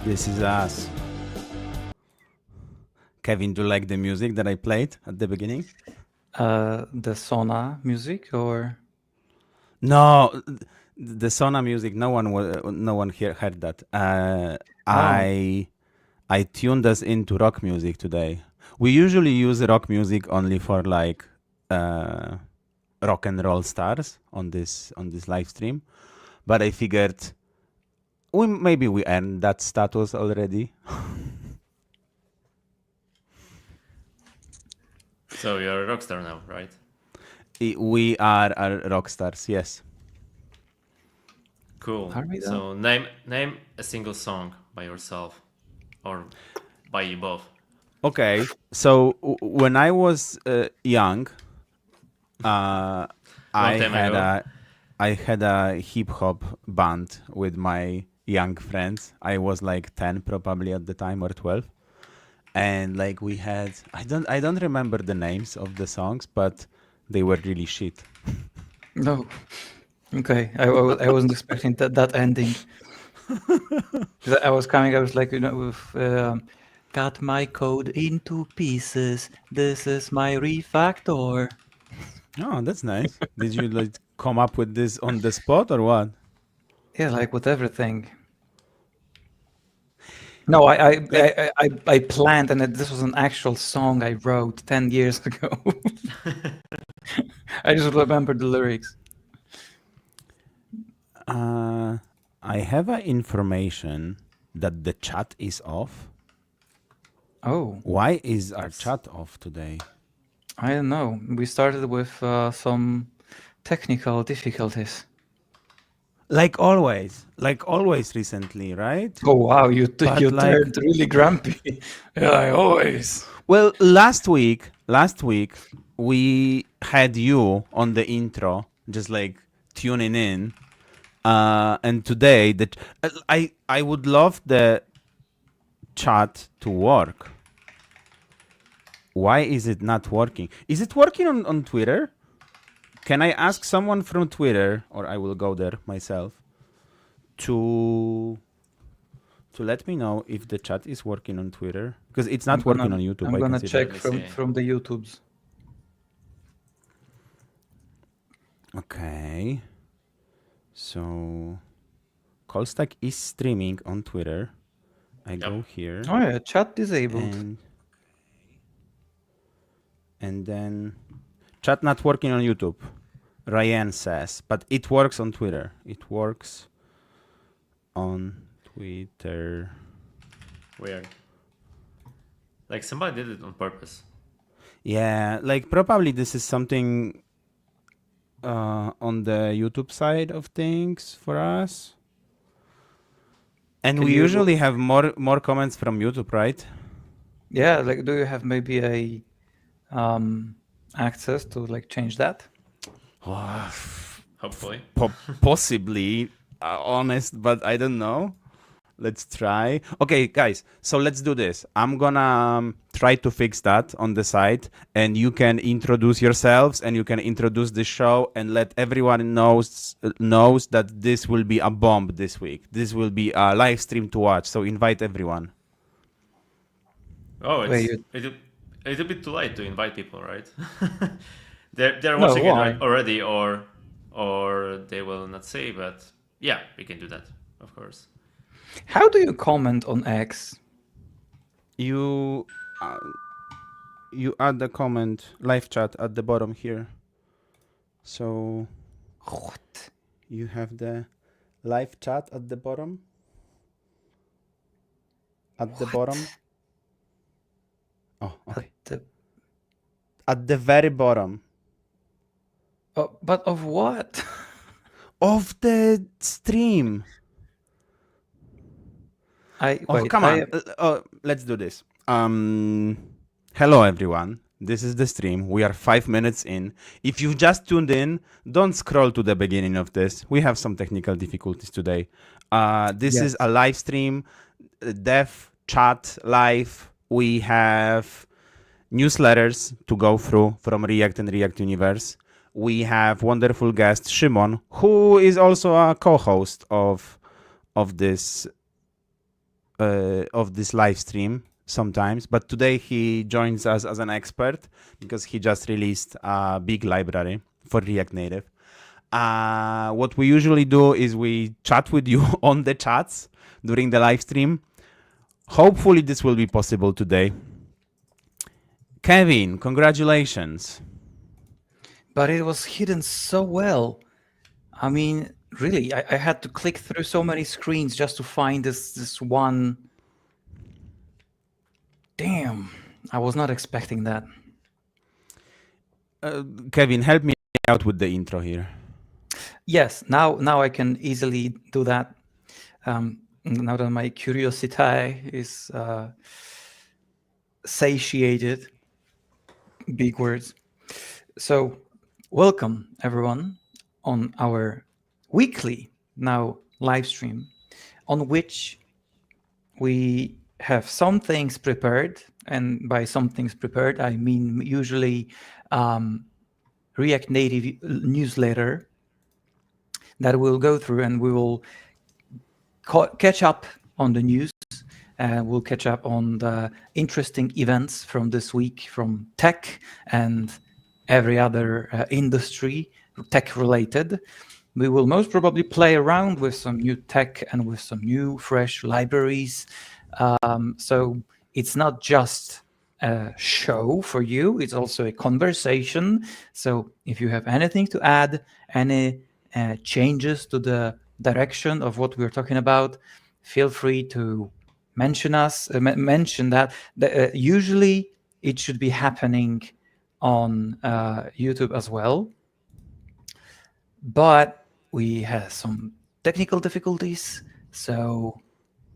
This is us. Kevin, do you like the music that I played at the beginning? The Sona music, or No, the Sona music. No one here heard that. I tuned us into rock music today. We usually use rock music only for like rock and roll stars on this live stream, but I figured maybe we earned that status already. So you're a rock star now, right? We are rock stars, yes. Cool. Are we So name a single song by yourself, or by you both. Okay, so when I was young, I had a hip hop band with my young friends. I was like 10 probably at the time, or 12, and like we had I don't remember the names of the songs, but they were really shit. no? Okay, I wasn't expecting that ending. 'Cause I was like, with cut my code into pieces. This is my refactor. Oh, that's nice. Did you like come up with this on the spot or what? Yeah, like with everything. No, I planned, and this was an actual song I wrote 10 years ago. I just remember the lyrics. I have information that the chat is off. Oh. Why is our chat off today? I don't know. We started with some technical difficulties. Like always recently, right? Oh wow, you turned really grumpy. Yeah, always. Well, last week we had you on the intro, just like tuning in, and today I would love the chat to work. Why is it not working? Is it working on Twitter? Can I ask someone from Twitter, or I will go there myself, to let me know if the chat is working on Twitter? Because it's not working on YouTube. I'm gonna check from the YouTubes. Okay. So Callstack is streaming on Twitter. I go here. Oh yeah, chat disabled. And then chat not working on YouTube, Ryan says, but it works on Twitter. It works on Twitter. Weird. Like somebody did it on purpose. Yeah, like probably this is something on the YouTube side of things for us. And we usually have more comments from YouTube, right? Yeah, like do you have maybe a access to like change that? Hopefully. Possibly, honest, but I don't know. Let's try. Okay, guys, so let's do this. I'm gonna try to fix that on the side, and you can introduce yourselves, and you can introduce the show, and let everyone knows that this will be a bomb this week. This will be a live stream to watch, so invite everyone. Oh, it's a little bit too late to invite people, right? they're watching it already, or they will not see, but yeah, we can do that, of course. How do you comment on X? You add the comment live chat at the bottom here. So what? You have the live chat at the bottom. At the bottom. Oh, okay. At the very bottom. Oh, but of what? Of the stream. Come on. Let's do this. Hello, everyone. This is the stream. We are 5 minutes in. If you've just tuned in, don't scroll to the beginning of this. We have some technical difficulties today. This is a live stream, dev chat live. We have newsletters to go through from React and React Universe. We have wonderful guest Shimon, who is also a co-host of this of this live stream sometimes, but today he joins us as an expert because he just released a big library for React Native. What we usually do is we chat with you on the chats during the live stream. Hopefully this will be possible today. Kevin, congratulations. But it was hidden so well. I mean, really, I had to click through so many screens just to find this one. Damn, I was not expecting that. Kevin, help me out with the intro here. Yes, now I can easily do that. Now that my curiosity is satiated, big words. So welcome everyone on our weekly now live stream, on which we have some things prepared, and by some things prepared I mean usually React Native newsletter that we'll go through, and we will catch up on the news. We'll catch up on the interesting events from this week from tech and every other industry tech related. We will most probably play around with some new tech and with some new fresh libraries. So it's not just a show for you, it's also a conversation. So if you have anything to add, any changes to the direction of what we're talking about, feel free to mention that. Usually it should be happening on YouTube as well, but we had some technical difficulties, so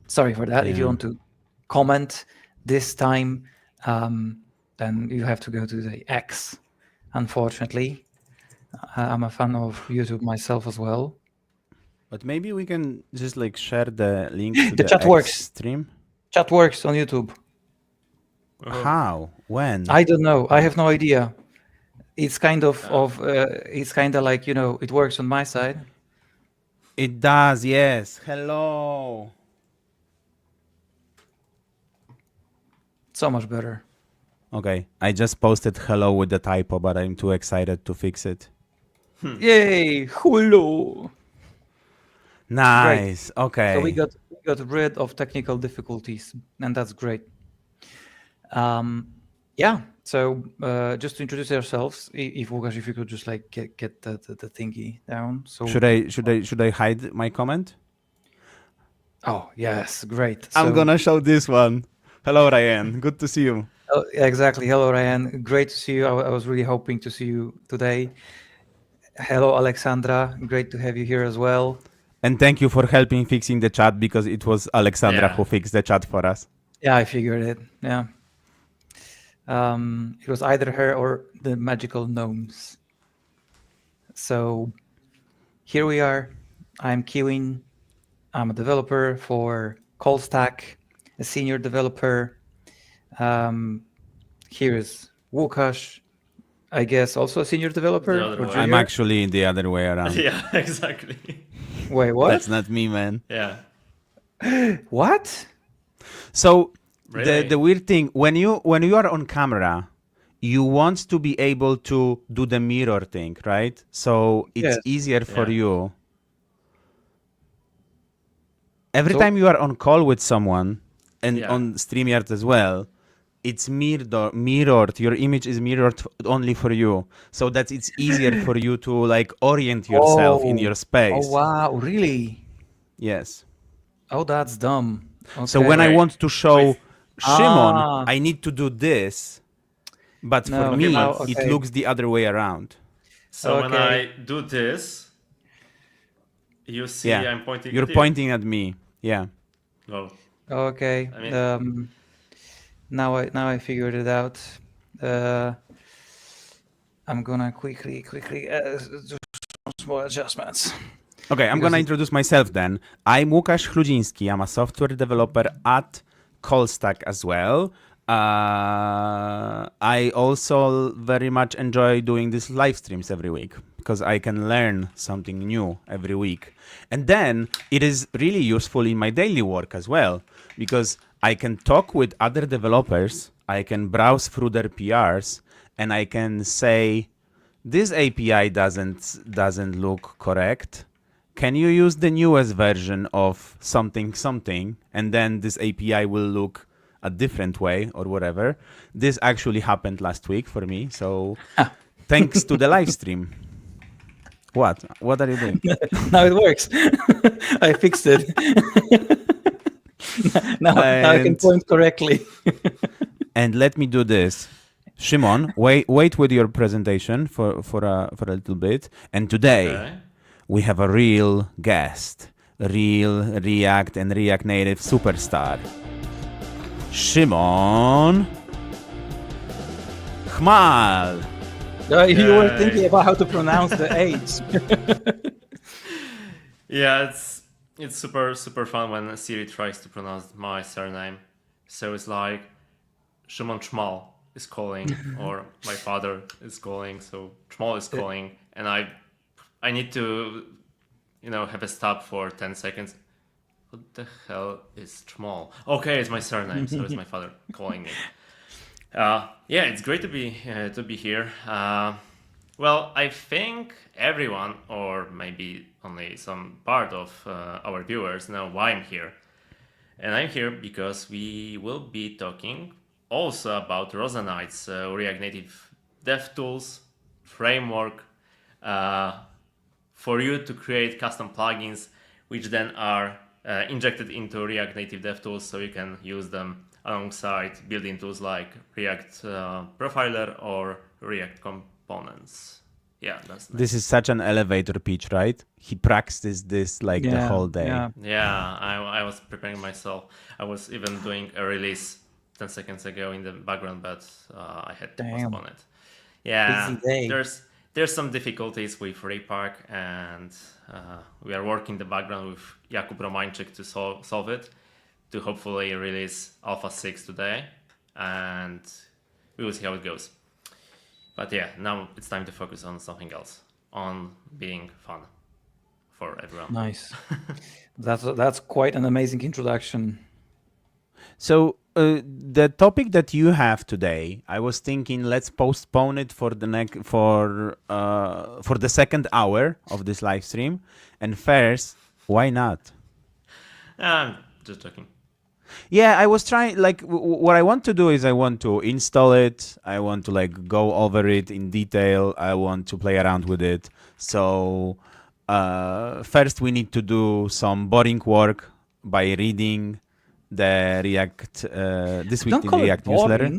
sorry for that. If you want to comment this time, then you have to go to the X, unfortunately. I'm a fan of YouTube myself as well. But maybe we can just like share the link to the chat X works. Stream. Chat works on YouTube. How? When? I don't know. I have no idea. It's kind of it's kind of like, you know, it works on my side. It does, yes. Hello. So much better. Okay, I just posted hello with the typo, but I'm too excited to fix it. Yay! Hello. Nice. Great. Okay. So we got rid of technical difficulties, and that's great. Yeah. So just to introduce ourselves, if Łukasz, if you could just like get the thingy down. So should I hide my comment? Oh yes, great. I'm gonna show this one. Hello Ryan, good to see you. Oh, exactly. Hello Ryan, great to see you. I was really hoping to see you today. Hello Alexandra, great to have you here as well. And thank you for helping fixing the chat, because it was Alexandra who fixed the chat for us. Yeah, I figured it. Yeah. It was either her or the magical gnomes. So here we are. I'm Kewin. I'm a developer for Callstack, a senior developer. Here is Łukasz, I guess also a senior developer. I'm actually the other way around. Yeah, exactly. Wait, what? That's not me, man. Yeah. What? So really? the weird thing, when you are on camera, you want to be able to do the mirror thing, right? So it's easier for you. Every time you are on call with someone, and on StreamYard as well, it's mirrored. Your image is mirrored only for you, so that it's easier for you to like orient yourself in your space. Oh wow, really? Yes. Oh, that's dumb. Okay. So when I want to show Shimon, I need to do this, but for me, it looks the other way around. So when I do this, you see I'm pointing. You're pointing at me. Yeah. Well. Okay. I mean, now I figured it out. I'm gonna quickly do some small adjustments. Okay, I'm gonna introduce myself then. I'm Łukasz Chludziński. I'm a software developer at Callstack as well. I also very much enjoy doing these live streams every week, because I can learn something new every week. And then it is really useful in my daily work as well, because I can talk with other developers, I can browse through their PRs, and I can say, this API doesn't look correct. Can you use the newest version of something something, and then this API will look a different way or whatever. This actually happened last week for me, so thanks to the live stream. What are you doing? Now it works. I fixed it. now I can point correctly. And let me do this. Shimon, wait with your presentation for a little bit. And today we have a real guest, a real React and React Native superstar. Shimon Chmal. You were thinking about how to pronounce the H. Yeah, it's super fun when Siri tries to pronounce my surname. So it's like Shimon Chmal is calling, or my father is calling. So Chmal is calling, and I need to, have a stop for 10 seconds. What the hell is Chmal? Okay, it's my surname, so it's my father calling me. Yeah, it's great to be here. Well, I think everyone, or maybe only some part of our viewers, know why I'm here. And I'm here because we will be talking also about Rozenite's React Native DevTools framework for you to create custom plugins, which then are injected into React Native DevTools, so you can use them alongside built-in tools like React Profiler or React Components. Yeah, that's nice. This is such an elevator pitch, right? He practiced this the whole day. Yeah, I was preparing myself. I was even doing a release 10 seconds ago in the background, but I had to postpone it. Yeah, there's some difficulties with Repark, and we are working in the background with Jakub Romańczyk to solve it, to hopefully release Alpha 6 today, and we will see how it goes. But yeah, now it's time to focus on something else, on being fun for everyone. Nice. That's quite an amazing introduction. So the topic that you have today, I was thinking let's postpone it for the second hour of this live stream. And first, why not? Just joking. Yeah, I was trying, what I want to do is I want to install it. I want to go over it in detail. I want to play around with it. So first we need to do some boring work by reading the React, this week in React newsletter.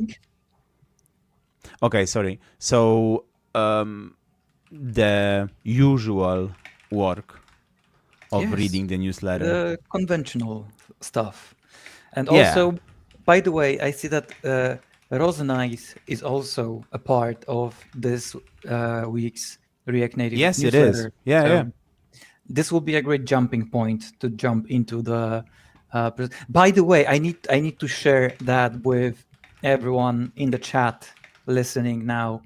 Okay, sorry. So the usual work of reading the newsletter. The conventional stuff. And also, by the way, I see that Rozenite is also a part of this week's React Native newsletter. Yes, it is. Yeah. This will be a great jumping point to jump into the... by the way, I need to share that with everyone in the chat listening now.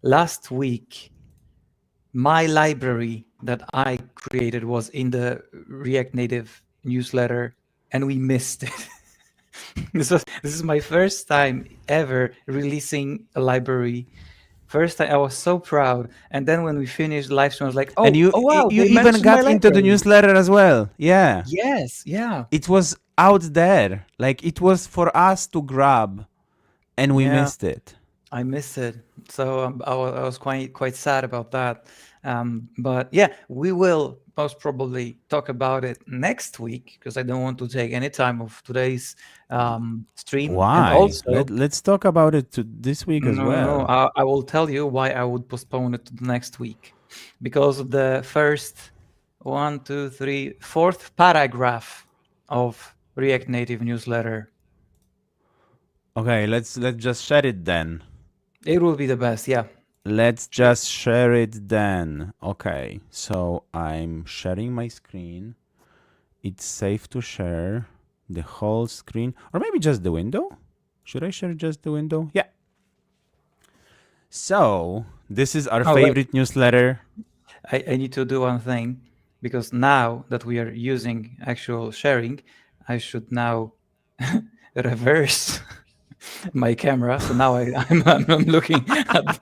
Last week, my library that I created was in the React Native newsletter, and we missed it. This is my first time ever releasing a library. First time, I was so proud, and then when we finished the live stream, I was like, "Oh, and you even got into the newsletter as well." Yeah. Yes. Yeah. It was out there, it was for us to grab, and we missed it. I missed it, so I was quite sad about that. But yeah, we will most probably talk about it next week, because I don't want to take any time of today's stream. Why? And also, let's talk about it this week as well. No, I will tell you why I would postpone it to the next week. Because of the first 4th paragraph of React Native newsletter. Okay, let's just share it then. It will be the best, yeah. Let's just share it then. Okay, so I'm sharing my screen. It's safe to share the whole screen, or maybe just the window. Should I share just the window? Yeah. So this is our favorite newsletter. I need to do one thing, because now that we are using actual sharing, I should now reverse my camera. So now I'm looking at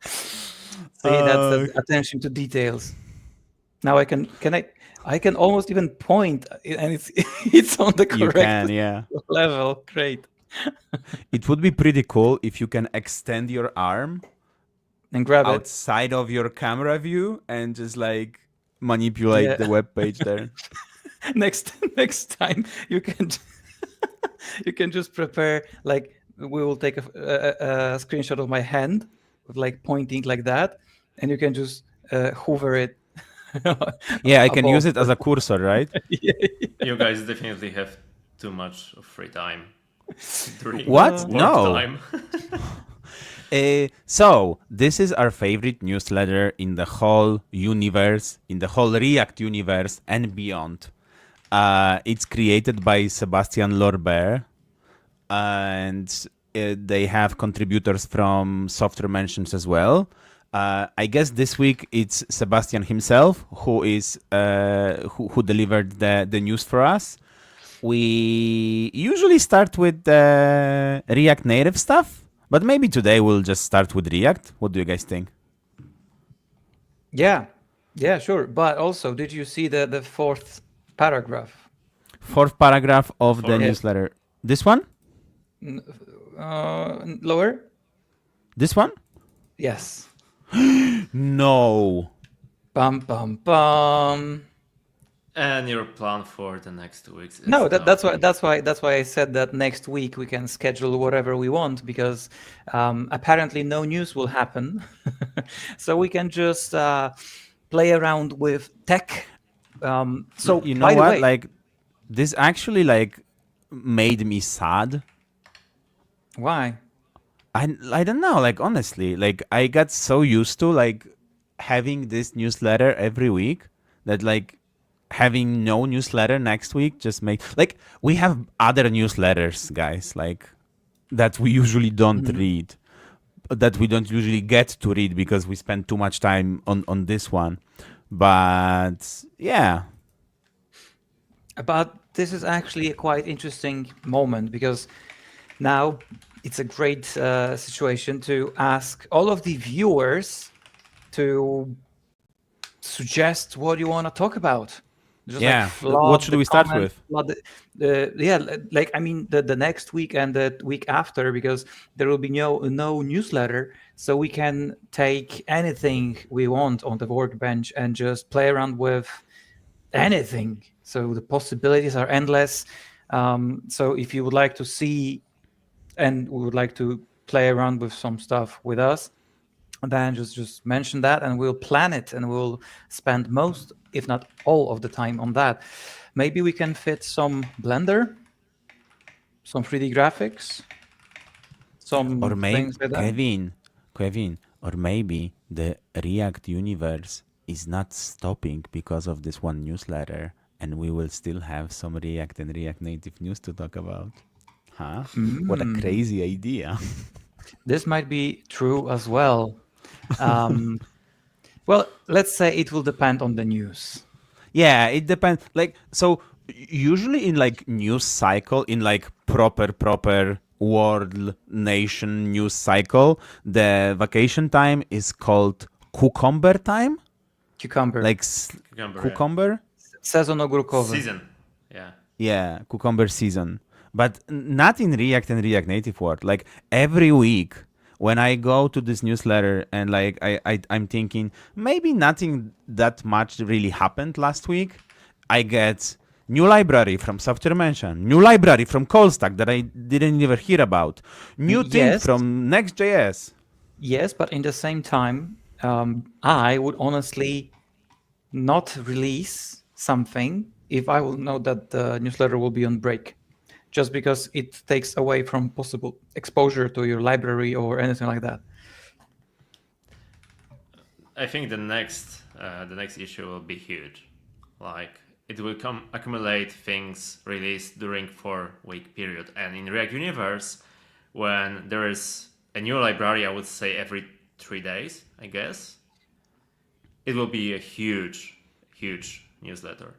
See, that's attention to details. Now I can almost even point, and it's it's on the You correct can, yeah. level. Great. It would be pretty cool if you can extend your arm And grab it. outside of your camera view and just like manipulate the web page there. next time you can you can just prepare, like, we will take a screenshot of my hand with like pointing like that, and you can just hover it. Yeah, I can use above. it as a cursor, right? Yeah. You guys definitely have too much of free time during What? work No. time. So this is our favorite newsletter in the whole universe, in the whole React universe and beyond. It's created by Sebastian Lorbert, and they have contributors from Software Mentions as well. I guess this week it's Sebastian himself who is who delivered the news for us. We usually start with React Native stuff, but maybe today we'll just start with React. What do you guys think? Yeah, sure. But also, did you see the fourth paragraph? Fourth paragraph of the Yeah. newsletter. This one? Lower? This one? Yes. No. Bum bum bum. And your plan for the next 2 weeks? Is No, that's nothing. why I said that next week we can schedule whatever we want, because apparently no news will happen, so we can just play around with tech. So You know by the what? way, Like, this actually like made me sad. why? I don't know. Like, honestly, like I got so used to like having this newsletter every week that like having no newsletter next week just make like we have other newsletters, guys, like that we usually don't read, that we don't usually get to read because we spend too much time on this one. But yeah, But this is actually a quite interesting moment, because now it's a great situation to ask all of the viewers to suggest what you want to talk about. Just yeah. like flood What should the we start comments, with? flood yeah, like I mean the next week and the week after, because there will be no newsletter, so we can take anything we want on the workbench and just play around with anything. So the possibilities are endless. So if you would like to see and we would like to play around with some stuff with us, then just mention that and we'll plan it, and we'll spend most, if not all of the time on that. Maybe we can fit some Blender, some 3D graphics, some Or maybe things like that. Kevin, or maybe the React universe is not stopping because of this one newsletter, and we will still have some React and React Native news to talk about. Huh? What a crazy idea. This might be true as well. Well, let's say it will depend on the news. Yeah, it depends. Like, so usually in like news cycle, in like proper world nation news cycle, the vacation time is called cucumber time. Cucumber. Like Cucumber, cucumber. Sezon ogórkowy. Season. Yeah. Yeah, cucumber season. But not in React and React Native world. Like every week when I go to this newsletter and like I'm thinking maybe nothing that much really happened last week, I get new library from Software Mention, new library from Callstack that I didn't even hear about, new thing Yes. from Next.js. Yes, but in the same time, I would honestly not release something if I will know that the newsletter will be on break, just because it takes away from possible exposure to your library or anything like that. I think the next issue will be huge. Like it will accumulate things released during 4-week period, and in React Universe, when there is a new library, I would say every 3 days, I guess, it will be a huge newsletter.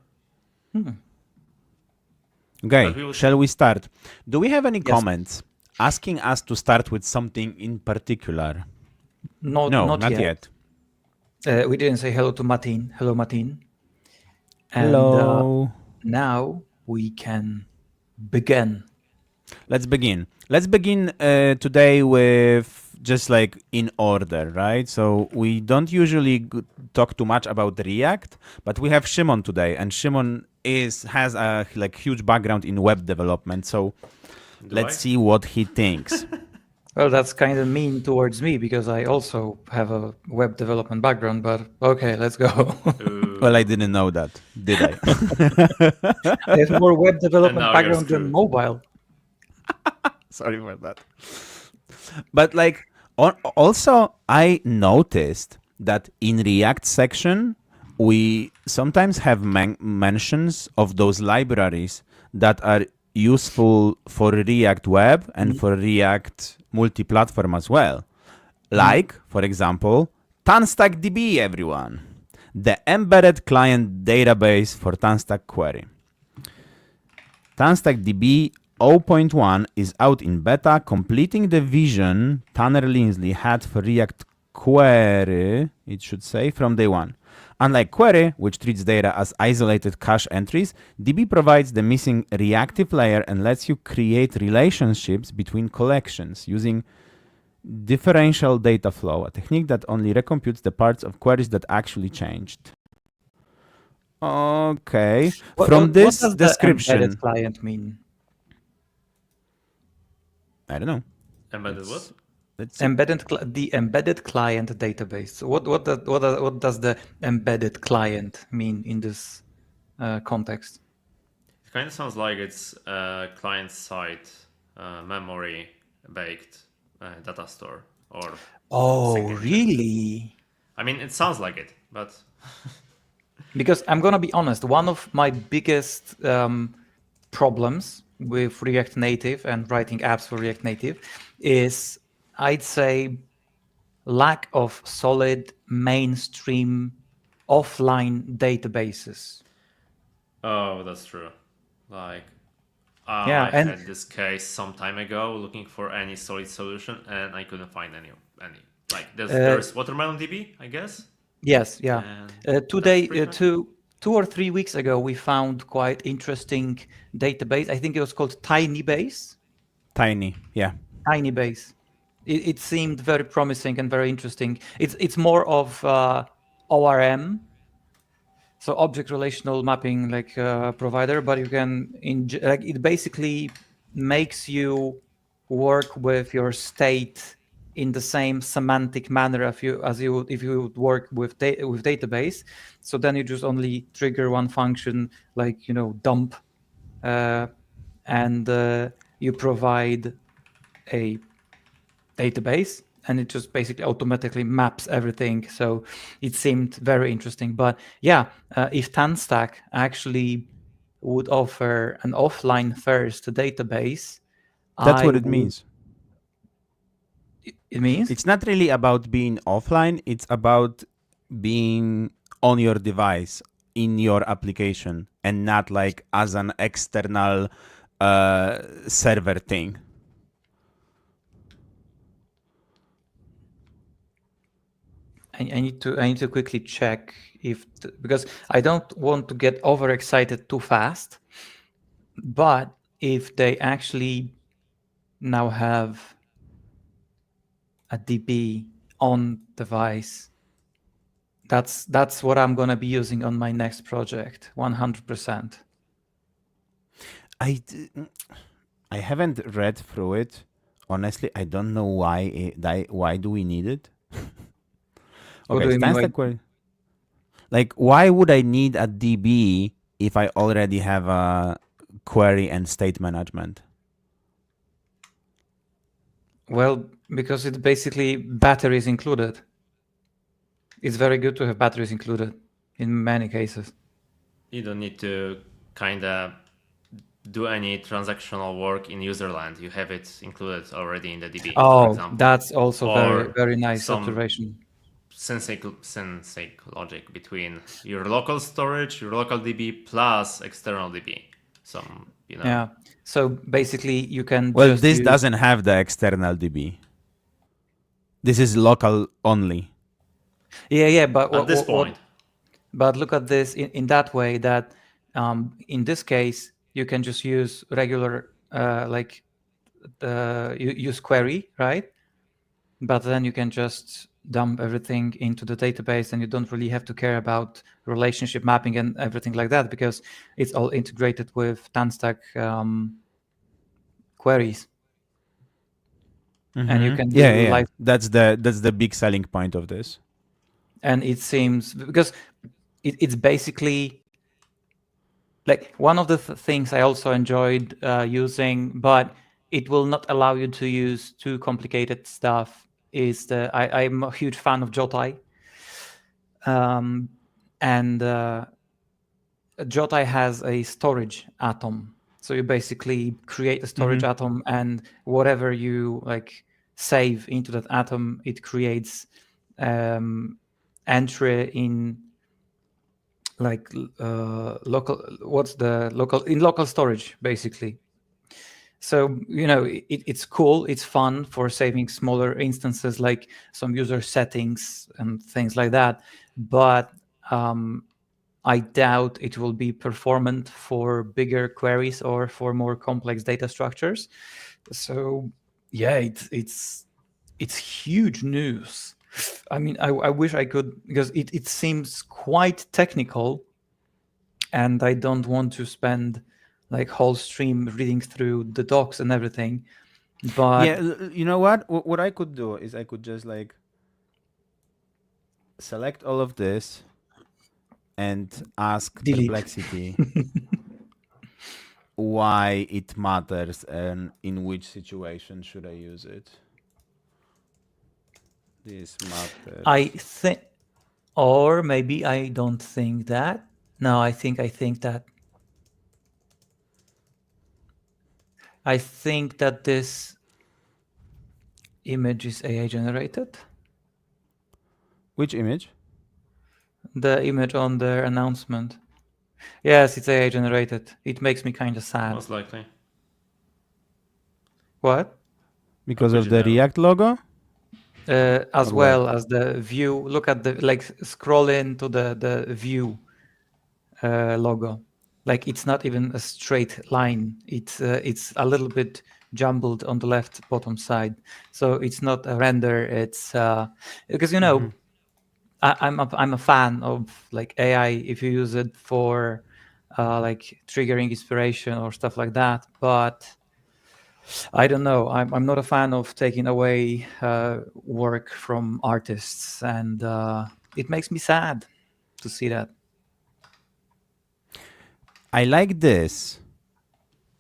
Okay, we would... shall we start? Do we have any comments asking us to start with something in particular? No, not yet. We didn't say hello to Martin. Hello, Martin. Hello. And now we can begin. Let's begin. Let's begin today with just like in order, right? So we don't usually talk too much about React, but we have Szymon today, and Szymon has a like huge background in web development. So let's see what he thinks. Well, that's kind of mean towards me because I also have a web development background, but okay, let's go. Well, I didn't know that, did I? I have more web development background than mobile. Sorry for that. But like, also I noticed that in React section, we sometimes have mentions of those libraries that are useful for React Web and for React multi-platform as well. Like, for example, TanStack DB, everyone. The embedded client database for TanStack Query. TanStack DB 0.1 is out in beta, completing the vision Tanner Linsley had for React Query, it should say, from day one. Unlike Query, which treats data as isolated cache entries, DB provides the missing reactive layer and lets you create relationships between collections using differential data flow, a technique that only recomputes the parts of queries that actually changed. Okay. From this what does description, the embedded client mean? I don't know. Embedded what? The embedded client database. So what does the embedded client mean in this context? It kind of sounds like it's a client-side memory baked data store or. Oh, really? I mean, it sounds like it, but. Because I'm gonna be honest, one of my biggest problems with React Native and writing apps for React Native is, I'd say, lack of solid mainstream offline databases. Oh, that's true. Like, I had this case some time ago looking for any solid solution, and I couldn't find any. Like, there's Watermelon DB, I guess. Yes, yeah. Today, 2 or 3 weeks ago, we found quite interesting database. I think it was called TinyBase. Tiny, yeah. TinyBase. It seemed very promising and very interesting. It's more of ORM, so object relational mapping, like provider, but you can it basically makes you work with your state in the same semantic manner if you would work with database. So then you just only trigger one function, like dump, and you provide a database, and it just basically automatically maps everything. So it seemed very interesting. But yeah, if TanStack actually would offer an offline first database, that's what it means. It means it's not really about being offline, it's about being on your device in your application and not like as an external server thing. I need to quickly check because I don't want to get overexcited too fast, but if they actually now have a DB on device, that's what I'm gonna be using on my next project, 100%. I haven't read through it. Honestly, I don't know why do we need it? Okay, TanStack Query. Like, why would I need a DB if I already have a query and state management? Well, because it's basically batteries included. It's very good to have batteries included in many cases. You don't need to kind of do any transactional work in userland. You have it included already in the DB. Oh, for example. That's also very, very nice observation. Sync logic between your local storage, your local DB plus external DB. Some you know. Yeah. So basically, you can Well, just this use... doesn't have the external DB. This is local only. Yeah, but At this point. But look at this in that way that in this case, you can just use regular, use query, right? But then you can just dump everything into the database and you don't really have to care about relationship mapping and everything like that because it's all integrated with TanStack queries. And you can do yeah. That's the big selling point of this. And it seems because it's basically like one of the things I also enjoyed using, but it will not allow you to use too complicated stuff. Is I'm a huge fan of Jotai, and Jotai has a storage atom. So you basically create a storage atom, and whatever you like save into that atom, it creates entry in like local storage basically. So it's cool, it's fun for saving smaller instances like some user settings and things like that, but I doubt it will be performant for bigger queries or for more complex data structures. So yeah, it's huge news. I mean, I wish I could, because it seems quite technical, and I don't want to spend like whole stream reading through the docs and everything. But yeah, you know what? What I could do is I could just like select all of this and ask delete. Perplexity why it matters and in which situation should I use it. This matters. I think, or maybe I don't think that. No, I think that. I think that this image is AI generated. Which image? The image on the announcement. Yes, it's AI generated. It makes me kind of sad. Most likely. What? Because of the React logo? As well as the view. Look at the, like, scroll into the view logo. Like, it's not even a straight line. It's a little bit jumbled on the left bottom side. So it's not a render. It's because I'm a fan of like AI if you use it for like triggering inspiration or stuff like that. But I don't know. I'm not a fan of taking away work from artists, and it makes me sad to see that. I like this,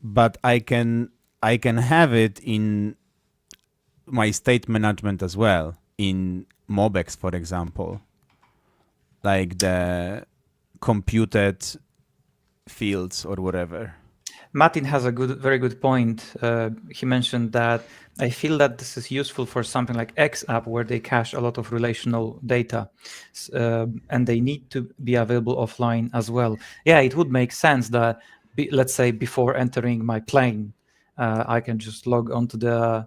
but I can have it in my state management as well, in MobX, for example, like the computed fields or whatever. Martin has a very good point. He mentioned that I feel that this is useful for something like X app where they cache a lot of relational data, and they need to be available offline as well. Yeah, it would make sense that, let's say, before entering my plane, I can just log onto the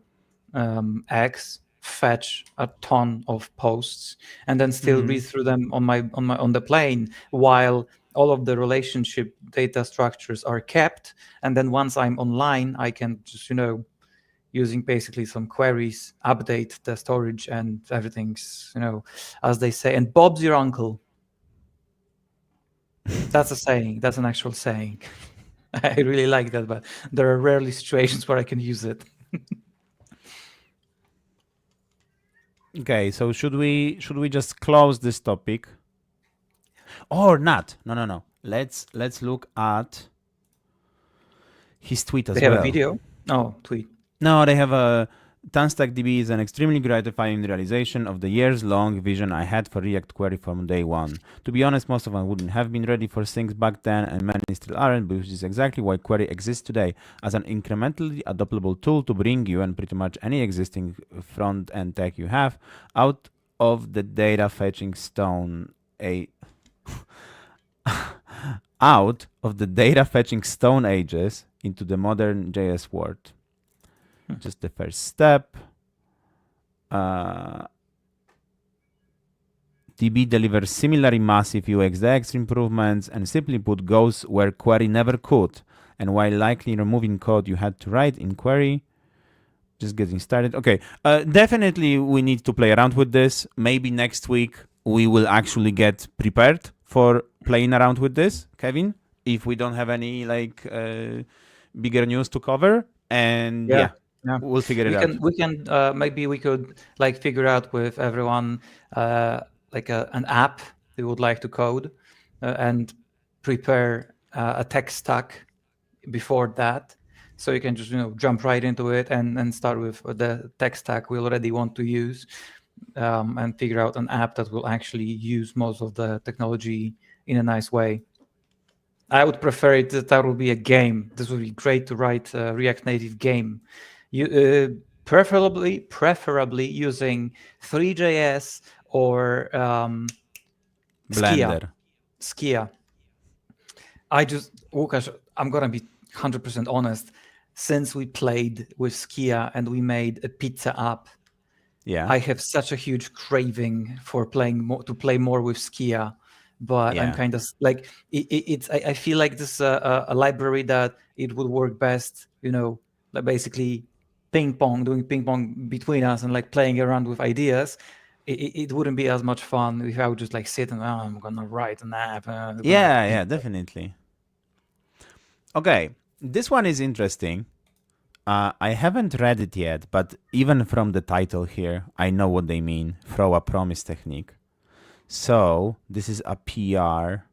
X, fetch a ton of posts, and then still read through them on the plane while all of the relationship data structures are kept. And then once I'm online, I can just, using basically some queries, update the storage, and everything's, as they say, and Bob's your uncle. That's a saying. That's an actual saying. I really like that, but there are rarely situations where I can use it. Okay, so should we just close this topic or not? No. Let's look at his tweet as well. They have a video? Oh, tweet. No, they have a TanStack DB is an extremely gratifying realization of the years-long vision I had for React Query from day one. To be honest, most of them wouldn't have been ready for things back then, and many still aren't, which is exactly why Query exists today, as an incrementally adoptable tool to bring you and pretty much any existing front-end tech you have out of the data fetching stone out of the data fetching stone ages into the modern JS world. Just the first step. DB delivers similarly massive UX improvements, and simply put goes where query never could. And while likely removing code you had to write in query, just getting started. Okay, definitely we need to play around with this. Maybe next week we will actually get prepared for playing around with this, Kevin, if we don't have any like bigger news to cover. And yeah. We'll figure it out. We can maybe we could like figure out with everyone like an app they would like to code and prepare a tech stack before that, so you can just jump right into it and start with the tech stack we already want to use, and figure out an app that will actually use most of the technology in a nice way. I would prefer it that would be a game. This would be great to write a React Native game. You preferably using Three.js or Blender. Skia. Łukasz, I'm gonna be 100% honest. Since we played with Skia and we made a pizza app, I have such a huge craving for to play more with Skia. But I'm kind of like I feel like this is a library that it would work best, like basically doing ping pong between us and like playing around with ideas. It wouldn't be as much fun if I would just like sit and I'm gonna write an app. Yeah, definitely. Okay, this one is interesting. I haven't read it yet, but even from the title here, I know what they mean. Throw a promise technique. So this is a PR.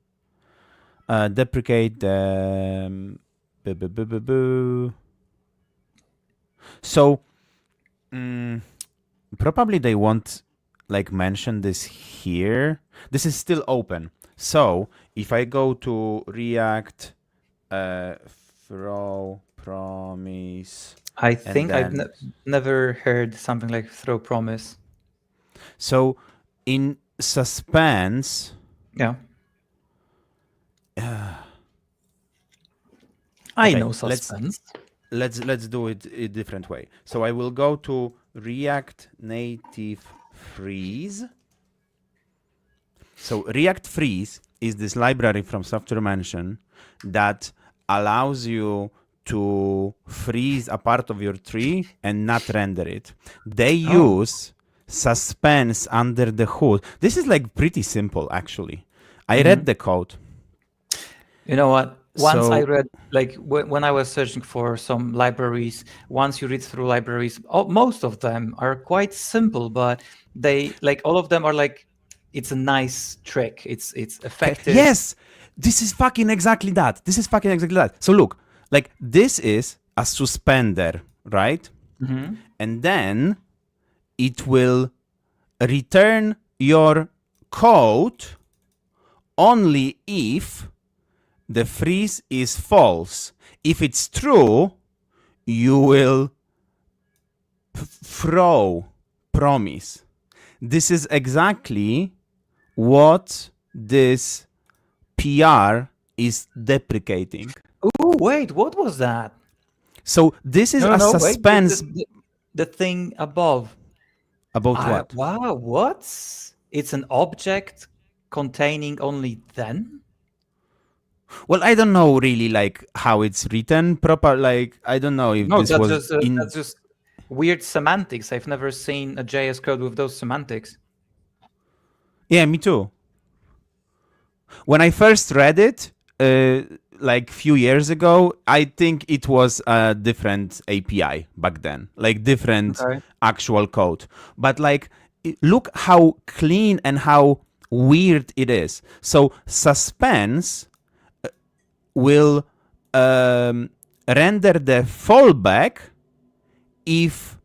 Deprecate the So probably they won't like mention this here. This is still open. So if I go to React throw promise, I think I've never heard something like throw promise. So in Suspense, I know Suspense. Let's do it a different way. So I will go to React Native Freeze. So React Freeze is this library from Software Mention that allows you to freeze a part of your tree and not render it. They use Suspense under the hood. This is like pretty simple, actually. I read the code. You know what? Once I read, like when I was searching for some libraries, once you read through libraries, most of them are quite simple, but they like all of them are like, it's a nice trick. It's effective. Yes, this is fucking exactly that. So look, like this is a suspender, right? And then it will return your code only if the freeze is false. If it's true, you will throw promise. This is exactly what this PR is deprecating. Oh, wait, what was that? So this is suspense. Wait, the thing above. About what? Wow, what? It's an object containing only then? Well, I don't know really like how it's written proper. Like I don't know if this was that's just weird semantics. I've never seen a JS code with those semantics. Yeah, me too. When I first read it, like few years ago, I think it was a different API back then, like different actual code. But like, look how clean and how weird it is. So Suspense will render the fallback if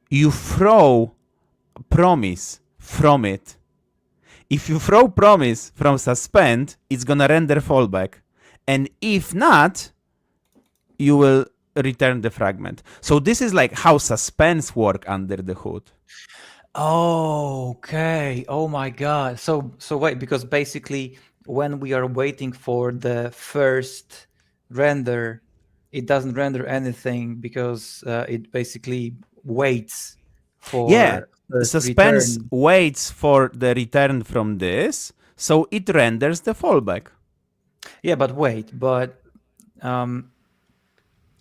you throw promise from it. If you throw promise from suspend, it's gonna render fallback. And if not, you will return the fragment. So this is like how Suspense work under the hood. Okay. Oh my God. So wait, because basically when we are waiting for the first render, it doesn't render anything because it basically waits for Yeah, the Suspense return. waits for the return from this, so it renders the fallback. Yeah, but wait,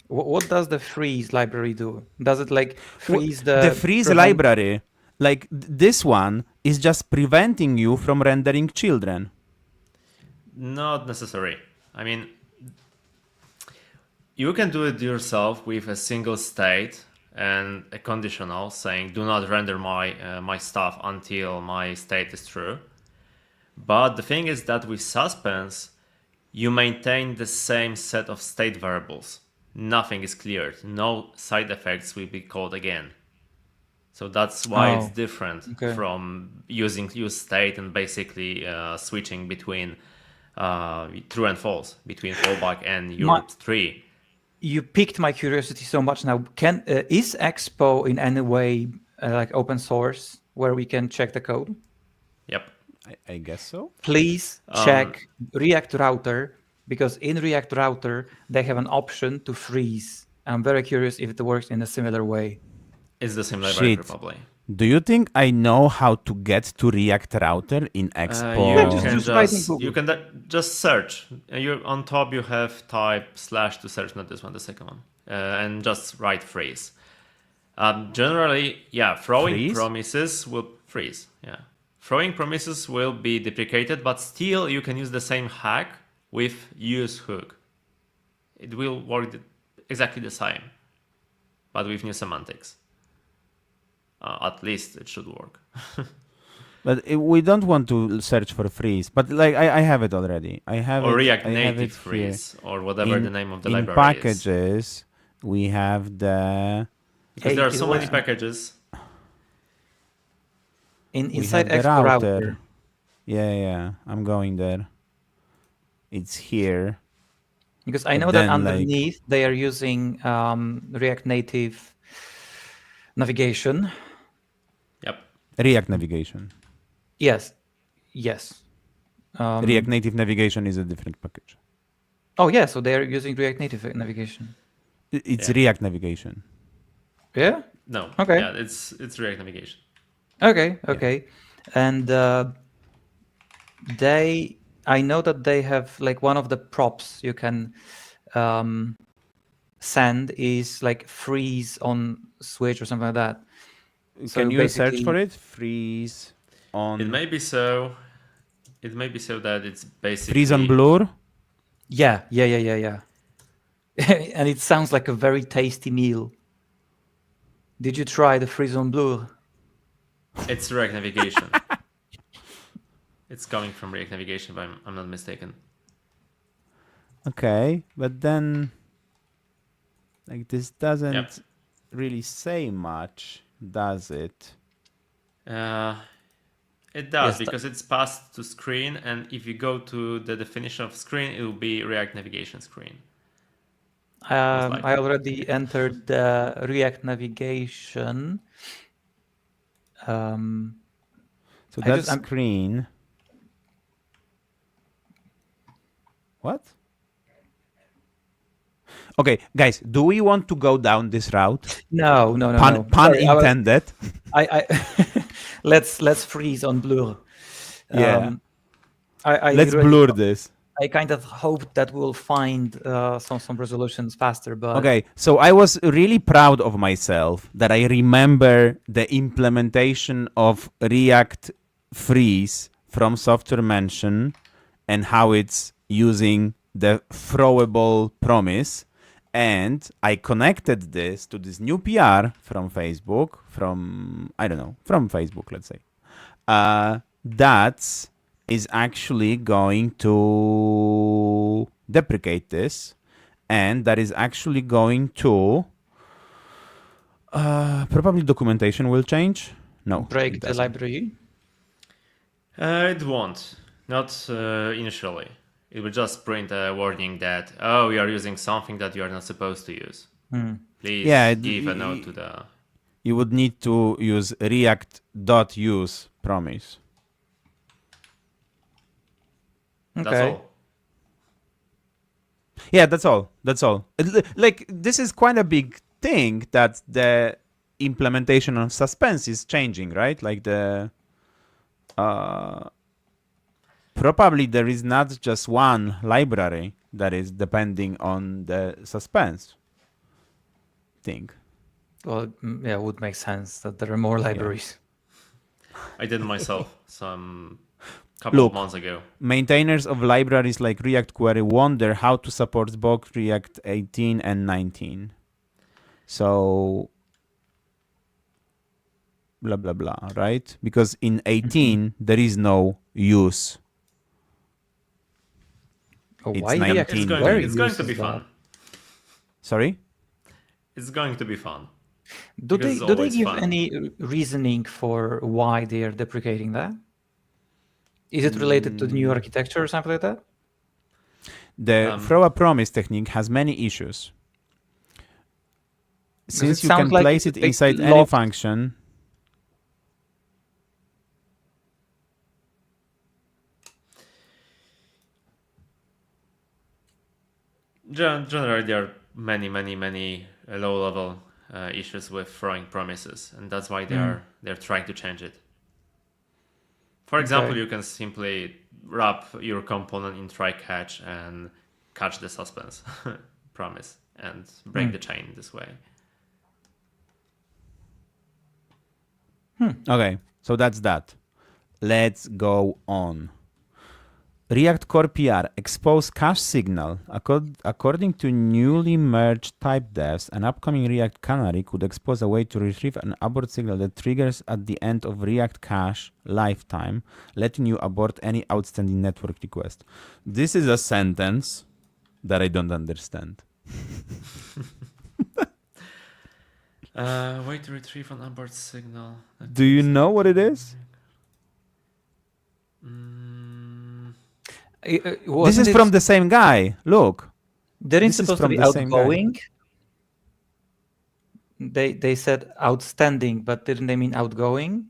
what does the freeze library do? Does it like freeze The freeze library, like this one, is just preventing you from rendering children. Not necessary. I mean, you can do it yourself with a single state and a conditional saying do not render my stuff until my state is true. But the thing is that with Suspense, you maintain the same set of state variables. Nothing is cleared. No side effects will be called again. So that's why it's different from using use state and basically switching between true and false, between fallback and your tree. You piqued my curiosity so much now. Is Expo in any way like open source where we can check the code? Yep. I guess so. Please check React Router, because in React Router, they have an option to freeze. I'm very curious if it works in a similar way. It's the same library, probably. Do you think I know how to get to React Router in Expo? You can just search. On top, you have type / to search, not this one, the second one. And just write freeze. Generally, yeah, throwing promises will freeze. Yeah. Throwing promises will be deprecated, but still you can use the same hack with use hook. It will work exactly the same, but with new semantics. At least it should work. But we don't want to search for freeze. But like I have it already. I have or it. React Native freeze or whatever the name of the library is. In packages, we have the. Because there are so many packages. Inside Expo Router. Yeah. I'm going there. It's here. Because I know that underneath they are using React Native navigation. Yep. React navigation. Yes. React Native navigation is a different package. Oh yeah, so they are using React Native navigation. It's React navigation. Yeah? No. Okay. Yeah, it's React navigation. Okay. And I know that they have like one of the props you can send is like freeze on switch or something like that. Can you search for it? Freeze on. It may be so that it's basically freeze on blur. Yeah. And it sounds like a very tasty meal. Did you try the freeze on blur? It's React navigation. It's coming from React navigation, if I'm not mistaken. Okay, but then like this doesn't really say much, does it? It does, because it's passed to screen, and if you go to the definition of screen, it will be React navigation screen. I already entered the React navigation. So that's screen. What? Okay, guys, do we want to go down this route? No. Pun intended. I let's freeze on blur. Yeah. Let's blur this. I kind of hope that we'll find some resolutions faster, but okay. So I was really proud of myself that I remember the implementation of React Freeze from Software Mention and how it's using the throwable promise, and I connected this to this new PR from Facebook, from Facebook, let's say. That is actually going to deprecate this, and that is actually going to probably documentation will change. No, break the library. It won't, not initially. It will just print a warning that, oh, you are using something that you are not supposed to use. Please give a note to the... You would need to use react.use promise. Okay. That's all. Yeah, that's all. That's all. Like, this is quite a big thing that the implementation of Suspense is changing, right? Like probably there is not just one library that is depending on the Suspense thing. Well, yeah, it would make sense that there are more libraries. I did myself some couple of months ago. Maintainers of libraries like React Query wonder how to support both React 18 and 19. So blah blah blah, right? Because in 18 there is no use. Oh, It's why 19. It's going to be fun. Sorry? It's going to be fun. Do they give any reasoning for why they are deprecating that? Is it related to the new architecture or something like that? The throw a promise technique has many issues. Since you can like place it inside any function. Generally, there are many low-level issues with throwing promises, and that's why they're trying to change it. For example, you can simply wrap your component in try catch and catch the suspense promise and break the chain this way. Okay, so that's that. Let's go on. React Core PR expose cache signal. According to newly merged type devs, an upcoming React Canary could expose a way to retrieve an abort signal that triggers at the end of React cache lifetime, letting you abort any outstanding network request. This is a sentence that I don't understand. Way to retrieve an abort signal. Do you know what it is? This is from the same guy. Look. They're supposed to be outgoing. They said outstanding, but didn't they mean outgoing?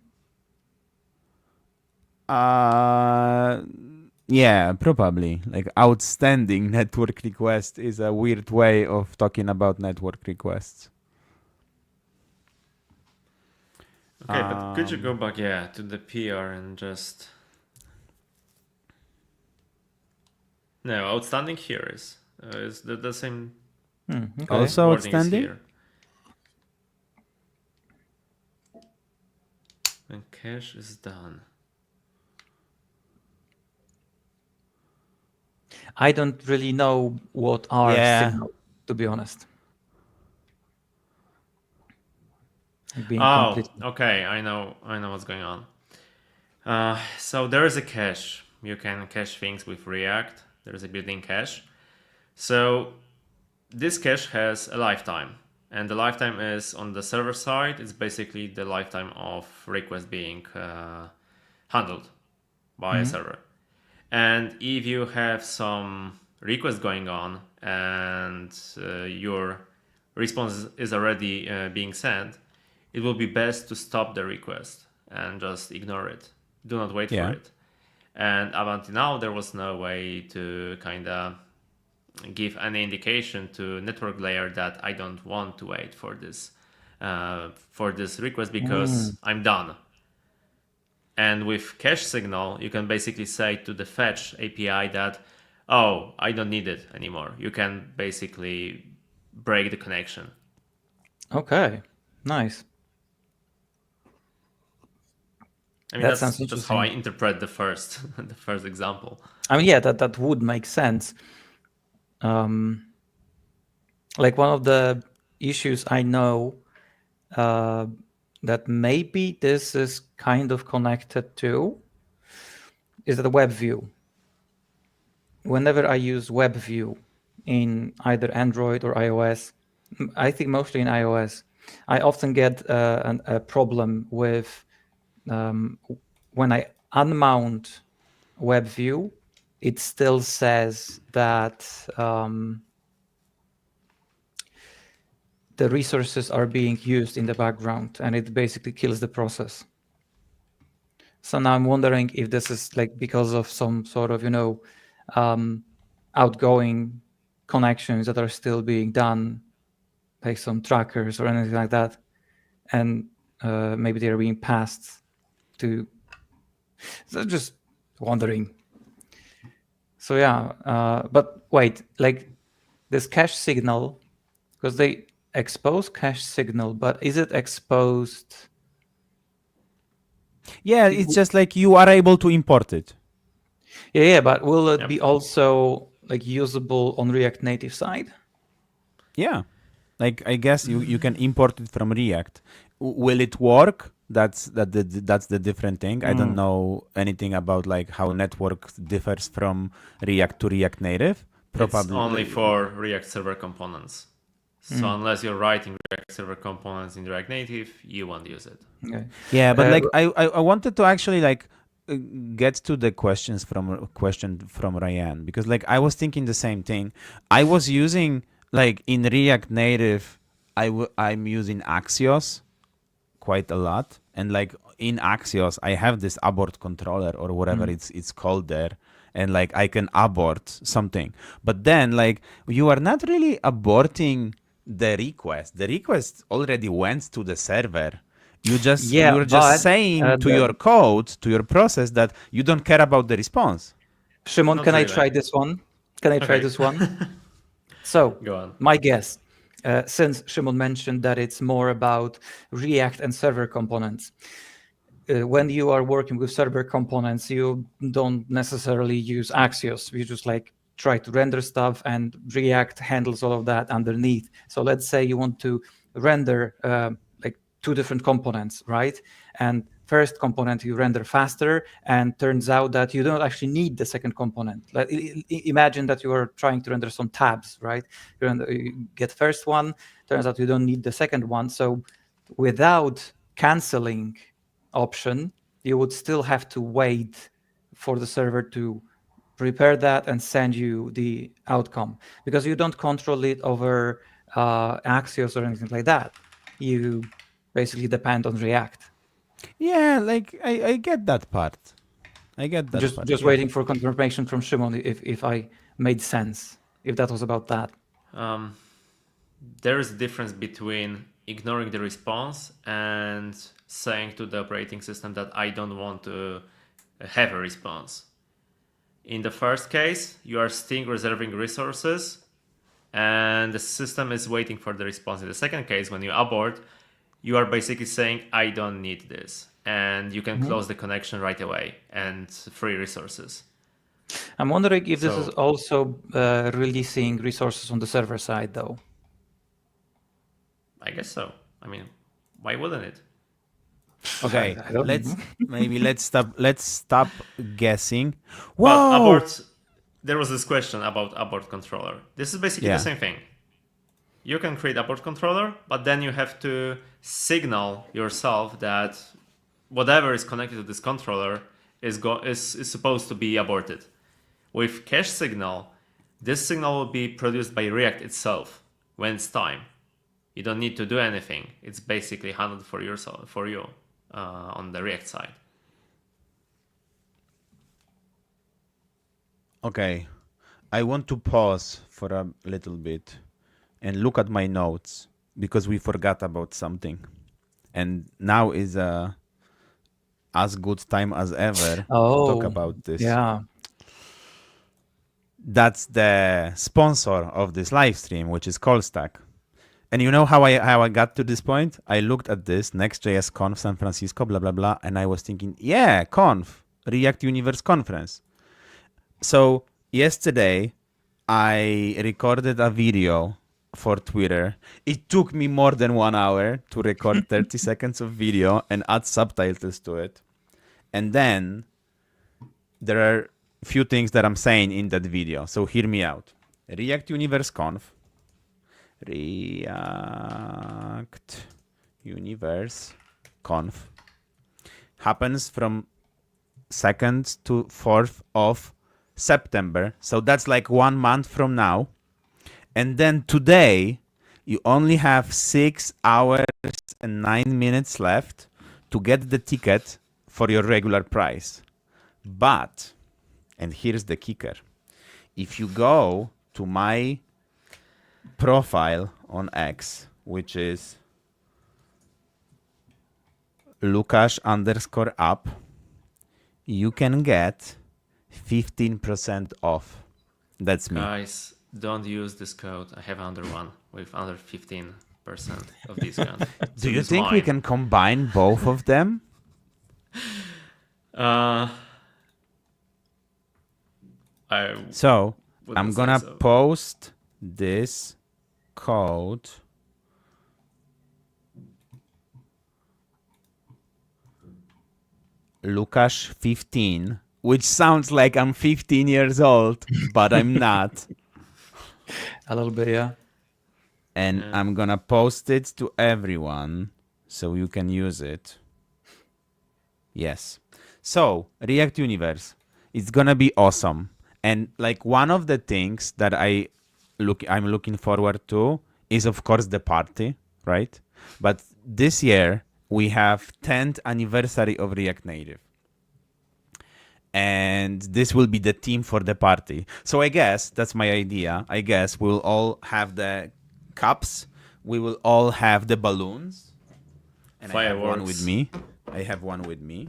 Yeah, probably. Like outstanding network request is a weird way of talking about network requests. Okay, but could you go back, to the PR and just... No, outstanding here is the same. Okay. Also outstanding. And cache is done. I don't really know what are signals, to be honest. Okay, I know what's going on. So there is a cache. You can cache things with React. There's a built-in cache. So this cache has a lifetime, and the lifetime is on the server side. It's basically the lifetime of request being handled by a server. And if you have some request going on and your response is already being sent, it will be best to stop the request and just ignore it. Do not wait for it. And up until now, there was no way to kind of give any indication to network layer that I don't want to wait for this request because I'm done. And with cache signal, you can basically say to the fetch API that, oh, I don't need it anymore. You can basically break the connection. Okay, nice. I mean, that's how I interpret the first example. I mean, yeah, that would make sense. Like one of the issues I know that maybe this is kind of connected to is the web view. Whenever I use web view in either Android or iOS, I think mostly in iOS, I often get a problem with when I unmount web view, it still says that the resources are being used in the background, and it basically kills the process. So now I'm wondering if this is like because of some sort of, outgoing connections that are still being done, like some trackers or anything like that, and maybe they're being passed to. So just wondering. So yeah, but wait, like this cache signal, because they expose cache signal, but is it exposed? Yeah, it's just like you are able to import it. Yeah, but will it be also like usable on React Native side? Yeah, like I guess you can import it from React. Will it work? That's the different thing. I don't know anything about like how network differs from React to React Native. Probably it's only for React Server components. So unless you're writing React Server components in React Native, you won't use it. Okay. Yeah, but like I wanted to actually like get to the question from Ryan, because like I was thinking the same thing. I was using like in React Native, I'm using Axios quite a lot, and like in Axios I have this abort controller or whatever it's called there, and like I can abort something, but then like you are not really aborting the request. The request already went to the server. You're just saying to your code, to your process, that you don't care about the response. Shimon, can I try this one? Can I try this one? So, go on. My guess, since Shimon mentioned that it's more about React and server components, when you are working with server components, you don't necessarily use Axios. You just like try to render stuff, and React handles all of that underneath. So let's say you want to render like two different components, right? And first component you render faster, and turns out that you don't actually need the second component. Like, imagine that you are trying to render some tabs, right? You get first one, turns out you don't need the second one. So without canceling option, you would still have to wait for the server to prepare that and send you the outcome, because you don't control it over Axios or anything like that. You basically depend on React. Yeah, like I get that part. I get that just part. Just waiting for confirmation from Shimon if I made sense, if that was about that. There is a difference between ignoring the response and saying to the operating system that I don't want to have a response. In the first case, you are still reserving resources and the system is waiting for the response. In the second case, when you abort, you are basically saying, I don't need this. And you can close the connection right away and free resources. I'm wondering if this is also releasing resources on the server side, though. I guess so. I mean, why wouldn't it? Okay, let's stop guessing. But abort. There was this question about abort controller. This is basically the same thing. You can create abort controller, but then you have to signal yourself that whatever is connected to this controller is supposed to be aborted. With cache signal, this signal will be produced by React itself when it's time. You don't need to do anything. It's basically handled for you on the React side. Okay, I want to pause for a little bit and look at my notes, because we forgot about something. And now is as good time as ever to talk about this. Yeah. That's the sponsor of this live stream, which is Callstack. And you know how I got to this point? I looked at this Next.js Conf San Francisco, blah, blah, blah. And I was thinking, yeah, Conf, React Universe Conference. So yesterday, I recorded a video for Twitter. It took me more than 1 hour to record 30 seconds of video and add subtitles to it. And then there are a few things that I'm saying in that video. So hear me out. React Universe Conf. React Universe Conf happens from 2nd to 4th of September. So that's like 1 month from now. And then today, you only have 6 hours and 9 minutes left to get the ticket for your regular price. But, and here's the kicker, if you go to my profile on X, which is Lukasz_up, you can get 15% off. That's me. Guys, don't use this code. I have another one with under 15% of discount. Do you think we can combine both of them? So I'm gonna post this code. Lukasz 15, which sounds like I'm 15 years old, but I'm not. A little bit, yeah. And I'm gonna post it to everyone so you can use it. Yes. So React Universe, it's gonna be awesome. And like one of the things that I'm looking forward to is of course the party, right? But this year we have 10th anniversary of React Native. And this will be the theme for the party. So I guess that's my idea. I guess we'll all have the cups. We will all have the balloons. And Fireworks. I have one with me.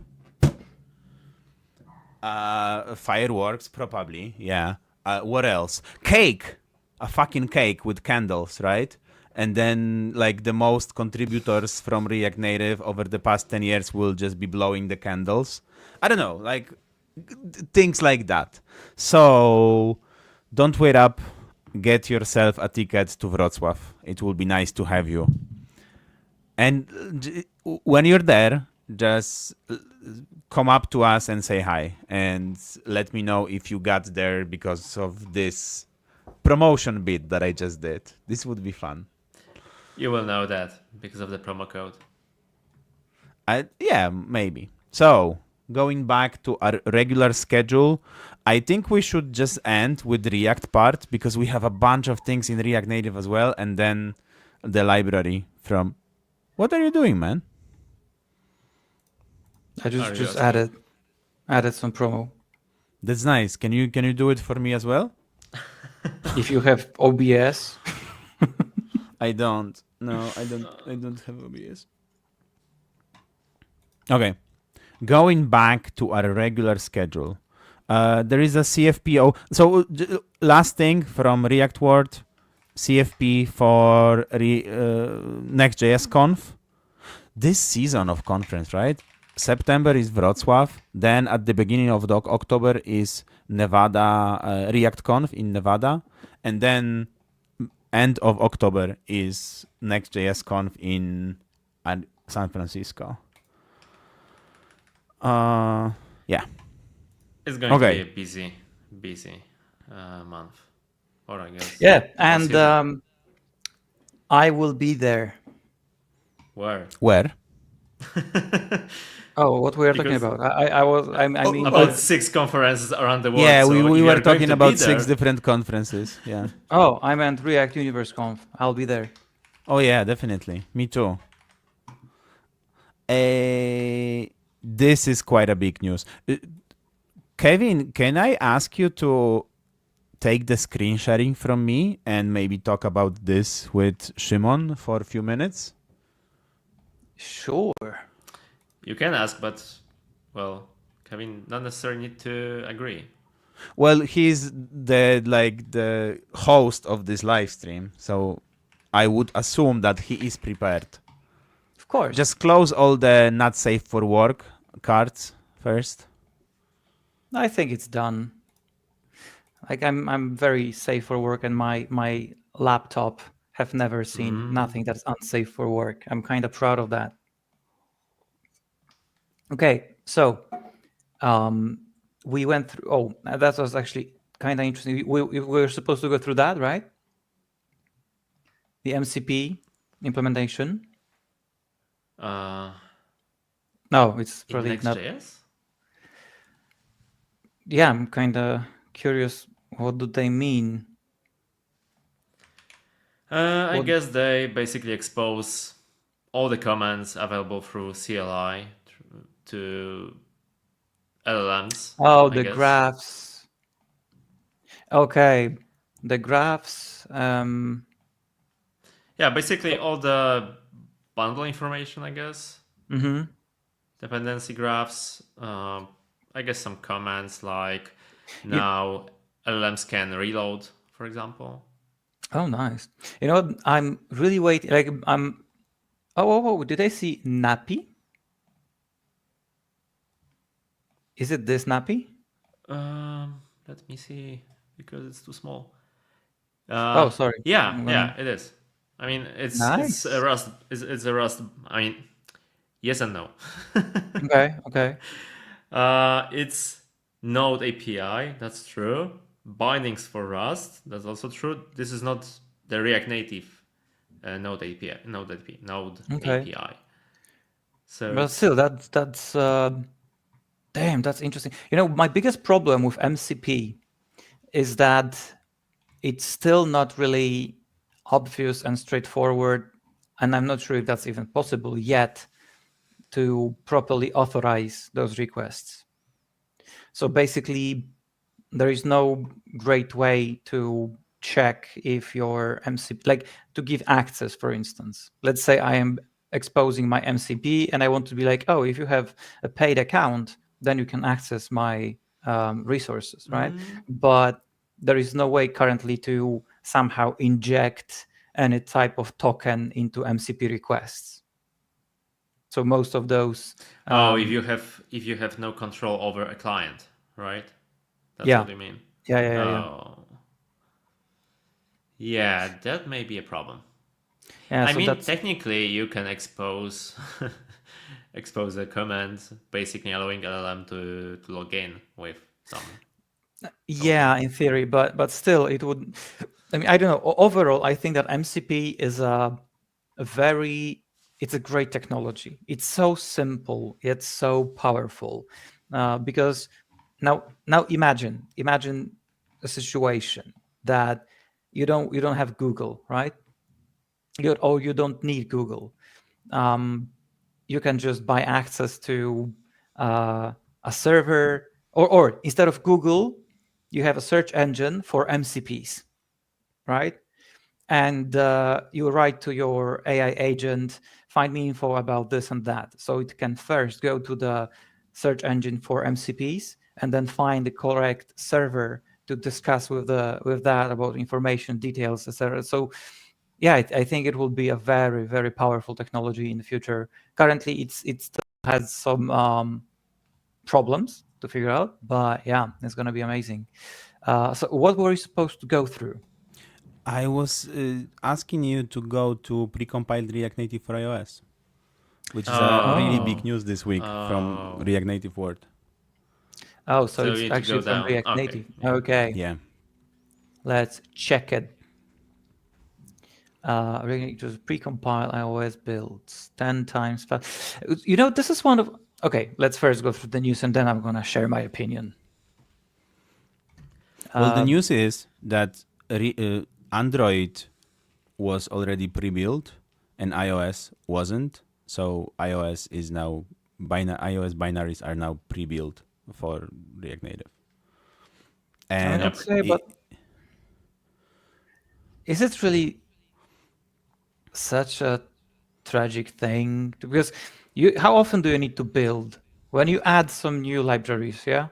Fireworks, probably. Yeah. What else? Cake. A fucking cake with candles, right? And then like the most contributors from React Native over the past 10 years will just be blowing the candles. I don't know, like things like that. So don't wait up. Get yourself a ticket to Wrocław. It will be nice to have you. And when you're there, just come up to us and say hi. And let me know if you got there because of this promotion bit that I just did. This would be fun. You will know that because of the promo code. Yeah, maybe. So, going back to our regular schedule, I think we should just end with the React part because we have a bunch of things in React Native as well, and then the library from... What are you doing, man? I just added some promo. That's nice. Can you do it for me as well? If you have OBS. I don't. No, I don't have OBS. Okay. Going back to our regular schedule. There is a CFPO. So last thing from React World, CFP for Next.js Conf. This season of conference, right? September is Wrocław. Then at the beginning of October is Nevada, React Conf in Nevada. And then end of October is Next.js Conf in San Francisco. Yeah. It's going to be a busy month. Or I guess. Yeah, and I will be there. Where? Oh, what we are talking about? I mean about 6 conferences around the world. Yeah, so we were talking about 6 different conferences. Yeah. Oh, I meant React Universe Conf. I'll be there. Oh yeah, definitely. Me too. This is quite a big news. Kevin, can I ask you to take the screen sharing from me and maybe talk about this with Szymon for a few minutes? Sure. You can ask, but, well, Kevin not necessarily need to agree. Well, he's the host of this live stream, so I would assume that he is prepared. Of course. Just close all the not safe for work cards first. I think it's done. Like I'm very safe for work, and my laptop have never seen nothing that's unsafe for work. I'm kind of proud of that. Okay, so we went through. Oh, that was actually kind of interesting. We were supposed to go through that, right? The MCP implementation. No, it's probably not. Next.js? Yeah, I'm kind of curious. What do they mean? I guess they basically expose all the commands available through CLI to LLMs. Oh, the graphs. Okay, the graphs. Yeah, basically all the bundle information, I guess. Mm-hmm. Dependency graphs. I guess some comments like now LLMs can reload, for example. Oh, nice. You know what? I'm really waiting. Like I'm. Oh! Did I see Nappy? Is it this Nappy? Let me see because it's too small. Oh, sorry. I'm gonna... Yeah, it is. I mean, it's a Nice. Rust. It's a Rust. I mean, yes and no. Okay. It's Node API. That's true. Bindings for Rust. That's also true. This is not the React Native Node API. Node Okay. API. So But still, that's damn, that's interesting. You know, my biggest problem with MCP is that it's still not really obvious and straightforward, and I'm not sure if that's even possible yet to properly authorize those requests. So basically, there is no great way to check if your MCP, like to give access, for instance. Let's say I am exposing my MCP and I want to be like, oh, if you have a paid account, then you can access my resources, right? But there is no way currently to somehow inject any type of token into MCP requests. So most of those. if you have no control over a client, right? That's Yeah. what you mean. Yeah. Yeah, that may be a problem. Yeah, I so mean, that's... technically, you can expose expose a command, basically allowing LLM to log in with some. Yeah, in theory, but still, it would. I mean, I don't know. Overall, I think that MCP is it's a great technology. It's so simple, it's so powerful. Because now imagine a situation that you don't have Google, right? You don't need Google. You can just buy access to a server, or instead of Google, you have a search engine for MCPs, right? And you write to your AI agent, find me info about this and that. So it can first go to the search engine for MCPs and then find the correct server to discuss with that about information, details, etc. So yeah, I think it will be a very, very powerful technology in the future. Currently, it still has some problems to figure out, but yeah, it's going to be amazing. So what were you supposed to go through? I was asking you to go to Precompiled React Native for iOS, which is a really big news this week from React Native world. Oh, so you it's need to actually go from down. React Okay. Native. Okay. Yeah. Let's check it. Just precompile iOS builds 10 times fast. You know, this is one of... Okay, let's first go through the news and then I'm going to share my opinion. Well, the news is that Android was already pre-built and iOS wasn't. So iOS is now iOS binaries are now pre-built for React Native. And I would say, but is it really such a tragic thing? Because how often do you need to build when you add some new libraries? Yeah.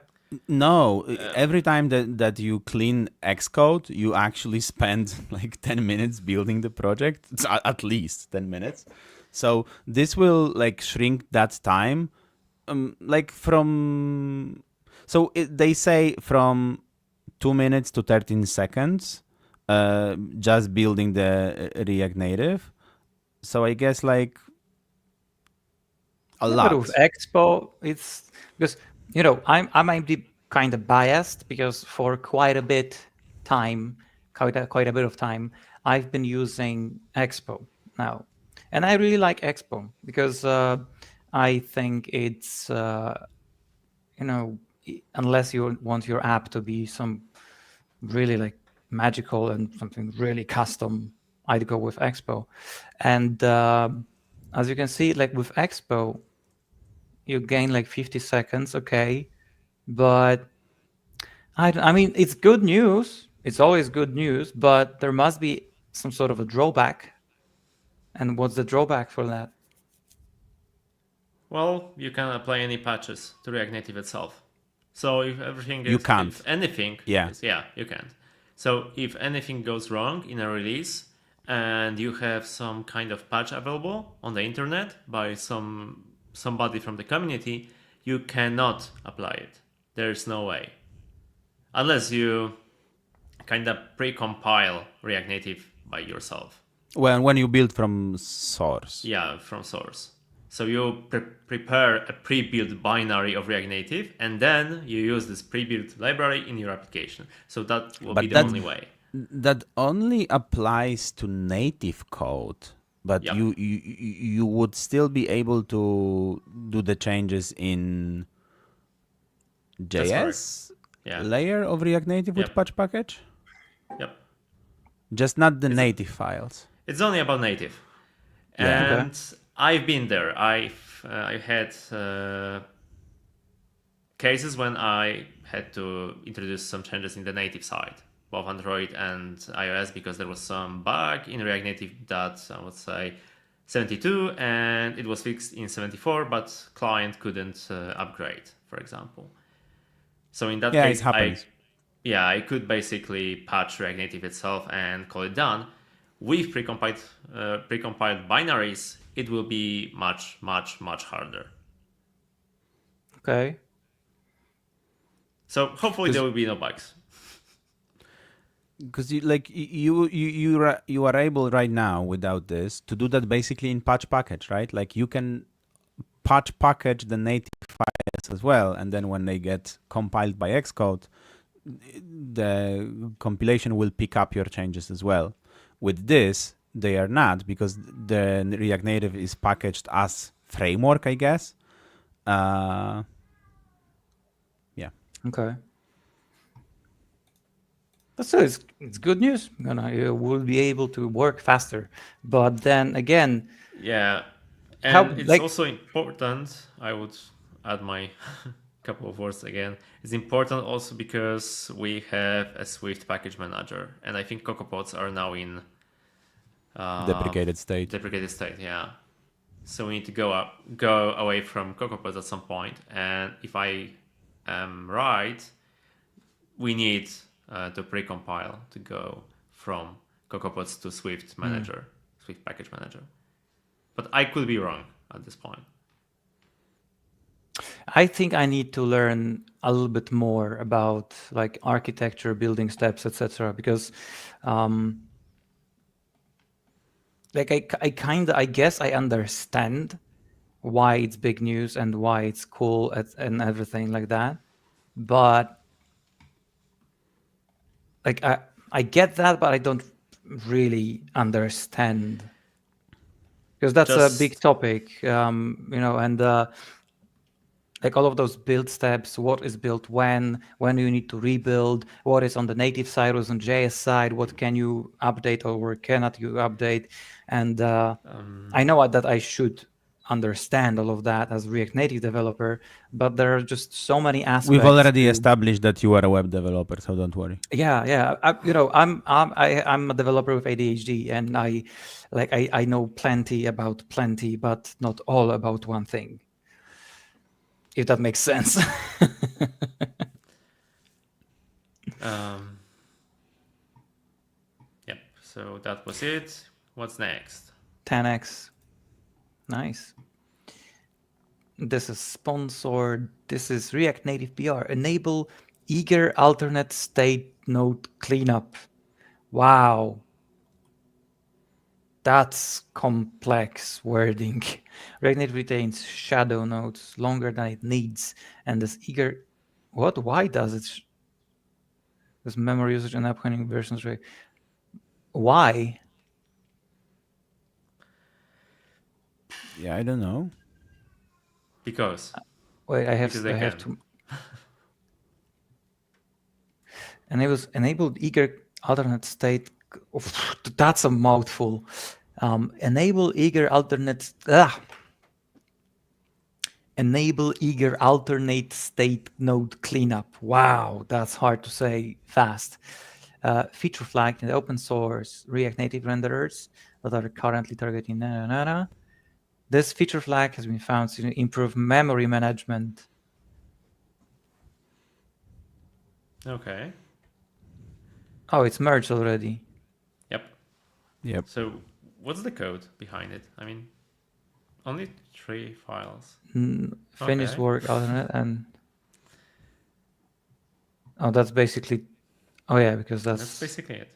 No, every time that you clean Xcode, you actually spend like 10 minutes building the project. It's at least 10 minutes. So this will like shrink that time. They say from 2 minutes to 13 seconds, just building the React Native. So I guess like a lot. But with Expo, it's because, you know, I might be kind of biased because for quite a bit of time, I've been using Expo now, and I really like Expo because I think it's you know, unless you want your app to be some really like magical and something really custom, I'd go with Expo. And as you can see, like with Expo, you gain like 50 seconds, okay, but I mean, it's good news. It's always good news, but there must be some sort of a drawback. And what's the drawback for that? Well, you can apply any patches to React Native itself. So if everything You is, can't. if anything, Yeah. you can't. So if anything goes wrong in a release and you have some kind of patch available on the internet by somebody from the community, you cannot apply it. There's no way. Unless you kind of pre-compile React Native by yourself. Well, when you build from source. Yeah, from source. So you prepare a pre-built binary of React Native, and then you use this pre-built library in your application. So that will be the only way. That only applies to native code, but Yep. you would still be able to do the changes in JS layer of React Native with patch package? Yep. Just not the native files. It's only about native. Yeah. And I've been there. I've had cases when I had to introduce some changes in the native side, both Android and iOS, because there was some bug in React Native that I would say 72, and it was fixed in 74, but client couldn't upgrade, for example. So in that case, it happens. I could basically patch React Native itself and call it done. With precompiled binaries, it will be much, much, much harder. Okay. So hopefully there will be no bugs. Because you are able right now without this to do that basically in patch package, right? Like you can patch package the native files as well, and then when they get compiled by Xcode, the compilation will pick up your changes as well. With this, they are not, because the React Native is packaged as framework, I guess. Yeah. Okay. So it's good news. You will be able to work faster. But then again, yeah, and it's also important. I would add my couple of words again. It's important also because we have a Swift package manager, and I think CocoaPods are now in deprecated state. Deprecated state, yeah. So we need to go away from CocoaPods at some point, and if I am right, we need to precompile to go from CocoaPods to Swift manager, Swift package manager. But I could be wrong at this point. I think I need to learn a little bit more about like architecture, building steps, etc. Because I guess I understand why it's big news and why it's cool and everything like that. But like I get that, but I don't really understand, because that's a big topic, and like all of those build steps, what is built when you need to rebuild, what is on the native side, what's on JS side, what can you update or cannot you update. And I know that I should understand all of that as React Native developer, but there are just so many aspects. We've already established that you are a web developer, so don't worry. Yeah. I'm a developer with ADHD, and I know plenty about plenty, but not all about one thing. If that makes sense. Yep. So that was it. What's next? 10x. Nice. This is sponsored. This is React Native PR. Enable eager alternate state node cleanup. Wow. That's complex wording. React Native retains shadow nodes longer than it needs, and this eager. What? Why does it? This memory usage and upcoming versions. Why? Yeah, I don't know. Because. Wait, I have to. Enabled eager alternate state. That's a mouthful. Enable eager alternate. Enable eager alternate state node cleanup. Wow, that's hard to say fast. Feature flagged in the open source React Native renderers. that are currently targeting. This feature flag has been found to improve memory management. Okay. Oh, it's merged already. Yep. So what's the code behind it? I mean, only 3 files. Finished Okay. work alternate and that's basically. Oh yeah, because That's basically it.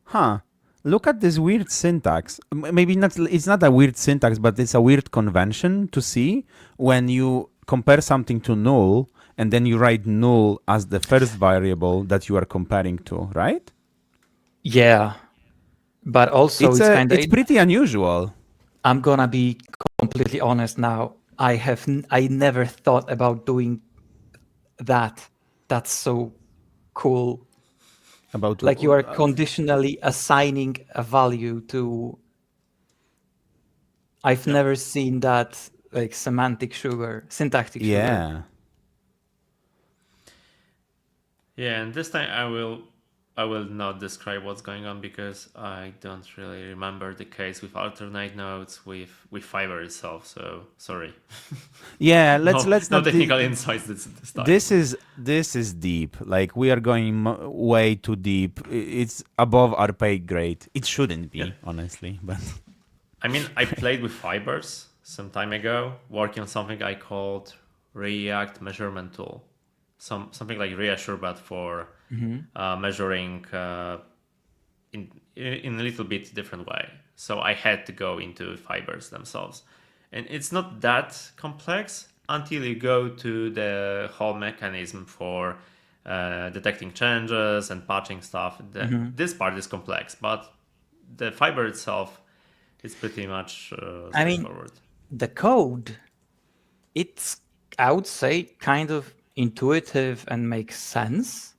Huh. Look at this weird syntax. Maybe not. It's not a weird syntax, but it's a weird convention to see when you compare something to null, and then you write null as the first variable that you are comparing to, right? Yeah, but also It's pretty unusual. I'm gonna be completely honest now. I never thought about doing that. That's so cool. About Like you are conditionally assigning a value to. I've never seen that, like syntactic sugar. yeah. Yeah, and this time I will not describe what's going on because I don't really remember the case with alternate nodes with Fiverr itself. So sorry. Yeah, let's no not technical insights this time. This is deep. Like we are going way too deep. It's above our pay grade. It shouldn't be, honestly, but I mean, I played with fibers some time ago, working on something I called React measurement tool. Something like Reassure, but for measuring in a little bit different way. So I had to go into fibers themselves. And it's not that complex until you go to the whole mechanism for detecting changes and patching stuff. This part is complex, but the fiber itself is pretty much straightforward. The code, it's, I would say, kind of intuitive and makes sense.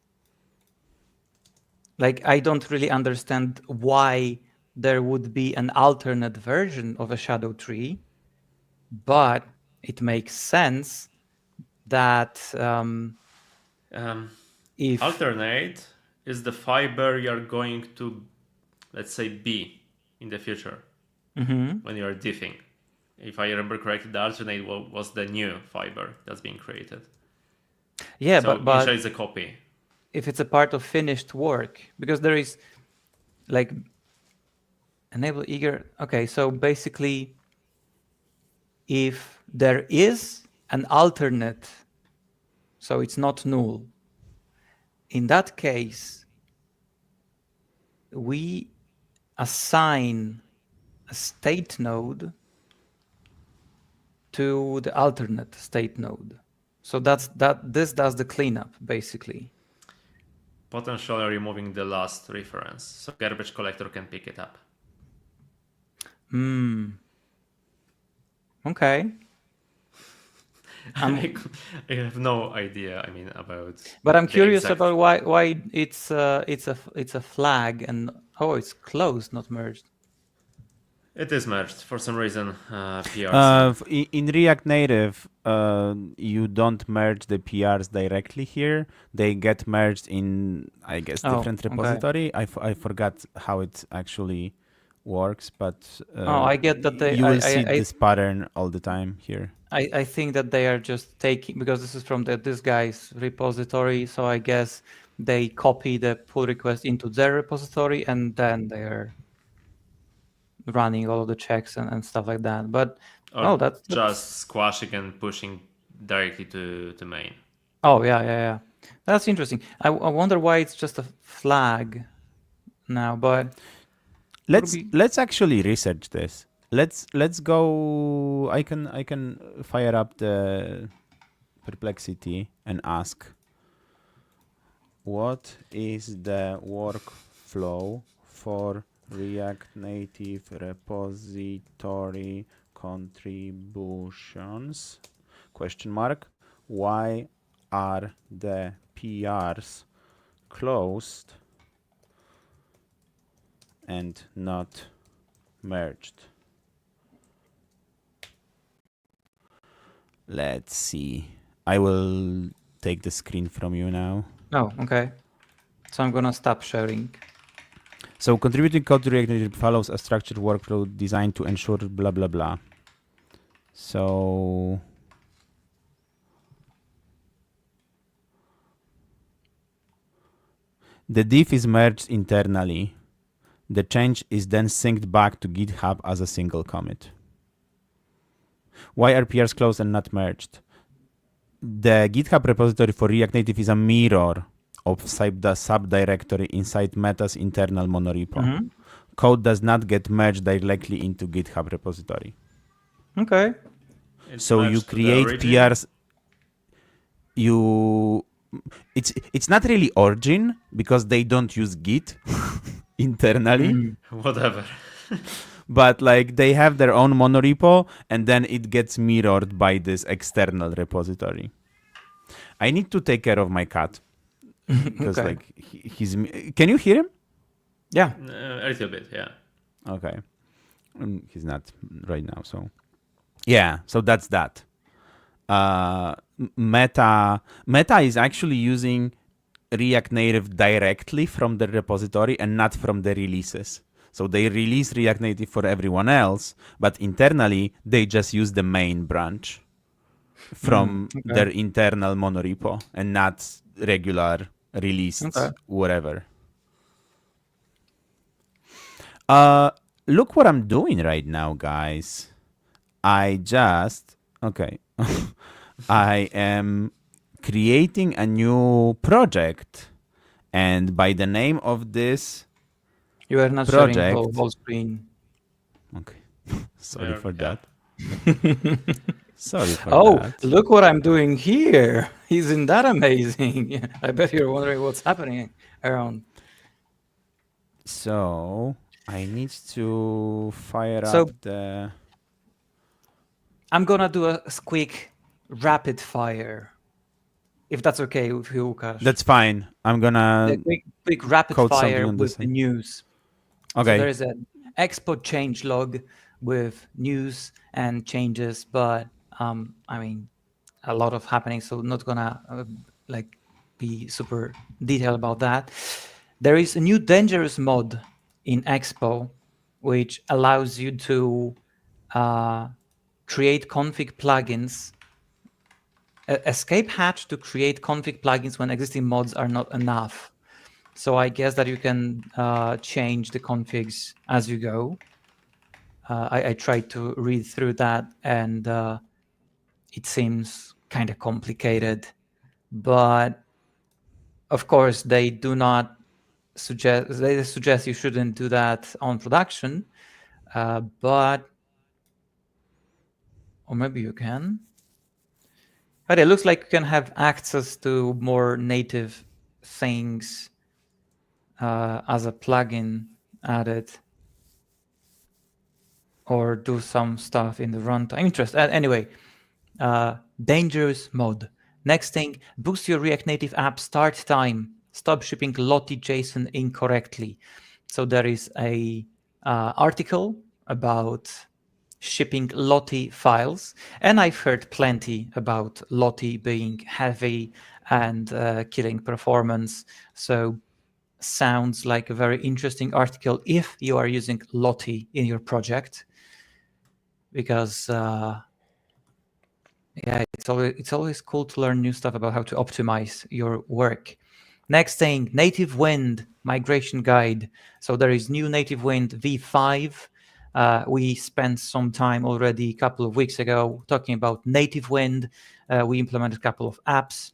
Like, I don't really understand why there would be an alternate version of a shadow tree, but it makes sense that if alternate is the fiber you're going to, let's say, be in the future when you're diffing. If I remember correctly, the alternate was the new fiber that's being created. Yeah, so but it's a copy. If it's a part of finished work, because there is like enable eager. Okay, so basically, if there is an alternate, so it's not null, in that case, we assign a state node to the alternate state node. So this does the cleanup, basically. Potentially removing the last reference, so garbage collector can pick it up. Okay. I have no idea. I mean, about. But I'm curious about why it's a flag and it's closed, not merged. It is merged for some reason. PRs. In React Native, you don't merge the PRs directly here. They get merged in, I guess, different repository. Okay. I forgot how it actually works, but I get that you will see this pattern all the time here. I think that they are just taking, because this is from this guy's repository, so I guess they copy the pull request into their repository and then they are running all of the checks and stuff like that. But that's just squashing and pushing directly to main. Oh yeah. That's interesting. I wonder why it's just a flag now, but let's actually research this. Let's go. I can fire up the Perplexity and ask, what is the workflow for React Native repository contributions? ? Why are the PRs closed and not merged? Let's see. I will take the screen from you now. Oh, okay. So I'm gonna stop sharing. So contributing code to React Native follows a structured workflow designed to ensure blah, blah, blah. So the diff is merged internally. The change is then synced back to GitHub as a single commit. Why are PRs closed and not merged? The GitHub repository for React Native is a mirror of the subdirectory inside Meta's internal monorepo. Code does not get merged directly into GitHub repository. Okay. So you create PRs. It's not really origin because they don't use Git internally. Whatever. But like they have their own monorepo and then it gets mirrored by this external repository. I need to take care of my cat because Okay. like he's. Can you hear him? Yeah. A little bit, yeah. Okay. He's not right now, so yeah. So that's that. Meta is actually using React Native directly from the repository and not from the releases. So they release React Native for everyone else, but internally they just use the main branch from their internal monorepo and not regular released whatever. Look what I'm doing right now, guys. I am creating a new project, and by the name of this You are not project, sharing whole screen. Okay. Sorry for that. Sorry for that. Look what I'm doing here. Isn't that amazing? I bet you're wondering what's happening around. So I need to fire up the... I'm gonna do a quick rapid fire, if that's okay with you, Łukasz. That's fine. I'm gonna quick rapid fire with the news. Okay. So there is an Expo change log with news and changes, but I mean, a lot of happening, so not gonna like be super detailed about that. There is a new dangerous mod in Expo, which allows you to create config plugins, escape hatch to create config plugins when existing mods are not enough. So I guess that you can change the configs as you go. I tried to read through that, and it seems kind of complicated. But of course, they do not suggest. They suggest you shouldn't do that on production, but or maybe you can. But it looks like you can have access to more native things as a plugin added, or do some stuff in the runtime. Interesting. Anyway, dangerous mode. Next thing, boost your React Native app start time. Stop shipping Lottie JSON incorrectly. So there is a article about shipping Lottie files, and I've heard plenty about Lottie being heavy and killing performance. So sounds like a very interesting article if you are using Lottie in your project, because yeah, it's always cool to learn new stuff about how to optimize your work. Next thing, Native Wind migration guide. So there is new Native Wind v5. We spent some time already a couple of weeks ago talking about Native Wind. We implemented a couple of apps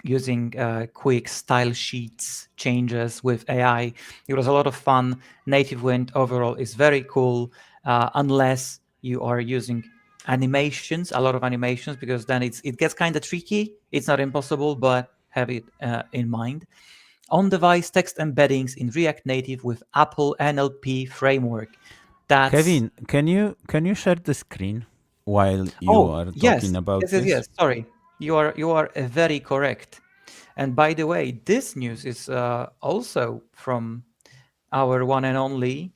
using quick style sheets changes with AI. It was a lot of fun. Native Wind overall is very cool, unless you are using animations, a lot of animations, because then it gets kind of tricky. It's not impossible, but have it in mind. On-device text embeddings in React Native with Apple NLP framework. That's... Kevin, can you share the screen while you are talking about this? Yes. Sorry, you are very correct. And by the way, this news is also from our one and only.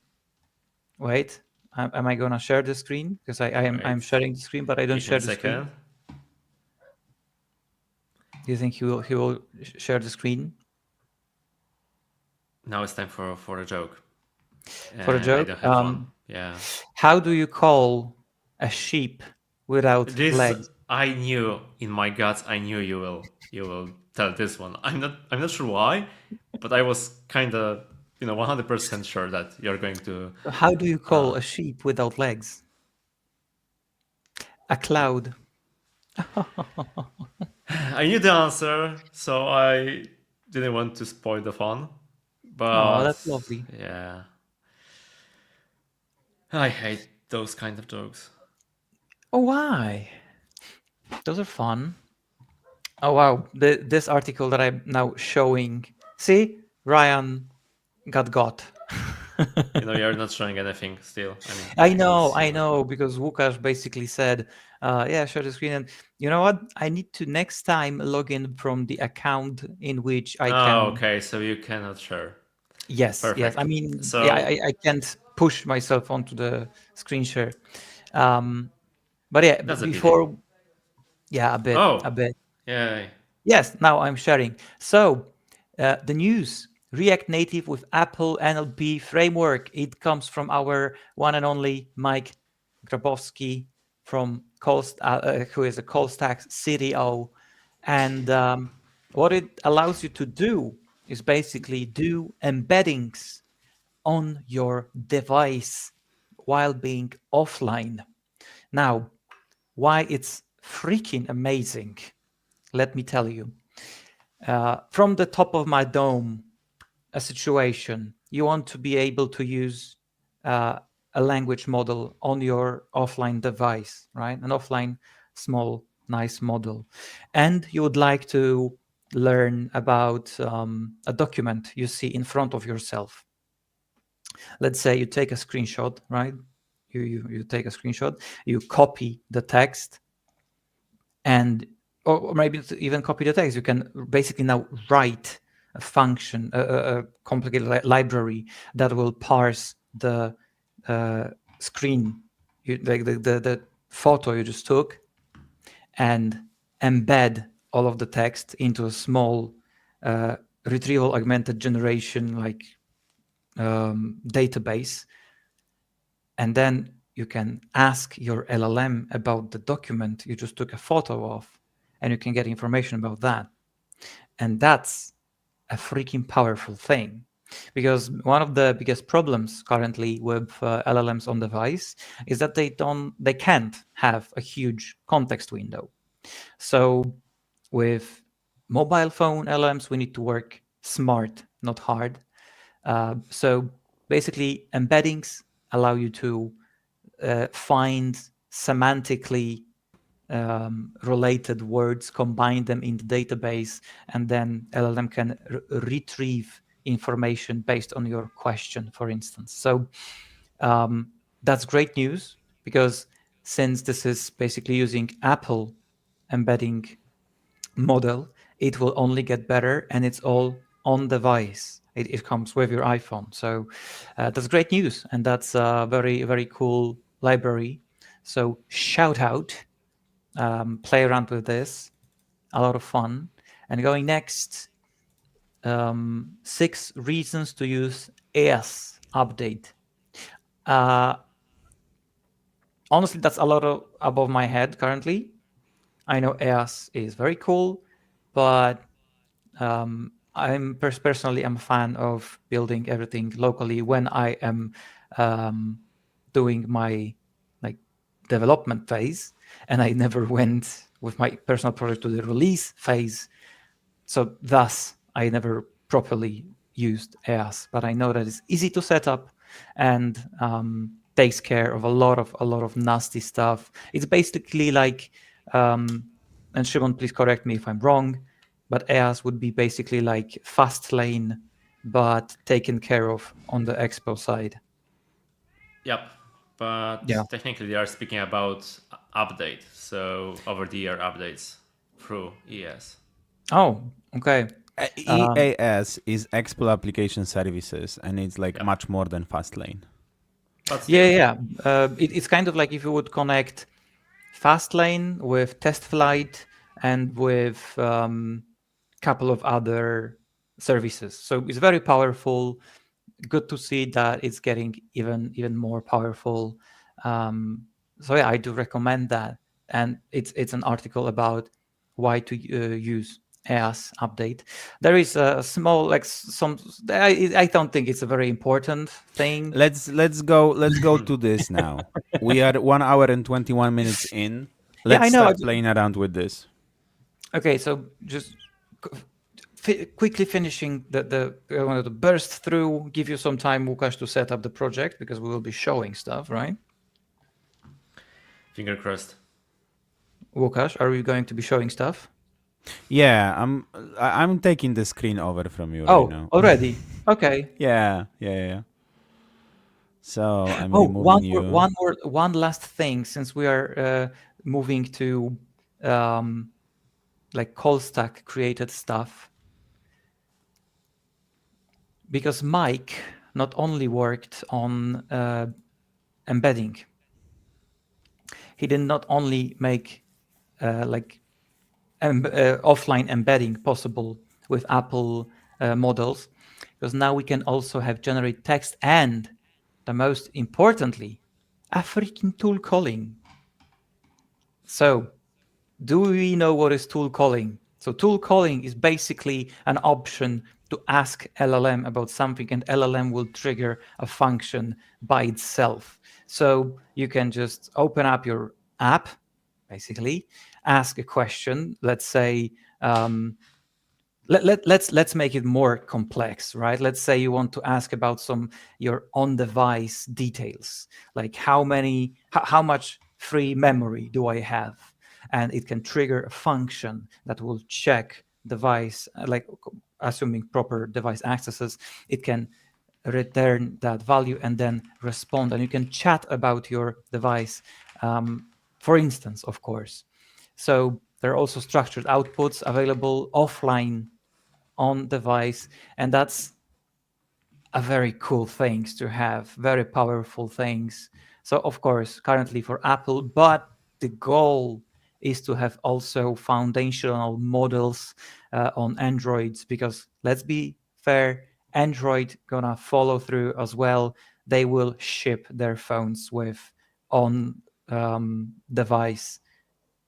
Wait, am I gonna share the screen? Because I'm sharing the screen, but I don't share the screen. Do you think he will share the screen? Now it's time for a joke. For a And I joke, don't have one. Yeah. how do you call a sheep without This legs? I knew in my guts. I knew you will tell this one. I'm not sure why, but I was kind of 100% sure that you're going to. How do you call a sheep without legs? A cloud. I knew the answer, so I didn't want to spoil the fun. Oh, But that's lovely. yeah, I hate those kind of jokes. Oh, why? Those are fun. Oh, wow. This article that I'm now showing. See, Ryan got. You're not showing anything still. I mean, I know, because Łukasz basically said, yeah, share the screen. And you know what? I need to next time log in from the account in which I can. okay, so you cannot share. Yes. Perfect. I mean, So yeah, I can't push myself onto the screen share. But yeah, that's a pity. before, yeah, a bit. Oh, yay. Yes, now I'm sharing. So, the news, React Native with Apple NLP framework. It comes from our one and only Mike Grabowski from who is a Callstack CTO. And what it allows you to do is basically do embeddings on your device while being offline. Now, why it's freaking amazing, let me tell you. From the top of my dome, a situation, you want to be able to use a language model on your offline device, right? An offline, small, nice model. And you would like to learn about a document you see in front of yourself. Let's say you take a screenshot, right? You take a screenshot, you copy the text, and or maybe even copy the text. You can basically now write a function, a complicated library that will parse the screen, like the photo you just took, and embed all of the text into a small retrieval augmented generation like database. And then you can ask your LLM about the document you just took a photo of, and you can get information about that. And that's a freaking powerful thing, because one of the biggest problems currently with LLMs on device is that they can't have a huge context window. So with mobile phone LLMs, we need to work smart, not hard. So basically, embeddings allow you to find semantically related words, combine them in the database, and then LLM can retrieve information based on your question, for instance. So that's great news, because since this is basically using Apple embedding model, it will only get better, and it's all on device. It comes with your iPhone. So that's great news, and that's a very, very cool library. So shout out, play around with this, a lot of fun. And going next, 6 reasons to use ES update. Honestly, that's a lot above my head currently. I know ES is very cool, but I'm personally am a fan of building everything locally when I am doing my development phase, and I never went with my personal project to the release phase. So thus, I never properly used EAS, but I know that it's easy to set up and takes care of a lot of nasty stuff. It's basically like, and Shimon, please correct me if I'm wrong, but EAS would be basically like Fastlane, but taken care of on the Expo side. Yep. But technically they are speaking about update, so over-the-air updates through ES. Oh, okay. EAS is Expo Application Services, and it's like much more than Fastlane. It's kind of like if you would connect Fastlane with TestFlight and with couple of other services. So it's very powerful. Good to see that it's getting even more powerful. So yeah, I do recommend that, and it's an article about why to use EAS update. There is a small I don't think it's a very important thing. Let's go to this now. We are 1 hour and 21 minutes in. Yeah, Let's I know. start playing around with this. Okay, so just quickly finishing I wanted to burst through, give you some time, Łukasz, to set up the project because we will be showing stuff, right? Finger crossed. Łukasz, are we going to be showing stuff? Yeah, I'm taking the screen over from you Oh, right now. already. Okay. Yeah. So I'm removing you. One last thing, since we are moving to like Callstack created stuff, because Mike not only worked on embedding, he did not only make offline embedding possible with Apple models, because now we can also have generate text and, the most importantly, a freaking tool calling. So, do we know what is tool calling? So tool calling is basically an option to ask LLM about something, and LLM will trigger a function by itself. So you can just open up your app, basically, ask a question. Let's say, let's make it more complex, right? Let's say you want to ask about your on-device details, like how much free memory do I have? And it can trigger a function that will check device, like assuming proper device accesses, it can return that value and then respond. And you can chat about your device, for instance, of course. So there are also structured outputs available offline on device, and that's a very cool things to have, very powerful things. So of course, currently for Apple, but the goal is to have also foundational models on Androids, because let's be fair, Android gonna follow through as well. They will ship their phones with on device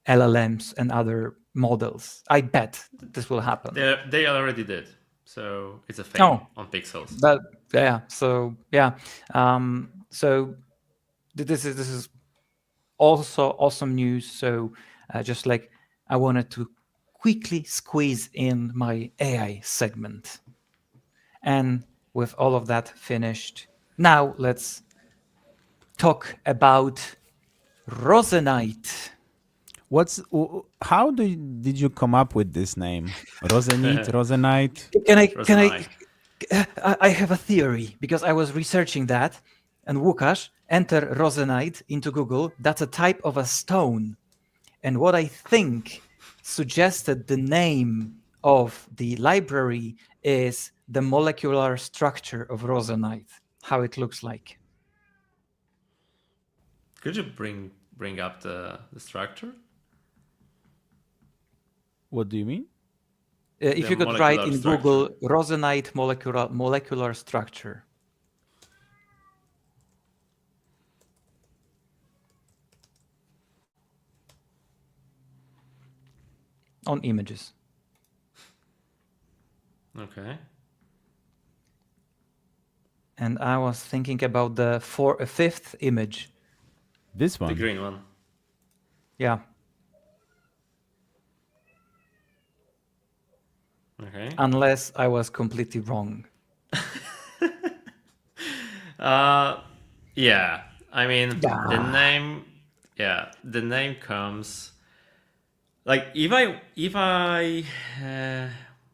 LLMs and other models. I bet this will happen. They already did. So it's a thing on Pixels. But yeah, so yeah, so this is also awesome news. So just like I wanted to quickly squeeze in my AI segment, and with all of that finished, now let's talk about Rozenite. How did you come up with this name? Rozenite? I have a theory, because I was researching that, and Łukasz, enter Rozenite into Google. That's a type of a stone. And what I think suggested the name of the library is the molecular structure of Rozenite, how it looks like. Could you bring up the structure? What do you mean? If you could write in Google Rozenite molecular structure. On images. Okay. And I was thinking about the fifth image. This one? The green one. Yeah. Okay. Unless I was completely wrong. Yeah. I mean, the name comes. Like, if I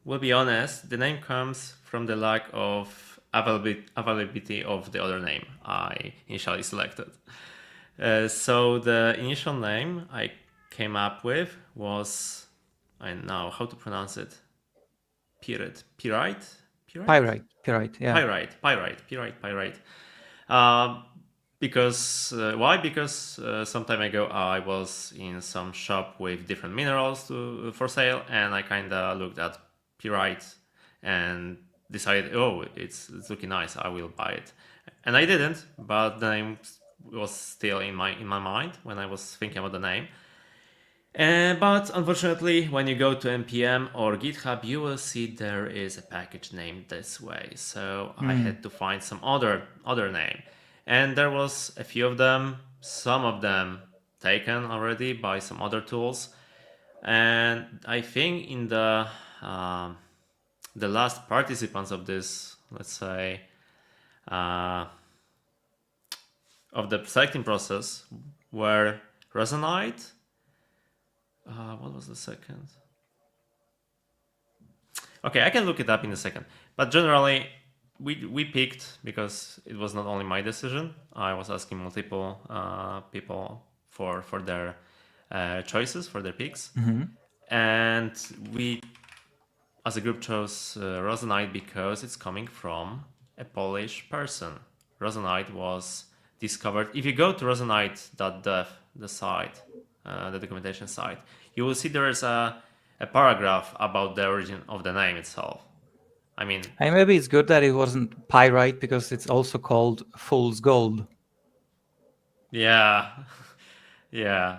will be honest, the name comes from the lack of availability of the other name I initially selected. So the initial name I came up with was, I don't know how to pronounce it. Pyrite. Because why? Because some time ago I was in some shop with different minerals for sale, and I kind of looked at pyrite and decided, oh, it's looking nice, I will buy it. And I didn't, but the name was still in my mind when I was thinking about the name. But unfortunately, when you go to npm or GitHub, you will see there is a package named this way. So I had to find some other name, and there was a few of them. Some of them taken already by some other tools, and I think in the last participants of this, let's say, of the selecting process were Rozenite. What was the second? Okay, I can look it up in a second. But generally, we picked, because it was not only my decision. I was asking multiple people for their choices, for their picks. And we, as a group, chose Rozenite because it's coming from a Polish person. Rozenite was discovered. If you go to rozenite.dev, the site, the documentation site, you will see there is a paragraph about the origin of the name itself. I mean, and maybe it's good that it wasn't pyrite, because it's also called fool's gold. yeah, yeah.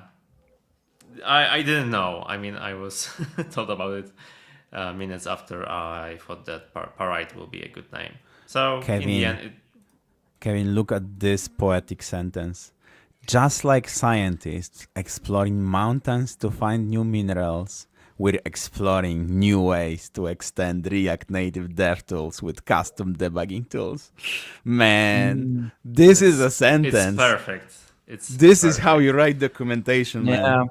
I didn't know. I mean, I was told about it minutes after I thought that pyrite will be a good name. So Kevin, in the end, Kevin, look at this poetic sentence. Just like scientists exploring mountains to find new minerals, we're exploring new ways to extend React Native DevTools with custom debugging tools. Man, this is a sentence. it's perfect. This is how you write documentation, man.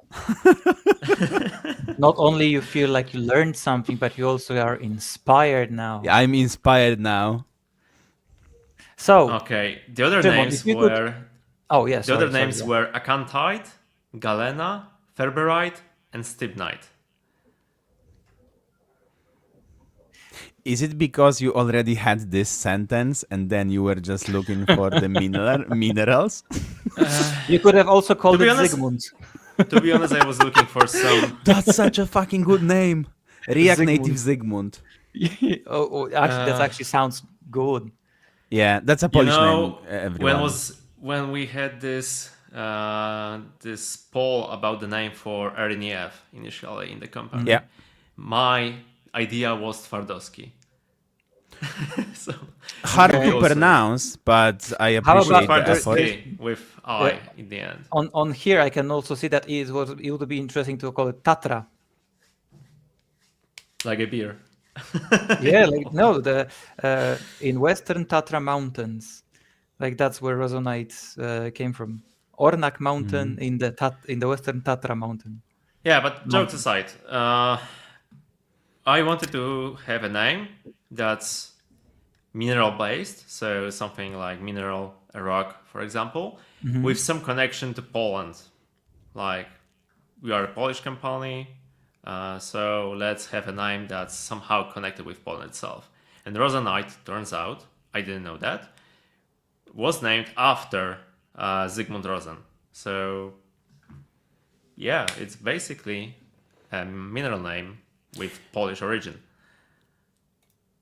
Not only you feel like you learned something, but you also are inspired now. Yeah, I'm inspired now. So okay, the other Shimon, names if you were. Oh yes. The other names were Acantite, Galena, Ferberite, and Stibnite. Is it because you already had this sentence and then you were just looking for the minerals? You could have also called it honest, Zygmunt. To be honest, I was looking for some. That's such a fucking good name. React Native Zygmunt. That actually sounds good. Yeah, that's a Polish name. Everyone. When we had this this poll about the name for RNEF initially in the company, yeah, my idea was Twardowski. So hard to pronounce, but I appreciate the effort. With I in the end. On here, I can also see that it would be interesting to call it Tatra. Like a beer. Yeah, like no, in Western Tatra Mountains, like that's where Rozenite came from. Ornak Mountain in the Western Tatra Mountain. Yeah, but jokes aside, I wanted to have a name that's mineral based, so something like mineral, a rock, for example, with some connection to Poland. Like, we are a Polish company, so let's have a name that's somehow connected with Poland itself. And Rozenite, turns out, I didn't know that, was named after Zygmunt Rosen. So, yeah, it's basically a mineral name with Polish origin.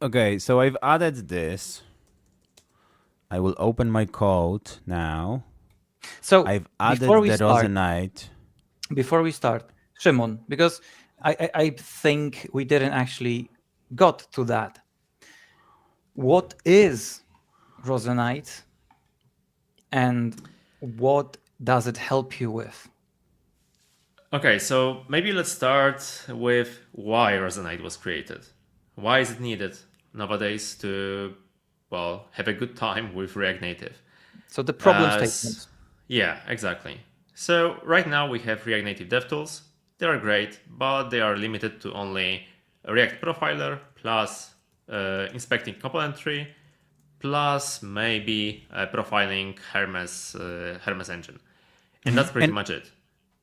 Okay, so I've added this. I will open my code now. So I've added the Rozenite. Before we start, Szymon, because I think we didn't actually got to that. What is Rozenite and what does it help you with? Okay, so maybe let's start with why Rozenite was created. Why is it needed nowadays to, well, have a good time with React Native? So the problem statement. Yeah, exactly. So right now we have React Native DevTools. They are great, but they are limited to only a React profiler plus inspecting component tree plus maybe profiling Hermes engine. And that's pretty much it.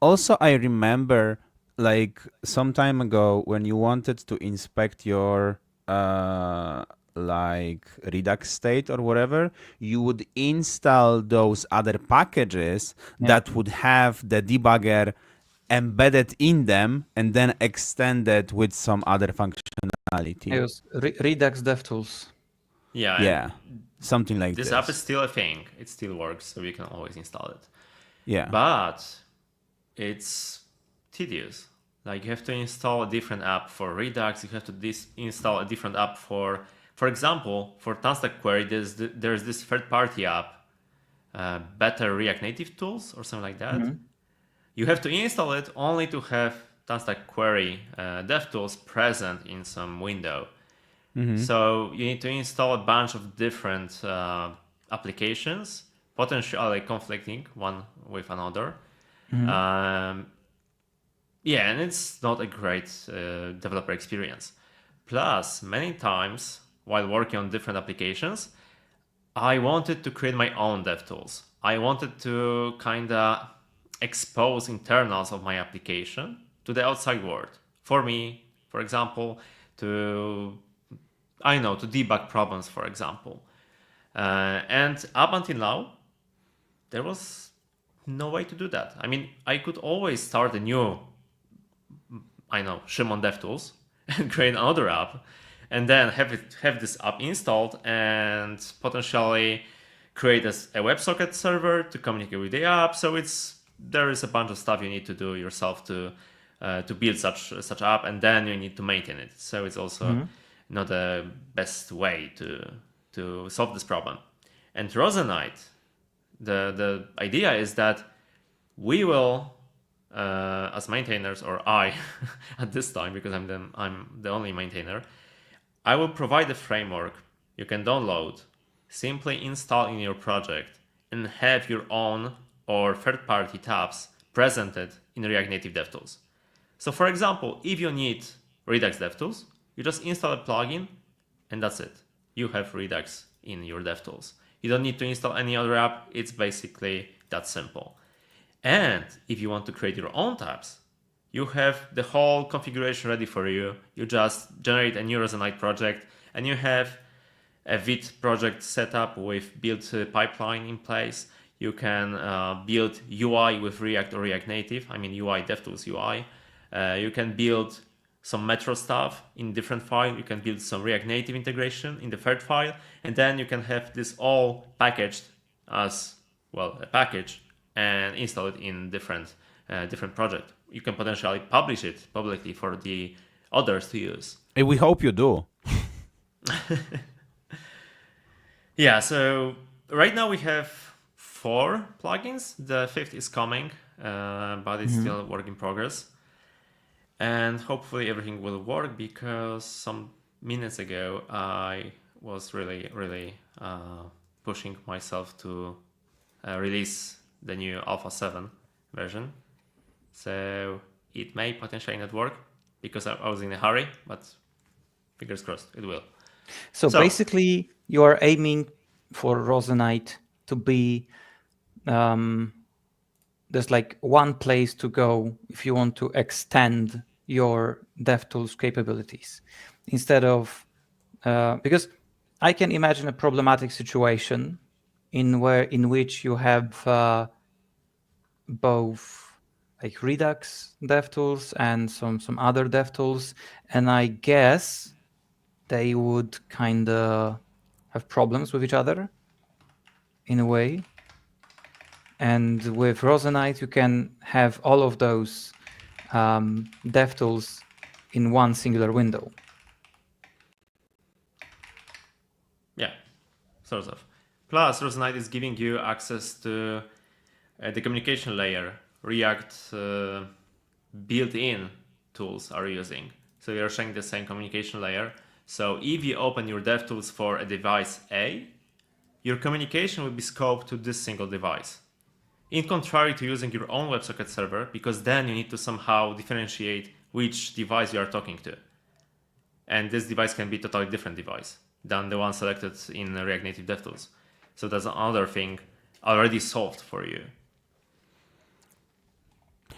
Also, I remember like some time ago when you wanted to inspect your like Redux state or whatever, you would install those other packages that would have the debugger embedded in them and then extended with some other functionality. functionality. It was Redux DevTools. Yeah, something like this. This app is still a thing. It still works, so you can always install it. Yeah. But it's tedious. Like, you have to install a different app for Redux. You have to install a different app for example, for TanStack Query, there's this third-party app, Better React Native Tools or something like that. You have to install it only to have TanStack Query DevTools present in some window. So you need to install a bunch of different applications, potentially conflicting one with another. Yeah, and it's not a great developer experience. Plus, many times while working on different applications, I wanted to create my own DevTools. I wanted to kind of expose internals of my application to the outside world. For me, for example, to debug problems, for example. And up until now, there was no way to do that. I mean, I could always start a new, Shimon DevTools and create another app, and then have this app installed and potentially create a WebSocket server to communicate with the app. So there is a bunch of stuff you need to do yourself to build such app, and then you need to maintain it. So it's also not the best way to solve this problem. And Rozenite, the idea is that we will, as maintainers, or I at this time, because I'm the only maintainer, I will provide a framework you can download, simply install in your project, and have your own or third-party tabs presented in React Native DevTools. So for example, if you need Redux DevTools, you just install a plugin, and that's it. You have Redux in your DevTools. You don't need to install any other app. It's basically that simple. And if you want to create your own tabs, you have the whole configuration ready for you. You just generate a new Rozenite project, and you have a Vite project set up with build pipeline in place. You can build UI with React or React Native. I mean UI, DevTools UI. You can build some Metro stuff in different file. You can build some React Native integration in the third file. And then you can have this all packaged as, well, a package, and install it in different project. You can potentially publish it publicly for the others to use. And we hope you do. Yeah, so right now we have 4 plugins. The 5th is coming, but it's still a work in progress. And hopefully everything will work, because some minutes ago I was really pushing myself to release the new Alpha 7 version. So it may potentially not work, because I was in a hurry, but fingers crossed it will. So basically, you are aiming for Rozenite to be there's like one place to go if you want to extend your DevTools capabilities, instead of because I can imagine a problematic situation in which you have both like Redux DevTools and some other DevTools, and I guess they would kind of have problems with each other in a way. And with Rozenite, you can have all of those DevTools in one singular window. Yeah, sort of. Plus, Rozenite is giving you access to the communication layer React built-in tools are using. So you're sharing the same communication layer. So if you open your DevTools for a device A, your communication will be scoped to this single device. In contrary to using your own WebSocket server, because then you need to somehow differentiate which device you are talking to. And this device can be a totally different device than the one selected in React Native DevTools. So that's another thing already solved for you.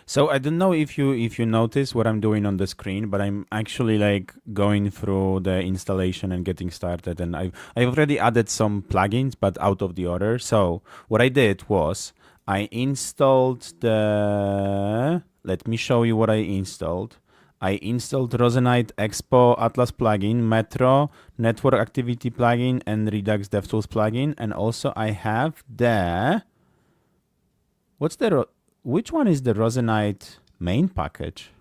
So I don't know if you notice what I'm doing on the screen, but I'm actually like going through the installation and getting started, and I've already added some plugins, but out of the order. So what I did was I installed let me show you what I installed. I installed Rozenite Expo Atlas plugin, Metro, Network Activity plugin, and Redux DevTools plugin. And also I have the... Which one is the Rozenite main package?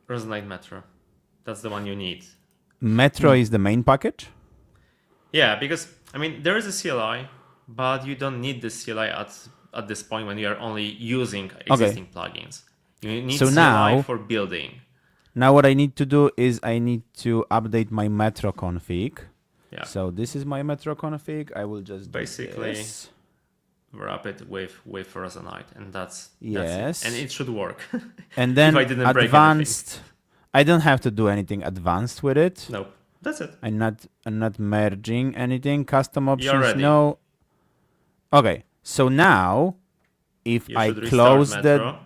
Rozenite Metro. That's the one you need. Metro is the main package? Yeah, because, I mean, there is a CLI, but you don't need the CLI at this point when you are only using existing plugins. You need So CLI now, for building. Now what I need to do is I need to update my Metro config. Yeah. So this is my Metro config. I will just basically do this. Wrap it with Rozenite, and that's yes, it. And it should work. And then if I didn't break advanced. I don't have to do anything advanced with it. Nope, that's it. I'm not merging anything. Custom options, You're ready. no. Okay, so now if You I should close restart the Metro.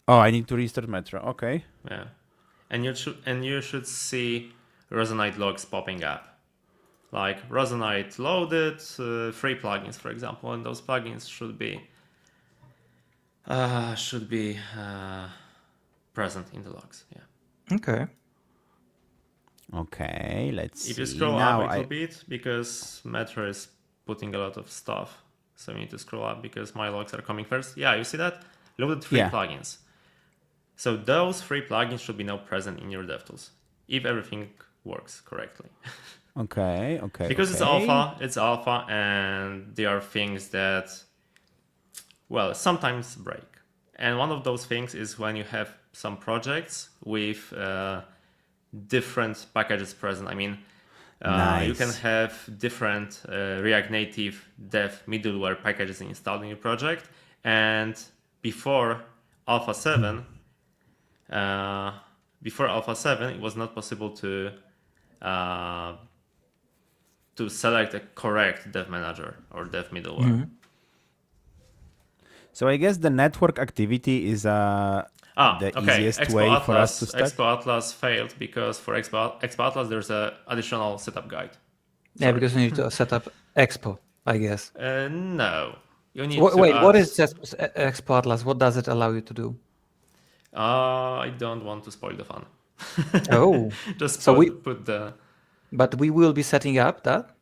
I need to restart Metro. Okay. Yeah, and you should see Rozenite logs popping up. Like Rozenite loaded, 3 plugins, for example, and those plugins should be present in the logs. Yeah. Okay. Okay, let's see. If you scroll now up a little bit, because Metro is putting a lot of stuff, so you need to scroll up because my logs are coming first. Yeah, you see that? Loaded 3 plugins. So those 3 plugins should be now present in your DevTools if everything works correctly. Okay. Because it's alpha, and there are things that, well, sometimes break. And one of those things is when you have some projects with different packages present. I mean, nice. You can have different React Native dev middleware packages installed in your project, and before Alpha 7, it was not possible to select a correct dev manager or dev middleware. Mm-hmm. So I guess the network activity is easiest way for us to start. Expo Atlas failed because for Expo Atlas there's an additional setup guide. Yeah, because you need to set up Expo, I guess. No. You need Wait, what is Expo Atlas? What does it allow you to do? I don't want to spoil the fun. Oh. Just so put the... But we will be setting up that?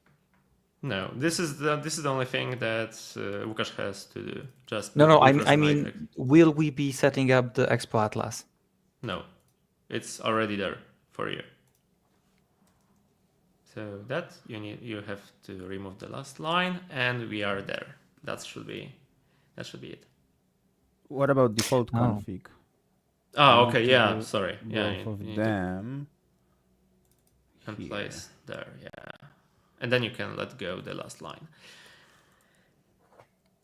No, this is the only thing that Łukasz has to do. Just no. I mean, will we be setting up the Expo Atlas? No, it's already there for you. So that you have to remove the last line, and we are there. That should be it. What about default config? Oh, okay. Yeah, sorry. Yeah, both of them. And place there. Yeah. And then you can let go the last line.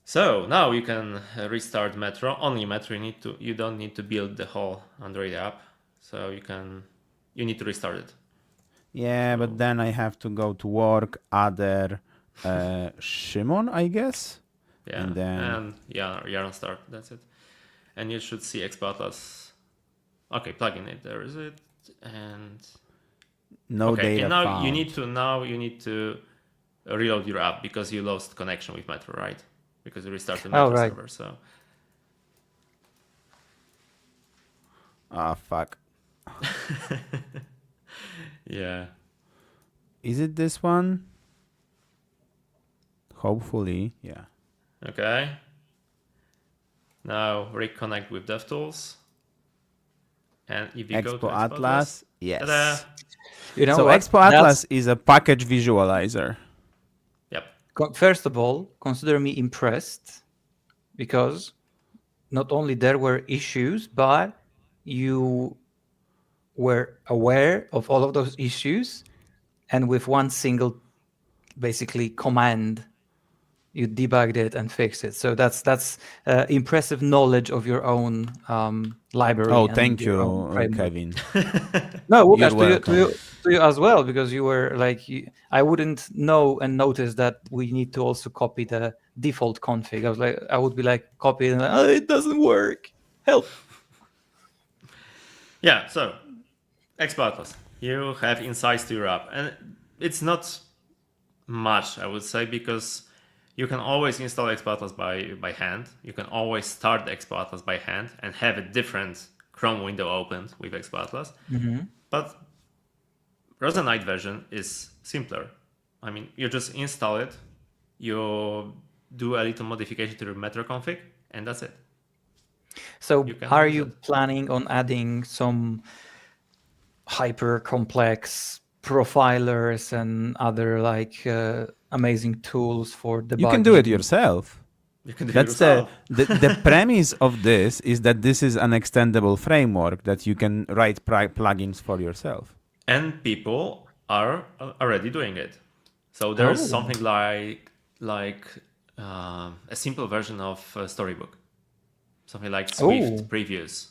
So now you can restart Metro. Only Metro. You don't need to build the whole Android app. So you need to restart it. Yeah, but then I have to go to work, other Shimon, I guess. Yeah. And then Yaron start. That's it. And you should see Expo Atlas. Okay, plugin it. There is it. And no data and now found. you need to reload your app because you lost connection with Metro, right? Because you restarted Metro server. So. Ah, fuck. Yeah. Is it this one? Hopefully, yeah. Okay. Now reconnect with DevTools. And if you go to Expo Atlas, yes. Ta-da. You know so what? Expo Atlas is a package visualizer. Yep. First of all, consider me impressed because not only there were issues, but you were aware of all of those issues, and with one single, basically, command, you debugged it and fixed it. So that's impressive knowledge of your own library. Oh, thank you, Kevin. No, Łukasz, to you as well, because you were like, I wouldn't know and notice that we need to also copy the default config. I would be like, copy it, and like, it doesn't work. Help. Yeah, so Expo Atlas, you have insights to your app, and it's not much, I would say, because you can always install Expo Atlas by hand. You can always start the Expo Atlas by hand and have a different Chrome window opened with Expo Atlas. Mm-hmm. But Rozenite version is simpler. I mean, you just install it, you do a little modification to your metro config, and that's it. So are use you it. planning on adding some hyper complex profilers and other like amazing tools for debugging? You can do it yourself. You can do That's it yourself. the premise of this is that this is an extendable framework that you can write plugins for yourself. And people are already doing it. So there's something like a simple version of Storybook, something like Swift previews.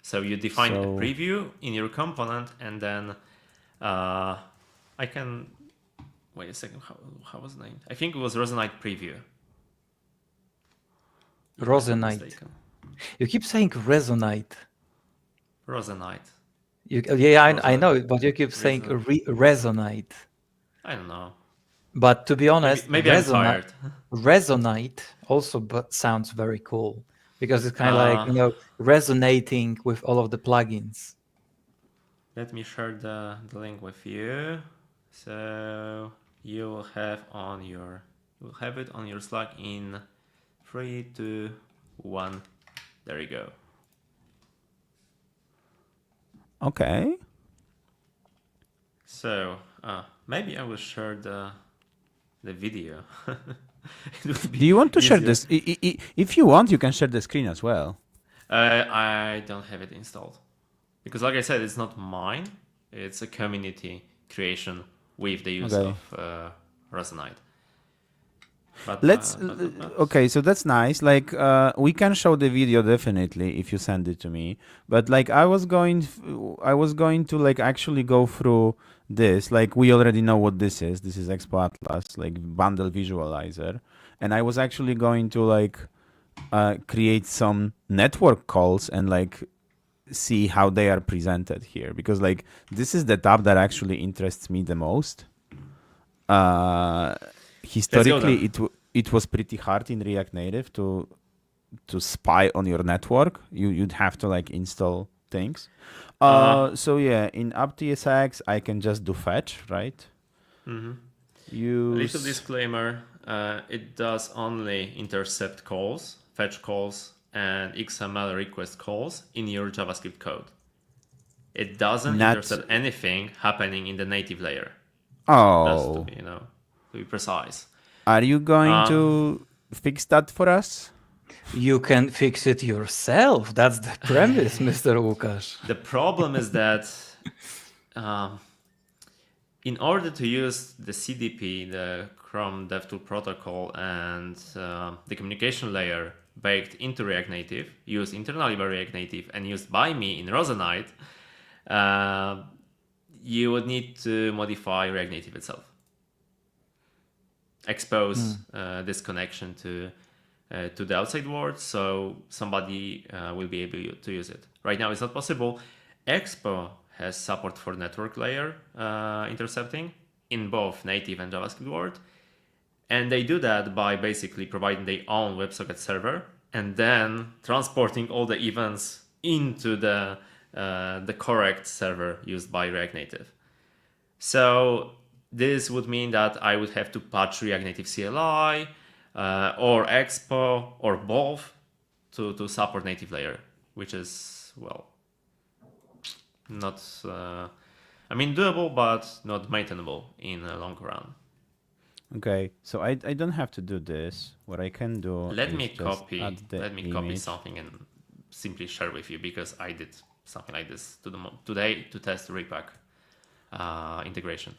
So you define a preview in your component, and then I can wait a second. How was it named? I think it was Rozenite preview. Rozenite. You keep saying Resonite. Rozenite. I know it, but you keep saying Resonite. I don't know. But to be honest, maybe I'm tired. Resonite also sounds very cool because it's kind of like, resonating with all of the plugins. Let me share the link with you. So you will have it on your Slack in 3, 2, 1. There you go. Okay. So maybe I will share the video. Do you want to share this? If you want, you can share the screen as well. I don't have it installed because, like I said, it's not mine. It's a community creation with the use of Rozenite. But, okay, so that's nice. Like we can show the video definitely if you send it to me. But like I was going to like actually go through this. Like we already know what this is. This is Expo Atlas, like bundle visualizer, and I was actually going to like create some network calls and like see how they are presented here, because like this is the tab that actually interests me the most. Historically, it was pretty hard in React Native to spy on your network. You'd have to like install things. So yeah, in apt-tsx, I can just do fetch, right? Mm-hmm. Little disclaimer: it does only intercept calls, fetch calls, and XML request calls in your JavaScript code. It doesn't intercept anything happening in the native layer. Oh, just to be precise. Are you going to fix that for us? You can fix it yourself. That's the premise, Mr. Łukasz. The problem is that in order to use the CDP, the Chrome DevTools protocol, and the communication layer baked into React Native, used internally by React Native and used by me in Rozenite, you would need to modify React Native itself. Expose this connection to the outside world, so somebody will be able to use it. Right now it's not possible. Expo has support for network layer intercepting in both native and JavaScript world, and they do that by basically providing their own WebSocket server and then transporting all the events into the correct server used by React Native. So this would mean that I would have to patch React Native CLI or Expo or both to support native layer, which is, well, not, doable, but not maintainable in the long run. Okay, so I don't have to do this. What I can do let is me just copy add the copy image. something and simply share with you, because I did something like this today to test Repack integration.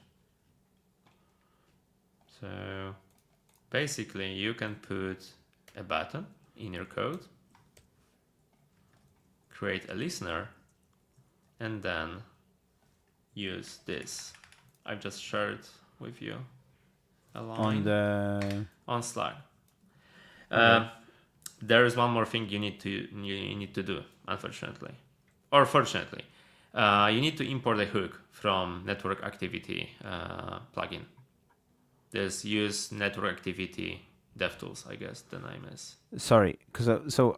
So basically you can put a button in your code, create a listener, and then use this. I've just shared with you a line on Slack. Okay. There is one more thing you need to do, unfortunately, or fortunately. You need to import a hook from network activity plugin. There's use network activity DevTools, I guess the name is. Sorry, because so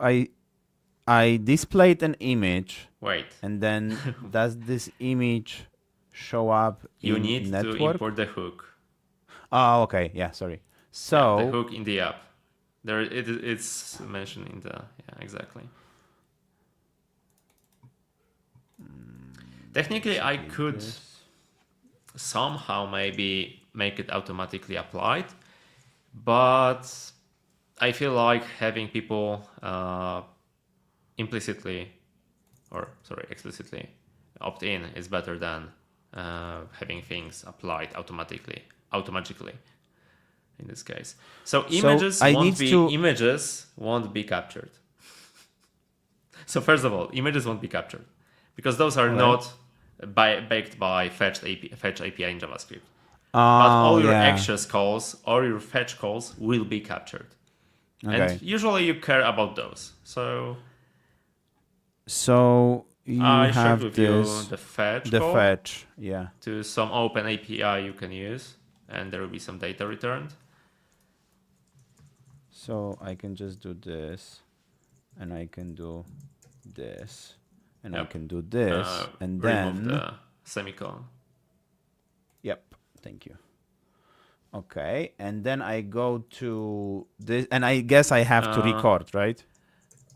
I displayed an image, Wait, and then does this image show up you in need network? to import the hook. Oh, okay. Yeah, sorry. So Yeah, the hook in the app. There, it's mentioned in the exactly. Technically, I could somehow maybe make it automatically applied, but I feel like having people explicitly opt in is better than having things applied automatically in this case. So images won't be captured. So first of all, images won't be captured because those are not baked by fetch API in JavaScript. But all your actions calls or your fetch calls will be captured. Okay. And usually you care about those. So I shared with you the fetch call to some open API you can use, and there will be some data returned. So I can just do this, and I can do this, and I can do this, and remove the semicolon. Yep, thank you. Okay, and then I go to this, and I guess I have to record, right?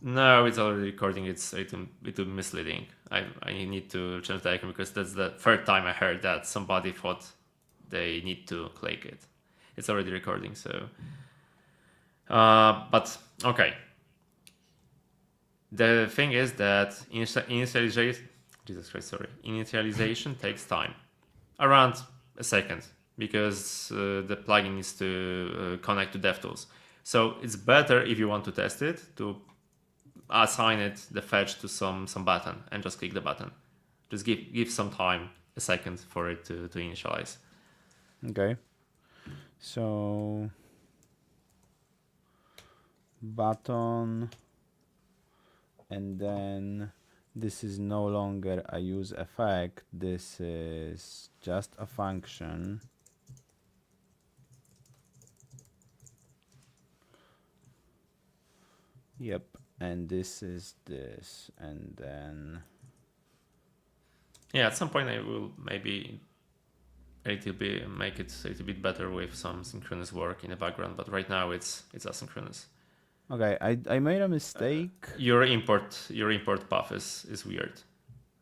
No, it's already recording. It's a little misleading. I need to change the icon because that's the third time I heard that somebody thought they need to click it. It's already recording, so. But okay. The thing is that initialization takes time, around a second, because the plugin needs to connect to DevTools. So it's better if you want to test it to assign it the fetch to some button and just click the button. Just give some time, a second, for it to initialize. Okay. So button, and then this is no longer a use effect. This is just a function. Yep. And this is this, and then at some point I will maybe make it a little bit better with some synchronous work in the background, but right now it's asynchronous. Okay, I made a mistake. Your import path is weird.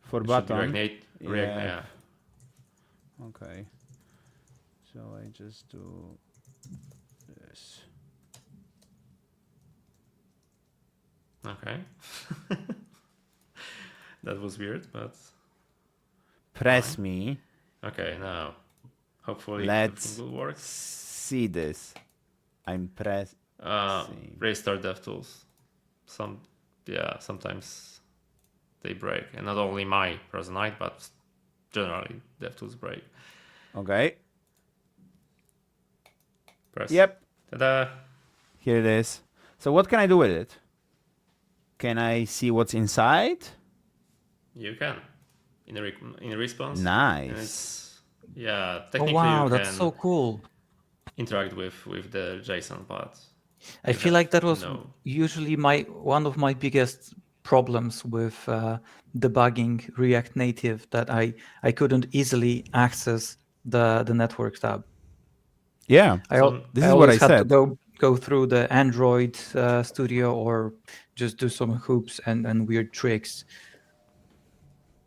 For button. React Native. Okay. So I just do this. Okay. That was weird, but press me. Okay, now hopefully let's everything will work. See this. I'm pressing. Restart DevTools. Sometimes they break, and not only my Rozenite, but generally DevTools break. Okay. Press. Yep. Ta-da! Here it is. So what can I do with it? Can I see what's inside? You can. In a response. Nice. Technically wow, you that's can so cool. Interact with the JSON part. I feel like that was usually one of my biggest problems with debugging React Native, that I couldn't easily access the network tab. Yeah, this is what I said. Had to go through the Android Studio or just do some hoops and weird tricks.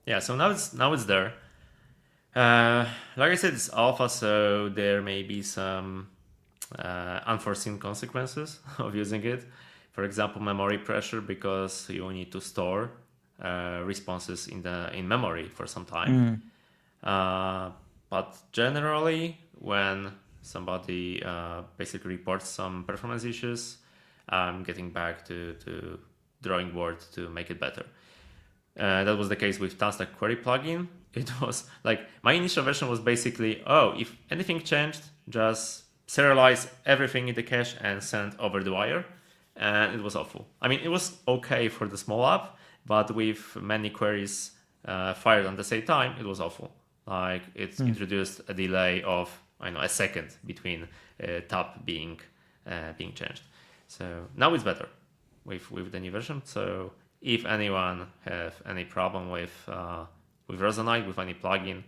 Yeah, so now it's there. Like I said, it's alpha, so there may be some unforeseen consequences of using it. For example, memory pressure, because you need to store responses in memory for some time. But generally, when somebody basically reports some performance issues, I'm getting back to drawing board to make it better. That was the case with TanStack Query plugin. It was like my initial version was basically, if anything changed, just serialize everything in the cache and send over the wire. And it was awful. I mean, it was okay for the small app, but with many queries fired at the same time, it was awful. Like it introduced a delay of a second between tab being changed. So now it's better with the new version. So if anyone have any problem with Rozenite, with any plugin,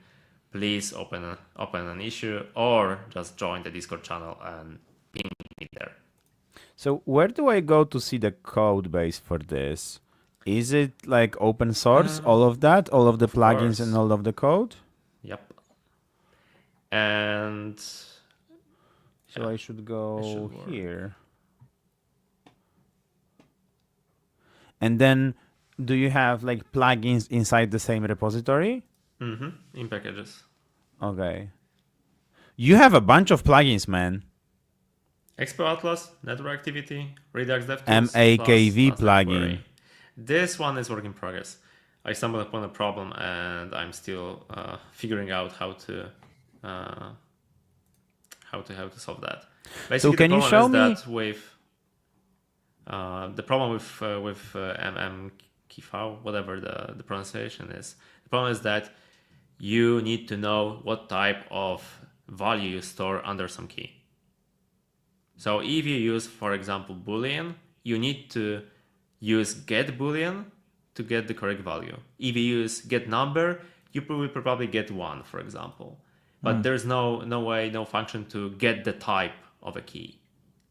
please open an issue or just join the Discord channel and ping me there. So where do I go to see the code base for this? Is it like open source, all of that, all of the plugins and all of the code? Yep. And so I should go here. And then do you have like plugins inside the same repository? In packages. Okay. You have a bunch of plugins, man. Expo Atlas, network activity, Redux DevTools, MAKV plugin. Query. This one is work in progress. I stumbled upon a problem and I'm still figuring out how to solve that. Basically, so can you show me that with the problem with MMKV, whatever the pronunciation is. The problem is that you need to know what type of value you store under some key. So if you use, for example, Boolean, you need to use get Boolean to get the correct value. If you use get number, you will probably get 1, for example. But there's no way, no function to get the type of a key,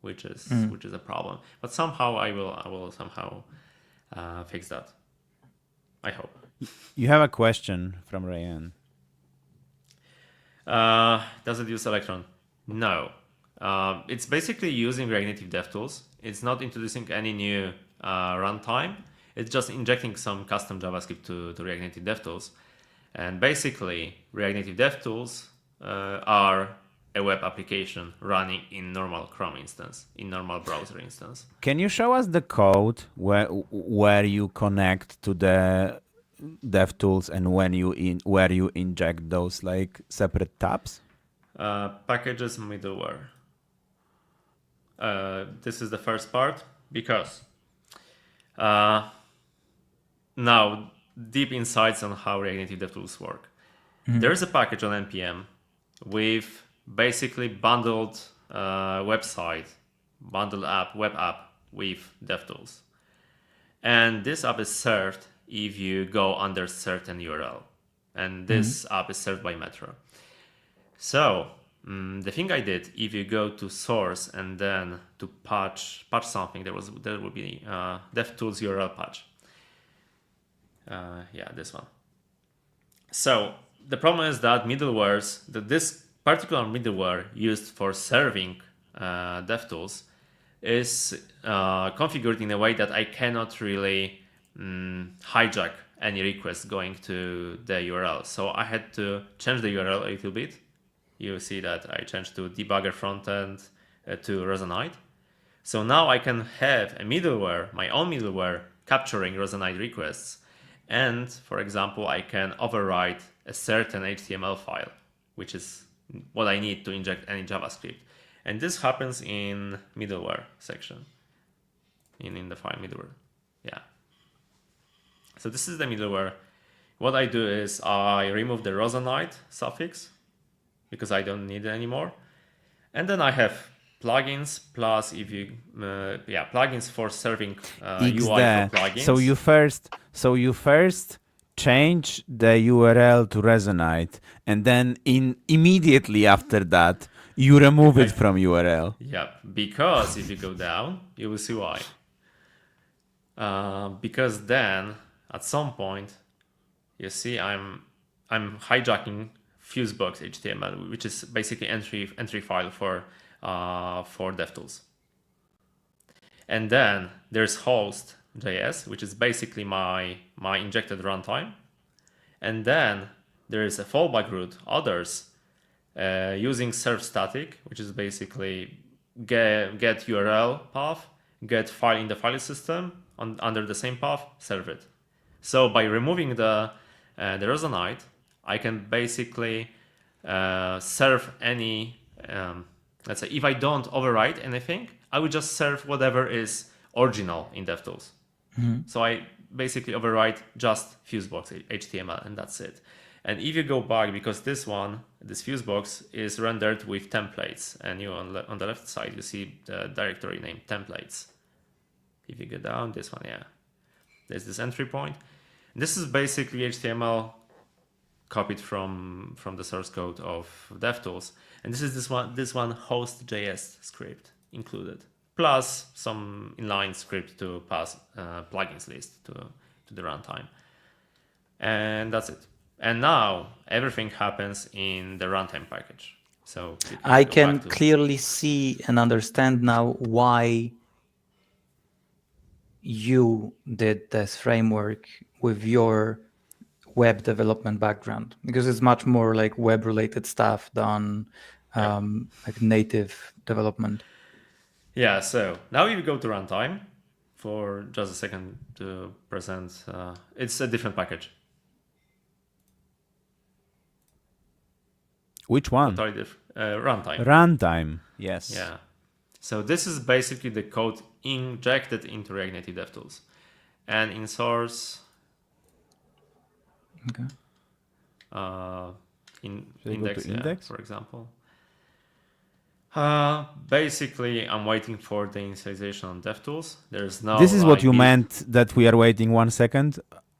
which is a problem. But somehow I will somehow fix that. I hope. You have a question from Rayan. Does it use Electron? No. It's basically using React Native DevTools. It's not introducing any new runtime. It's just injecting some custom JavaScript to React Native DevTools. And basically, React Native DevTools are a web application running in normal Chrome instance, in normal browser instance. Can you show us the code where you connect to the DevTools and where you inject those like separate tabs? Packages middleware. This is the first part because now deep insights on how React Native DevTools work. There's a package on npm with basically bundled website, bundled app, web app with DevTools. And this app is served if you go under certain URL. And this app is served by Metro. So the thing I did, if you go to source and then to patch something, there will be DevTools URL patch. Yeah, this one. So the problem is that this particular middleware used for serving DevTools is configured in a way that I cannot really hijack any request going to the URL. So I had to change the URL a little bit. You see that I changed to debugger frontend to Rozenite. So now I can have a middleware, my own middleware, capturing Rozenite requests. And for example, I can override a certain HTML file, which is what I need to inject any JavaScript. And this happens in middleware section, in the file middleware. Yeah. So this is the middleware. What I do is I remove the Rozenite suffix because I don't need it anymore. And then I have plugins plus plugins for serving UI for plugins. So you first change the URL to Rozenite, and then immediately after that you remove it from URL. Yeah, because if you go down, you will see why. Because then at some point, you see I'm hijacking Fusebox HTML, which is basically entry file for DevTools. And then there's host.js, which is basically my injected runtime. And then there is a fallback route, others, using serve static, which is basically get URL path, get file in the file system under the same path, serve it. So by removing the Rozenite, I can basically serve any, let's say, if I don't overwrite anything, I would just serve whatever is original in DevTools. So I basically overwrite just Fusebox HTML, and that's it. And if you go back, because this Fusebox is rendered with templates, and you on the left side, you see the directory named templates. If you go down, this one, yeah. There's this entry point. This is basically HTML copied from the source code of DevTools, and this is this one host.js script included, plus some inline script to pass plugins list to the runtime, and that's it. And now everything happens in the runtime package. So I can clearly see and understand now why you did this framework with your web development background, because it's much more like web related stuff than like native development. Yeah, so now if you go to runtime for just a second to present, it's a different package. Which one? Totally different. Runtime. Runtime, yes. Yeah. So this is basically the code injected into React Native DevTools. And in source, Okay. index, for example. Basically, I'm waiting for the initialization on DevTools. There's no. This is what you meant that we are waiting 1 second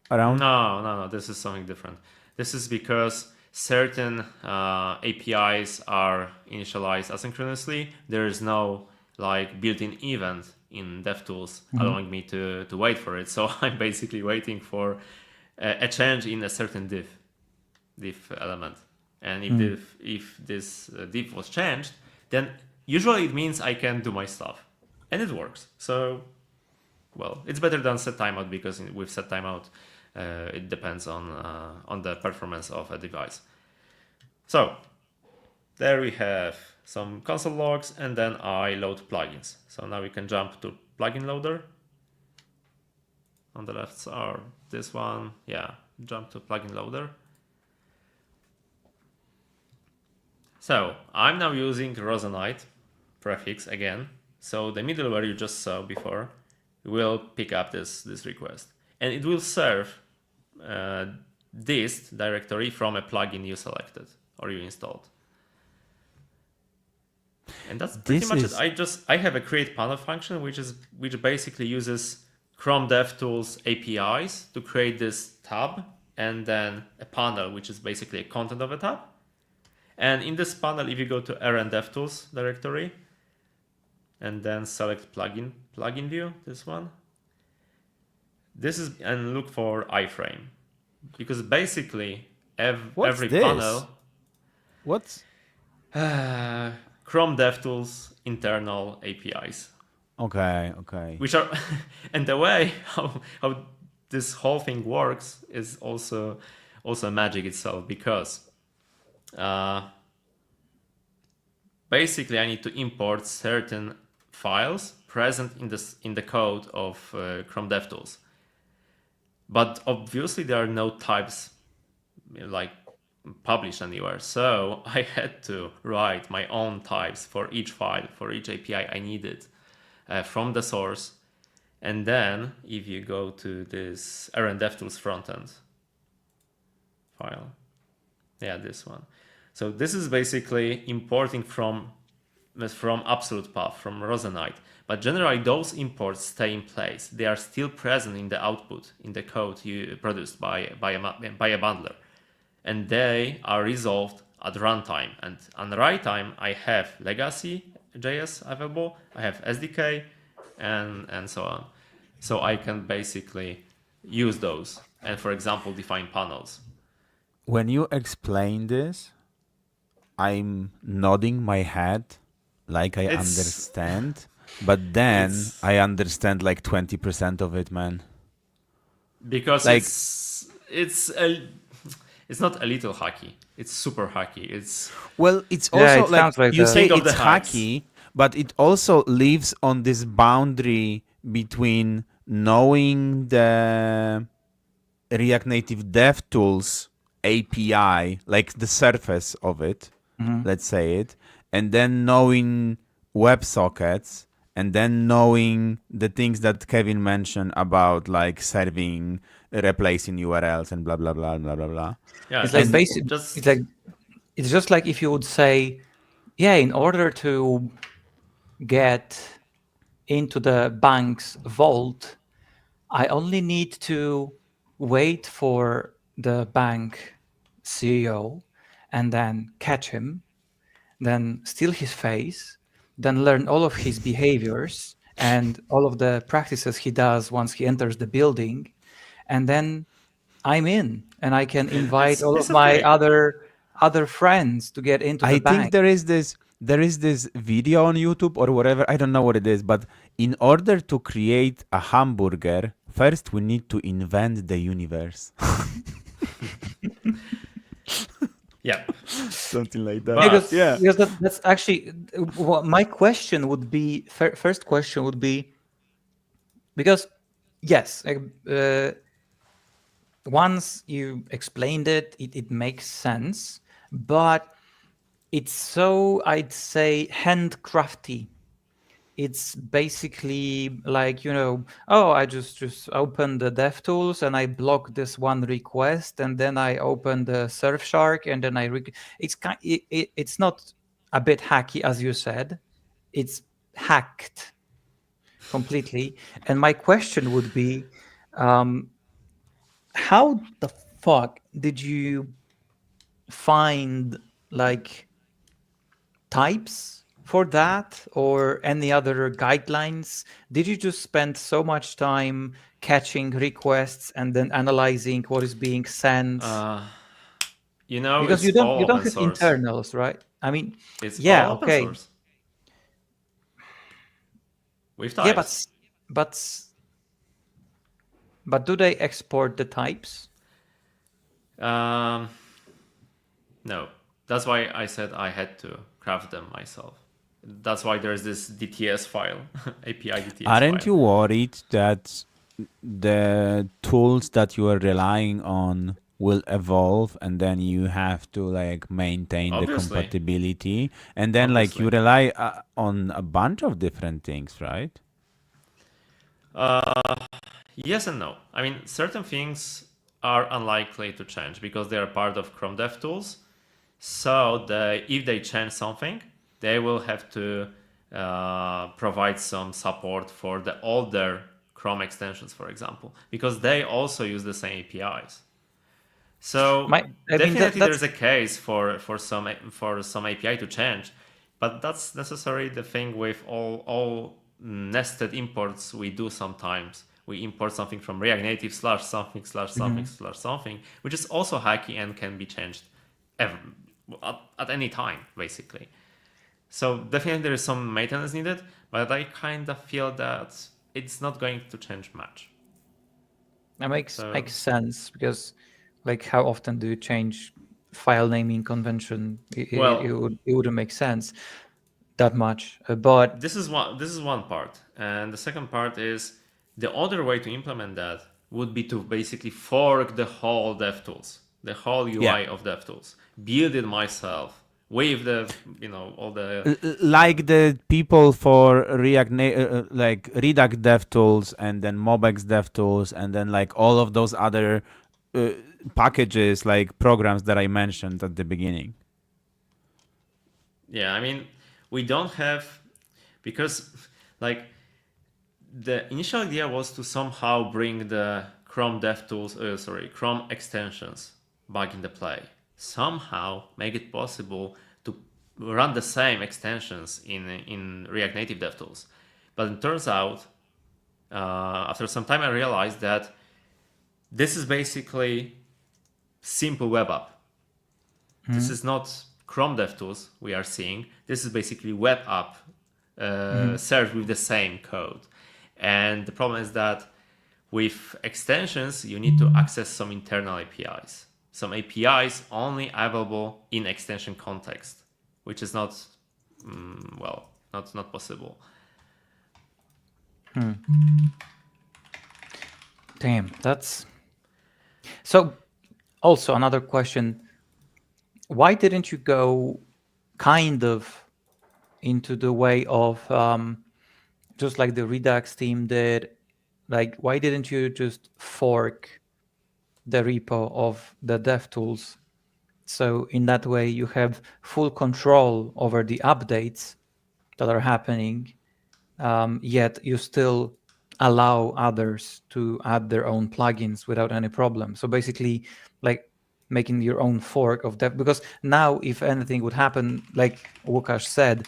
around? No. This is something different. This is because certain APIs are initialized asynchronously. There is no like built-in event in DevTools allowing me to wait for it. So I'm basically waiting for a change in a certain div element. And if this div was changed, then usually it means I can do my stuff, and it works. So, well, it's better than set timeout, because with set timeout, it depends on the performance of a device. So there we have some console logs, and then I load plugins. So now we can jump to plugin loader. On the left are this one. Yeah, jump to plugin loader. So I'm now using Rozenite prefix again. So the middleware you just saw before will pick up this request, and it will serve this directory from a plugin you selected or you installed. And that's pretty much it. I have a create panel function which basically uses Chrome DevTools APIs to create this tab, and then a panel which is basically a content of a tab. And in this panel, if you go to rn DevTools directory and then select plugin view, this one, and look for iframe, because basically every panel. What's Chrome DevTools internal APIs. Okay. Which are, and the way how this whole thing works is also magic itself, because basically I need to import certain files present in the code of Chrome DevTools, but obviously there are no types like published anywhere. So I had to write my own types for each file, for each API I needed from the source. And then if you go to this rn DevTools frontend file, yeah, this one. So this is basically importing from absolute path, from Rozenite. But generally those imports stay in place. They are still present in the output, in the code you produced by a bundler. And they are resolved at runtime. And on the right time, I have legacy JS available, I have SDK, and so on. So I can basically use those and, for example, define panels. When you explain this, I'm nodding my head like I understand, but then I understand like 20% of it, man. Because like, it's not a little hacky. It's super hacky. It's also like you say it's hacky, but it also lives on this boundary between knowing the React Native DevTools API, like the surface of it, let's say it, and then knowing WebSockets, and then knowing the things that Kevin mentioned about like serving, replacing URLs and blah blah blah blah blah blah. Yeah, it's like it's just like if you would say, yeah, in order to get into the bank's vault, I only need to wait for the bank CEO and then catch him, then steal his face, then learn all of his behaviors and all of the practices he does once he enters the building, and then I'm in, and I can invite all of It's my okay. other friends to get into the I think bank. there is this video on YouTube or whatever, I don't know what it is, but in order to create a hamburger, first we need to invent the universe. Yeah. Something like that. But- Because, yeah. because that's actually what my question would be. First question would be, because yes, once you explained it, it makes sense, but it's so, I'd say, handcrafty. It's basically like, oh, I just open the DevTools and I block this one request, and then I open the Surfshark, and then it's not a bit hacky, as you said. It's hacked completely. And my question would be, how the fuck did you find like types for that, or any other guidelines? Did you just spend so much time catching requests and then analyzing what is being sent? Because it's you don't all open have source. internals, right? I mean, It's yeah, all open okay. source. With Yeah, types. but do they export the types? No. That's why I said I had to craft them myself. That's why there's this DTS file, API DTS Aren't file. you worried that the tools that you are relying on will evolve, and then you have to like maintain Obviously. the compatibility, and then like you rely on a bunch of different things, right? Yes and no. I mean, certain things are unlikely to change because they are part of Chrome DevTools. So if they change something, they will have to provide some support for the older Chrome extensions, for example, because they also use the same APIs. So definitely there's a case for some API to change, but that's necessarily the thing with all nested imports we do sometimes. We import something from React Native /something/something/something, which is also hacky and can be changed at any time, basically. So definitely there is some maintenance needed, but I kind of feel that it's not going to change much. That makes sense, because like how often do you change file naming convention? It wouldn't make sense that much. But this is one part, and the second part is the other way to implement that would be to basically fork the whole DevTools, the whole UI of DevTools, build it myself with the all the like the people for React like Redux DevTools, and then MobX DevTools, and then like all of those other packages, like programs that I mentioned at the beginning. Yeah, I mean, we don't have, because like the initial idea was to somehow bring the Chrome Chrome extensions back into play. Somehow make it possible to run the same extensions in React Native DevTools. But it turns out, after some time, I realized that this is basically simple web app. This is not Chrome DevTools we are seeing. This is basically web app served with the same code. And the problem is that with extensions, you need to access some internal APIs. Some APIs only available in extension context, which is not possible. Damn, that's so. Also, another question: why didn't you go kind of into the way of just like the Redux team did? Like, why didn't you just fork the repo of the DevTools? So in that way, you have full control over the updates that are happening, yet you still allow others to add their own plugins without any problem. So basically, like making your own fork of dev. Because now, if anything would happen, like Łukasz said,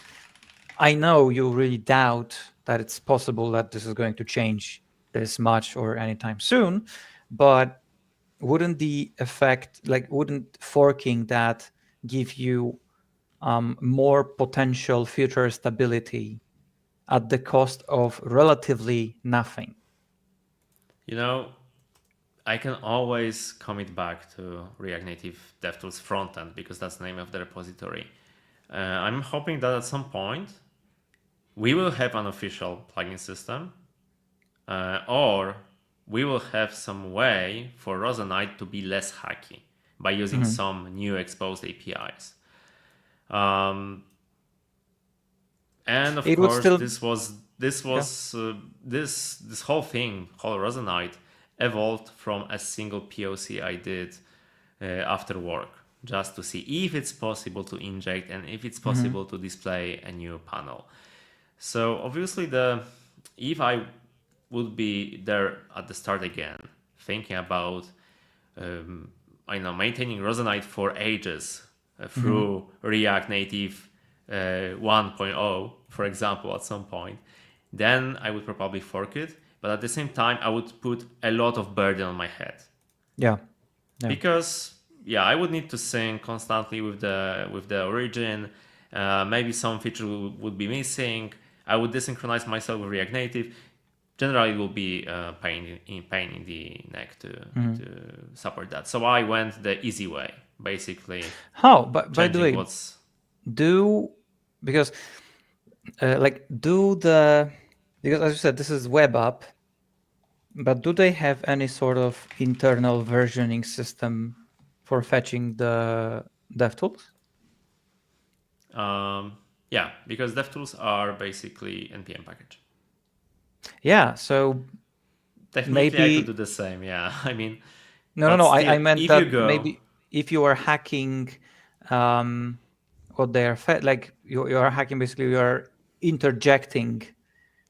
I know you really doubt that it's possible that this is going to change this much or anytime soon, but wouldn't the effect, like, wouldn't forking that give you more potential future stability at the cost of relatively nothing? You know, I can always commit back to React Native DevTools frontend because that's the name of the repository. I'm hoping that at some point we will have an official plugin system, or we will have some way for Rozenite to be less hacky by using some new exposed APIs. And of It would course, still, this whole thing, whole Rozenite, evolved from a single POC I did after work, just to see if it's possible to inject and if it's possible to display a new panel. So obviously, if I would be there at the start again, thinking about maintaining Rozenite for ages through React Native 1.0, for example, at some point, then I would probably fork it. But at the same time, I would put a lot of burden on my head. Yeah. Because I would need to sync constantly with the origin. Maybe some feature would be missing. I would desynchronize myself with React Native. Generally, it will be pain in the neck to support that. So I went the easy way, basically. How? But by the way, because as you said, this is web app, but do they have any sort of internal versioning system for fetching the DevTools? Yeah, because DevTools are basically NPM package. Yeah, so technically maybe I could do the same. Yeah, I mean, no. I meant that maybe if you are hacking what they are fed, like you are hacking, basically you are interjecting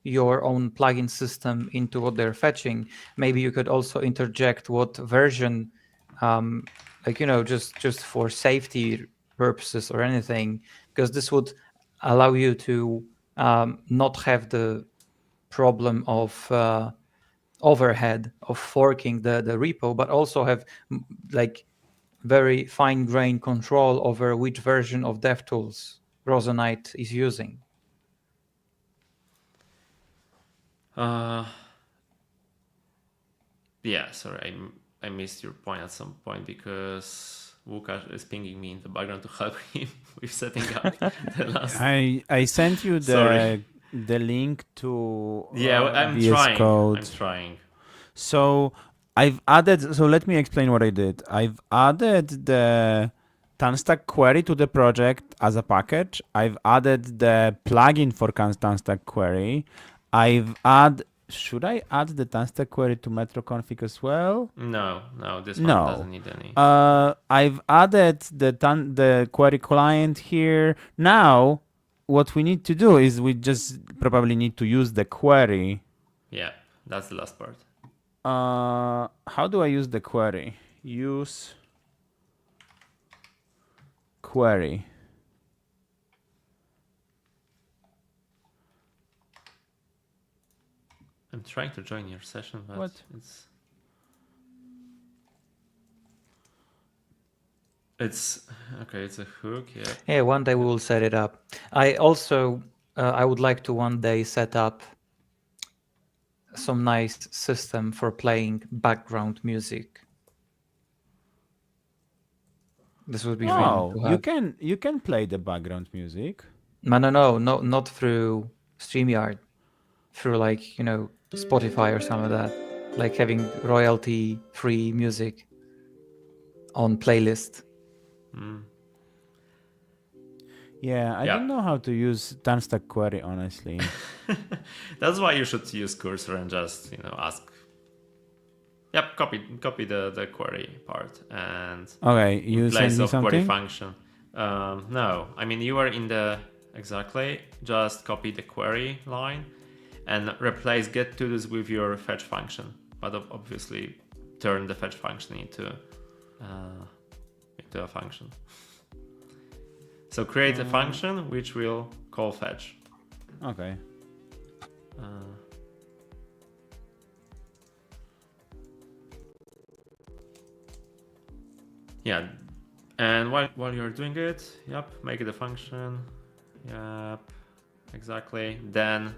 your own plugin system into what they're fetching. Maybe you could also interject what version, just for safety purposes or anything, because this would allow you to not have the problem of overhead of forking the repo, but also have like very fine-grained control over which version of DevTools Rozenite is using. Yeah, sorry, I missed your point at some point because Łukasz is pinging me in the background to help him with setting up the last. I sent you the link to I'm VS trying. Code. I'm trying. So I've added. So let me explain what I did. I've added the TanStack Query to the project as a package. I've added the plugin for TanStack Query. Should I add the TanStack Query to Metro config as well? No, this one doesn't need any. I've added the query client here. Now, what we need to do is we just probably need to use the query. Yeah, that's the last part. How do I use the query? Use query. I'm trying to join your session, but it's okay. It's a hook. Yeah, one day we will set it up. I also I would like to one day set up some nice system for playing background music. This would be fun to have. You can play the background music. No, not through StreamYard. Through Spotify or some of that, like having royalty-free music on playlist. Yeah, I don't know how to use TanStack Query, honestly. That's why you should use Cursor and just ask. Yep, copy the query part and okay, you place send me of something? query function. No, I mean you are in the exactly. Just copy the query line and replace getToDos with your fetch function, but obviously turn the fetch function into a function. So create a function which will call fetch. Okay. Yeah, and while you're doing it, make it a function. Exactly. Then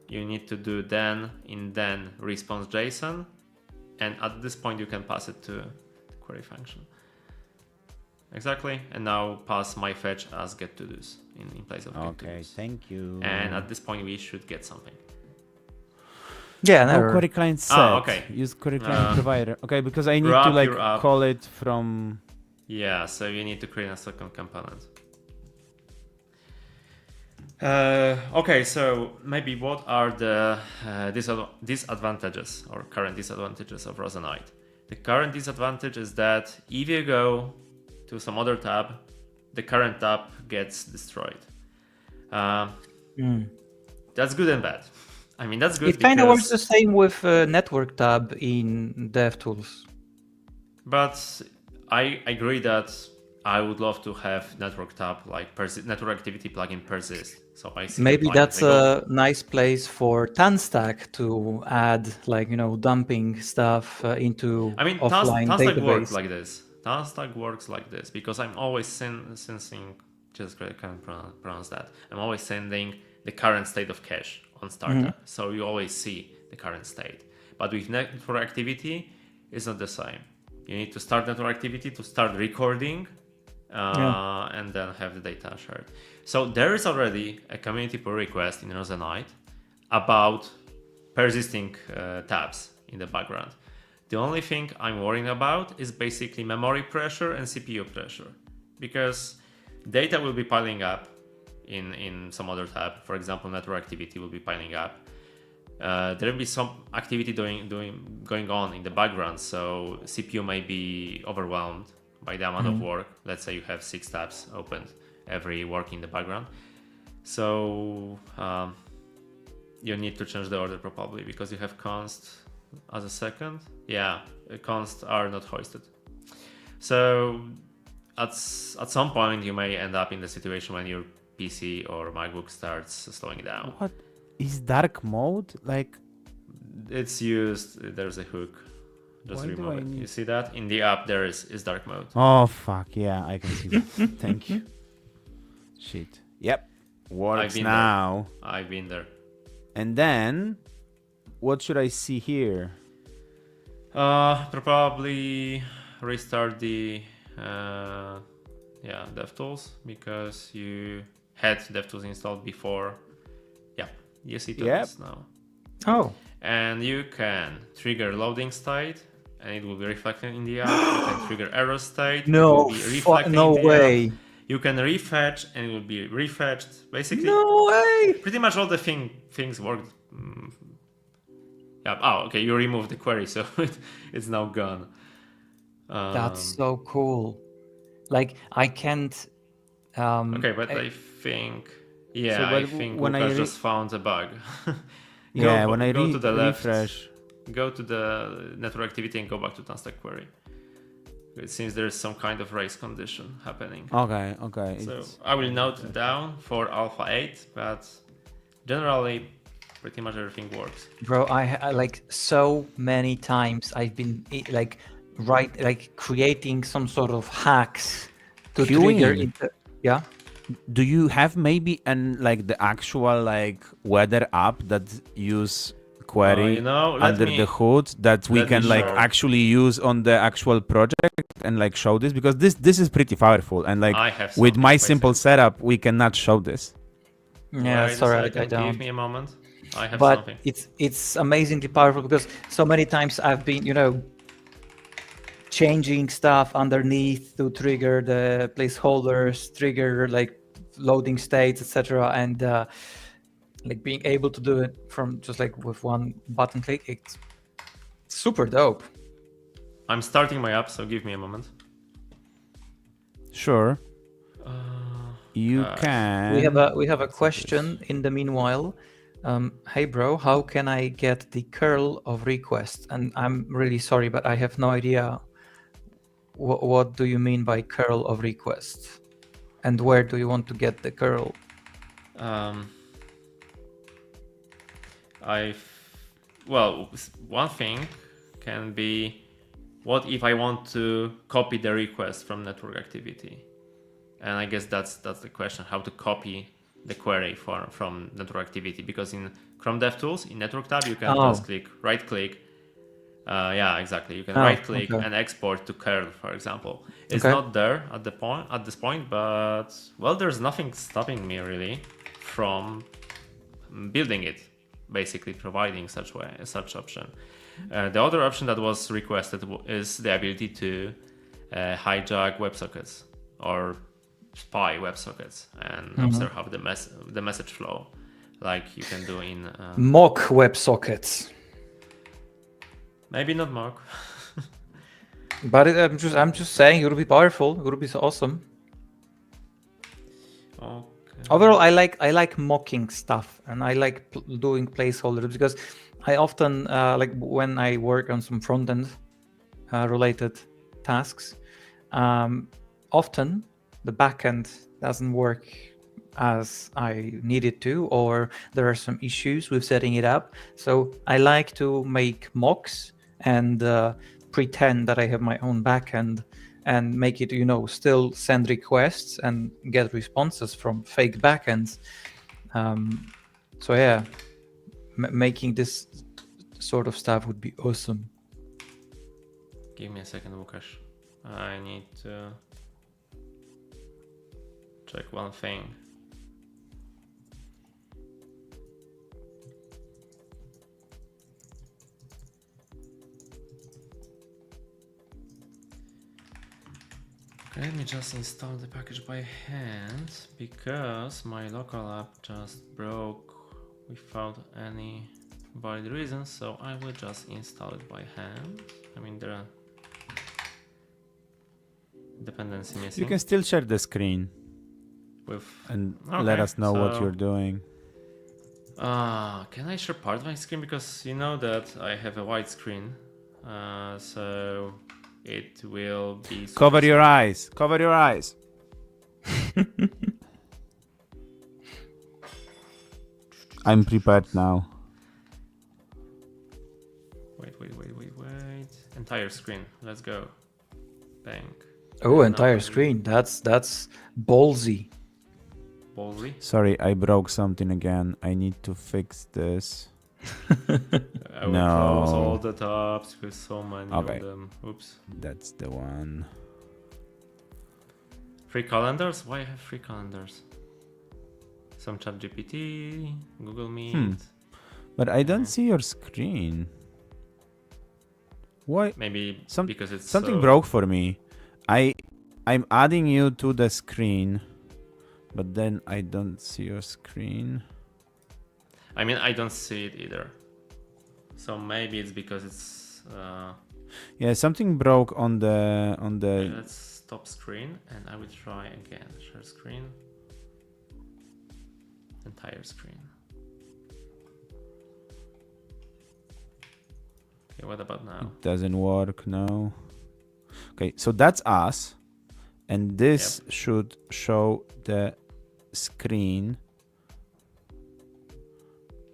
you need to do then response JSON, and at this point you can pass it to the query function. Exactly, and now pass my fetch as getToDos in place of getToDos. Okay, thank you. And at this point we should get something. Yeah, no never. query client set. Okay. Use query client provider. Okay, because I need wrap to like your app. call it from. Yeah, so you need to create a second component. Okay, so maybe what are the disadvantages or current disadvantages of Rozenite? The current disadvantage is that if you go to some other tab, the current tab gets destroyed. That's good and bad. I mean, that's good. It kind of works the same with network tab in DevTools. But I agree that I would love to have network tab like network activity plugin persist. So I see maybe that's a nice place for TanStack to add, like, dumping stuff into offline TanStack database. works like this. TanStack works like this because I'm always sensing, just can't pronounce that. I'm always sending the current state of cache on startup. So you always see the current state. But with network activity, it's not the same. You need to start network activity to start recording and then have the data shared. So there is already a community pull request in Rozenite about persisting tabs in the background. The only thing I'm worrying about is basically memory pressure and CPU pressure, because data will be piling up in some other tab. For example, network activity will be piling up. There will be some activity going on in the background, so CPU may be overwhelmed by the amount of work. Let's say you have 6 tabs opened, every work in the background. So you need to change the order probably because you have const as a second. Yeah, const are not hoisted. So at some point you may end up in the situation when your PC or MacBook starts slowing down. What is dark mode? Like, it's used. There's a hook. Just Why remove do I it. need- You see that in the app there is dark mode. oh fuck yeah, I can see that. Thank you. Shit. Yep. Works been now. I've been there. And then, what should I see here? Probably restart the DevTools because you had DevTools installed before. Yeah, you see tools now. Oh. And you can trigger loading state and it will be reflected in the app. You can trigger error state. No, it will be reflected no in the way. app. You can refetch and it will be refetched. Basically, No way. pretty much all the things work. Yeah. Oh, okay. You removed the query, so it's now gone. That's so cool. Like, I can't. Okay, but I think, I think when I Lukas just found a bug. When I go to the left, refresh. go to the network activity and go back to TanStack Query. It seems there is some kind of race condition happening. Okay. So I will note it down for Alpha 8, but generally, pretty much everything works. Bro, I like so many times I've been creating some sort of hacks to trigger it. Yeah. Do you have maybe the actual weather app that use query under the hood that we can actually use on the actual project and show this? Because this is pretty powerful and with my simple setup we cannot show this. Yeah, sorry, I don't. Give me a moment. I have but something. It's amazingly powerful because so many times I've been changing stuff underneath to trigger the placeholders, trigger loading states, etc. And being able to do it from just with one button click, it's super dope. I'm starting my app, so give me a moment. Sure. You can. We have a question in the meanwhile. Hey bro, how can I get the curl of request? And I'm really sorry, but I have no idea what do you mean by curl of request, and where do you want to get the curl? Well, one thing can be, what if I want to copy the request from network activity? And I guess that's the question, how to copy the query from network activity, because in Chrome DevTools, in network tab, you can just right click. Yeah, exactly. You can right click and export to curl, for example. It's not there at this point, but well, there's nothing stopping me really from building it, basically providing such option. The other option that was requested is the ability to hijack WebSockets or spy WebSockets and observe how the message flow, like you can do in mock WebSockets. Maybe not mock. But I'm just saying, it would be powerful. It would be so awesome. Okay. Overall, I like mocking stuff, and I like doing placeholders, because I often like when I work on some front end related tasks. Often the backend doesn't work as I need it to, or there are some issues with setting it up. So I like to make mocks and pretend that I have my own backend and make it, still send requests and get responses from fake backends. So yeah, making this sort of stuff would be awesome. Give me a second, Łukasz. I need to check one thing. Okay, let me just install the package by hand, because my local app just broke without any valid reason, so I will just install it by hand. I mean, there are dependency missing. You can still share the screen and let us know what you're doing. Can I share part of my screen? Because you know that I have a white screen, so it will be... Cover your eyes. Cover your eyes. I'm prepared now. Wait. Entire screen. Let's go. Bang. Oh, entire screen. That's ballsy. Ballsy? Sorry, I broke something again. I need to fix this. I will close all the tabs with so many of them. Oops. That's the one. Free calendars? Why have free calendars? Some ChatGPT, Google Meet. But I don't see your screen. Why? Maybe because it's something broke for me. I'm adding you to the screen, but then I don't see your screen. I mean, I don't see it either. So maybe it's because it's... Yeah, something broke on the... Okay, let's stop screen and I will try again. Share screen. Entire screen. Okay, what about now? It doesn't work, no. Okay, so that's us. And this should show the screen.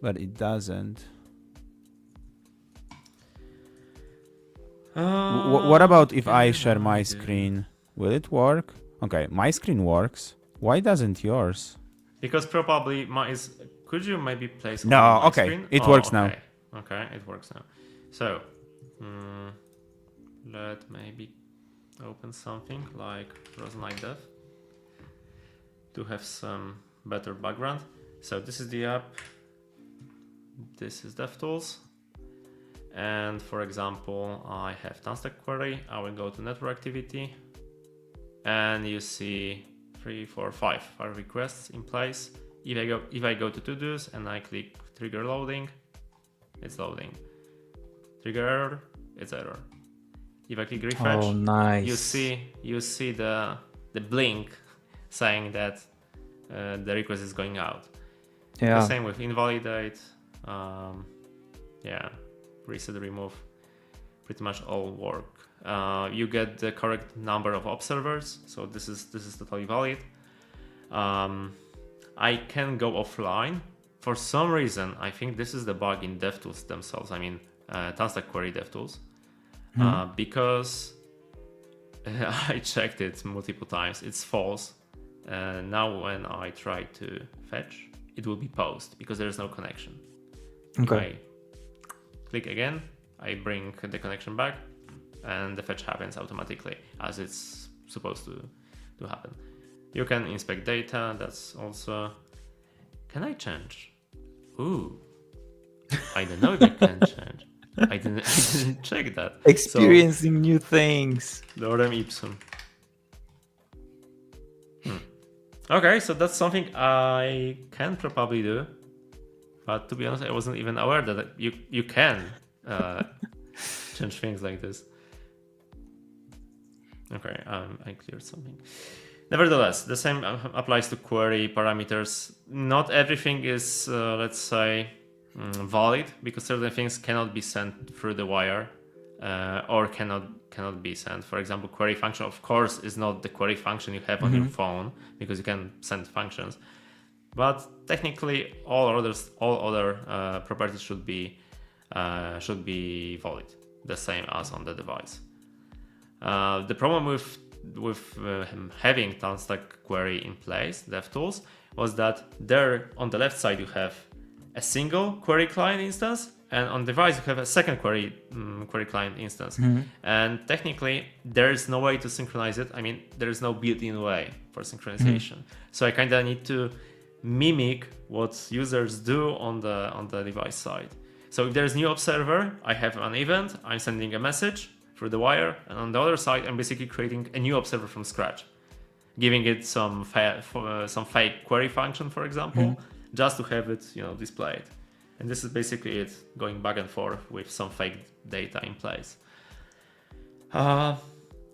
But it doesn't. What about if I share my screen? Will it work? Okay, my screen works. Why doesn't yours? Because probably mine is... Could you maybe place... No, okay, screen? it works now. Okay, it works now. So, let maybe open something like Rozenite Dev to have some better background. So this is the app. This is DevTools. And for example, I have TanStack Query. I will go to network activity and you see 3, 4, 5 requests in place. If I go to to-dos and I click trigger loading, it's loading. Trigger error, it's error. If I click refresh, oh, nice. you see the blink saying that the request is going out. Yeah. The same with invalidate. Yeah, reset, remove, pretty much all work. You get the correct number of observers, so this is totally valid. I can go offline. For some reason, I think this is the bug in DevTools themselves. I mean, TanStack Query DevTools, because I checked it multiple times. It's false. Now when I try to fetch, it will be paused because there is no connection. Okay. I click again, I bring the connection back, and the fetch happens automatically as it's supposed to happen. You can inspect data. That's also. Can I change? Ooh, I don't know if I can change. I didn't check that. Experiencing new things. Lorem ipsum. Okay, so that's something I can probably do, but to be honest, I wasn't even aware that you can change things like this. Okay, I cleared something. Nevertheless, the same applies to query parameters. Not everything is, let's say, valid, because certain things cannot be sent through the wire, or cannot be sent. For example, query function, of course, is not the query function you have on your phone, because you can send functions. But technically, all other properties should be valid, the same as on the device. The problem with having TanStack Query in place, DevTools, was that there on the left side you have a single query client instance, and on device you have a second query client instance. And technically there is no way to synchronize it. I mean, there is no built-in way for synchronization. So I kind of need to mimic what users do on the device side. So if there's new observer, I have an event, I'm sending a message through the wire, and on the other side I'm basically creating a new observer from scratch, giving it some fake query function, for example, just to have it displayed. And this is basically it, going back and forth with some fake data in place. Yeah,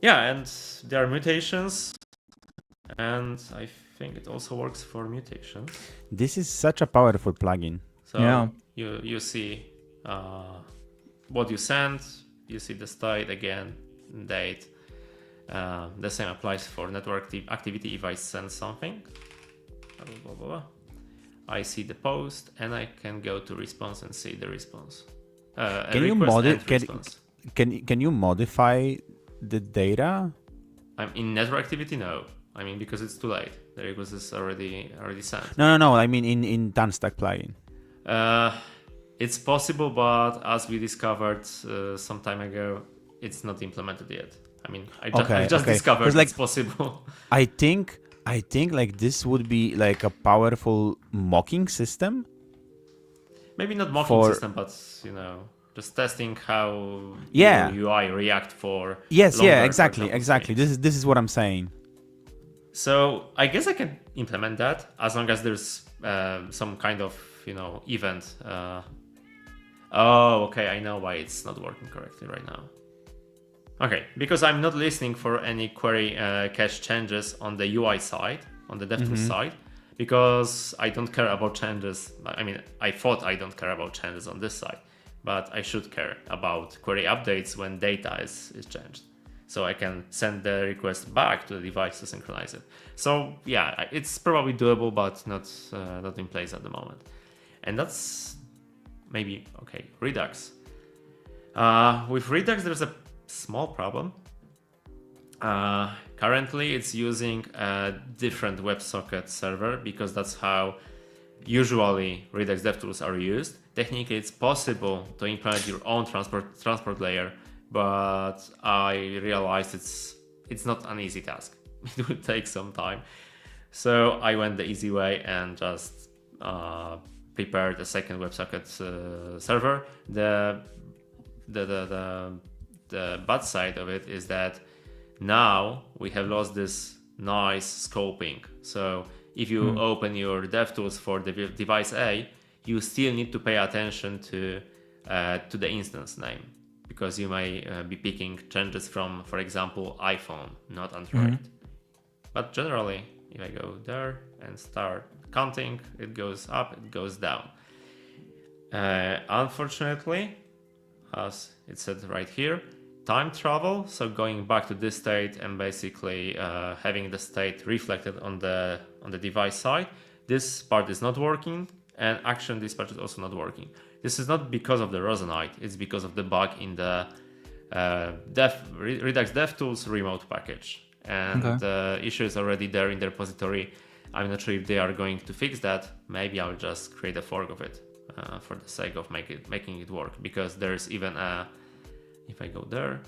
and there are mutations, and I think it also works for mutations. This is such a powerful plugin. So you see what you sent, you see the state again, date. The same applies for network activity if I send something. Blah, blah, blah. I see the post, and I can go to response and see the response. Can you modify the data? I'm in network activity, no. I mean, because it's too late. The request is already sent. No. I mean in TanStack plugin. It's possible, but as we discovered some time ago, it's not implemented yet. I mean, I just discovered it's possible. I think like this would be like a powerful mocking system. Maybe not mocking system, but just testing how your UI react for. Yes, exactly. This is what I'm saying. So I guess I can implement that as long as there's some kind of event. Oh, okay, I know why it's not working correctly right now. Okay, because I'm not listening for any query cache changes on the UI side, on the DevTools side, because I don't care about changes. I mean, I thought I don't care about changes on this side, but I should care about query updates when data is changed. So I can send the request back to the device to synchronize it. So yeah, it's probably doable, but not in place at the moment. And that's maybe okay. Redux. With Redux, there's a small problem. Currently, it's using a different WebSocket server because that's how usually Redux DevTools are used. Technically, it's possible to implement your own transport layer, but I realized it's not an easy task. It would take some time. So I went the easy way and just prepared a second WebSocket server. The bad side of it is that now we have lost this nice scoping. So if you open your DevTools for the device A, you still need to pay attention to the instance name, because you may be picking changes from, for example, iPhone, not Android. But generally, if I go there and start counting, it goes up, it goes down. Unfortunately, as it said right here, time travel, so going back to this state and basically having the state reflected on the device side, this part is not working, and action dispatch is also not working. This is not because of the Rozenite, it's because of the bug in the Redux DevTools remote package. And the issue is already there in the repository. I'm not sure if they are going to fix that. Maybe I'll just create a fork of it for the sake of making it work, because there's even a, if I go there,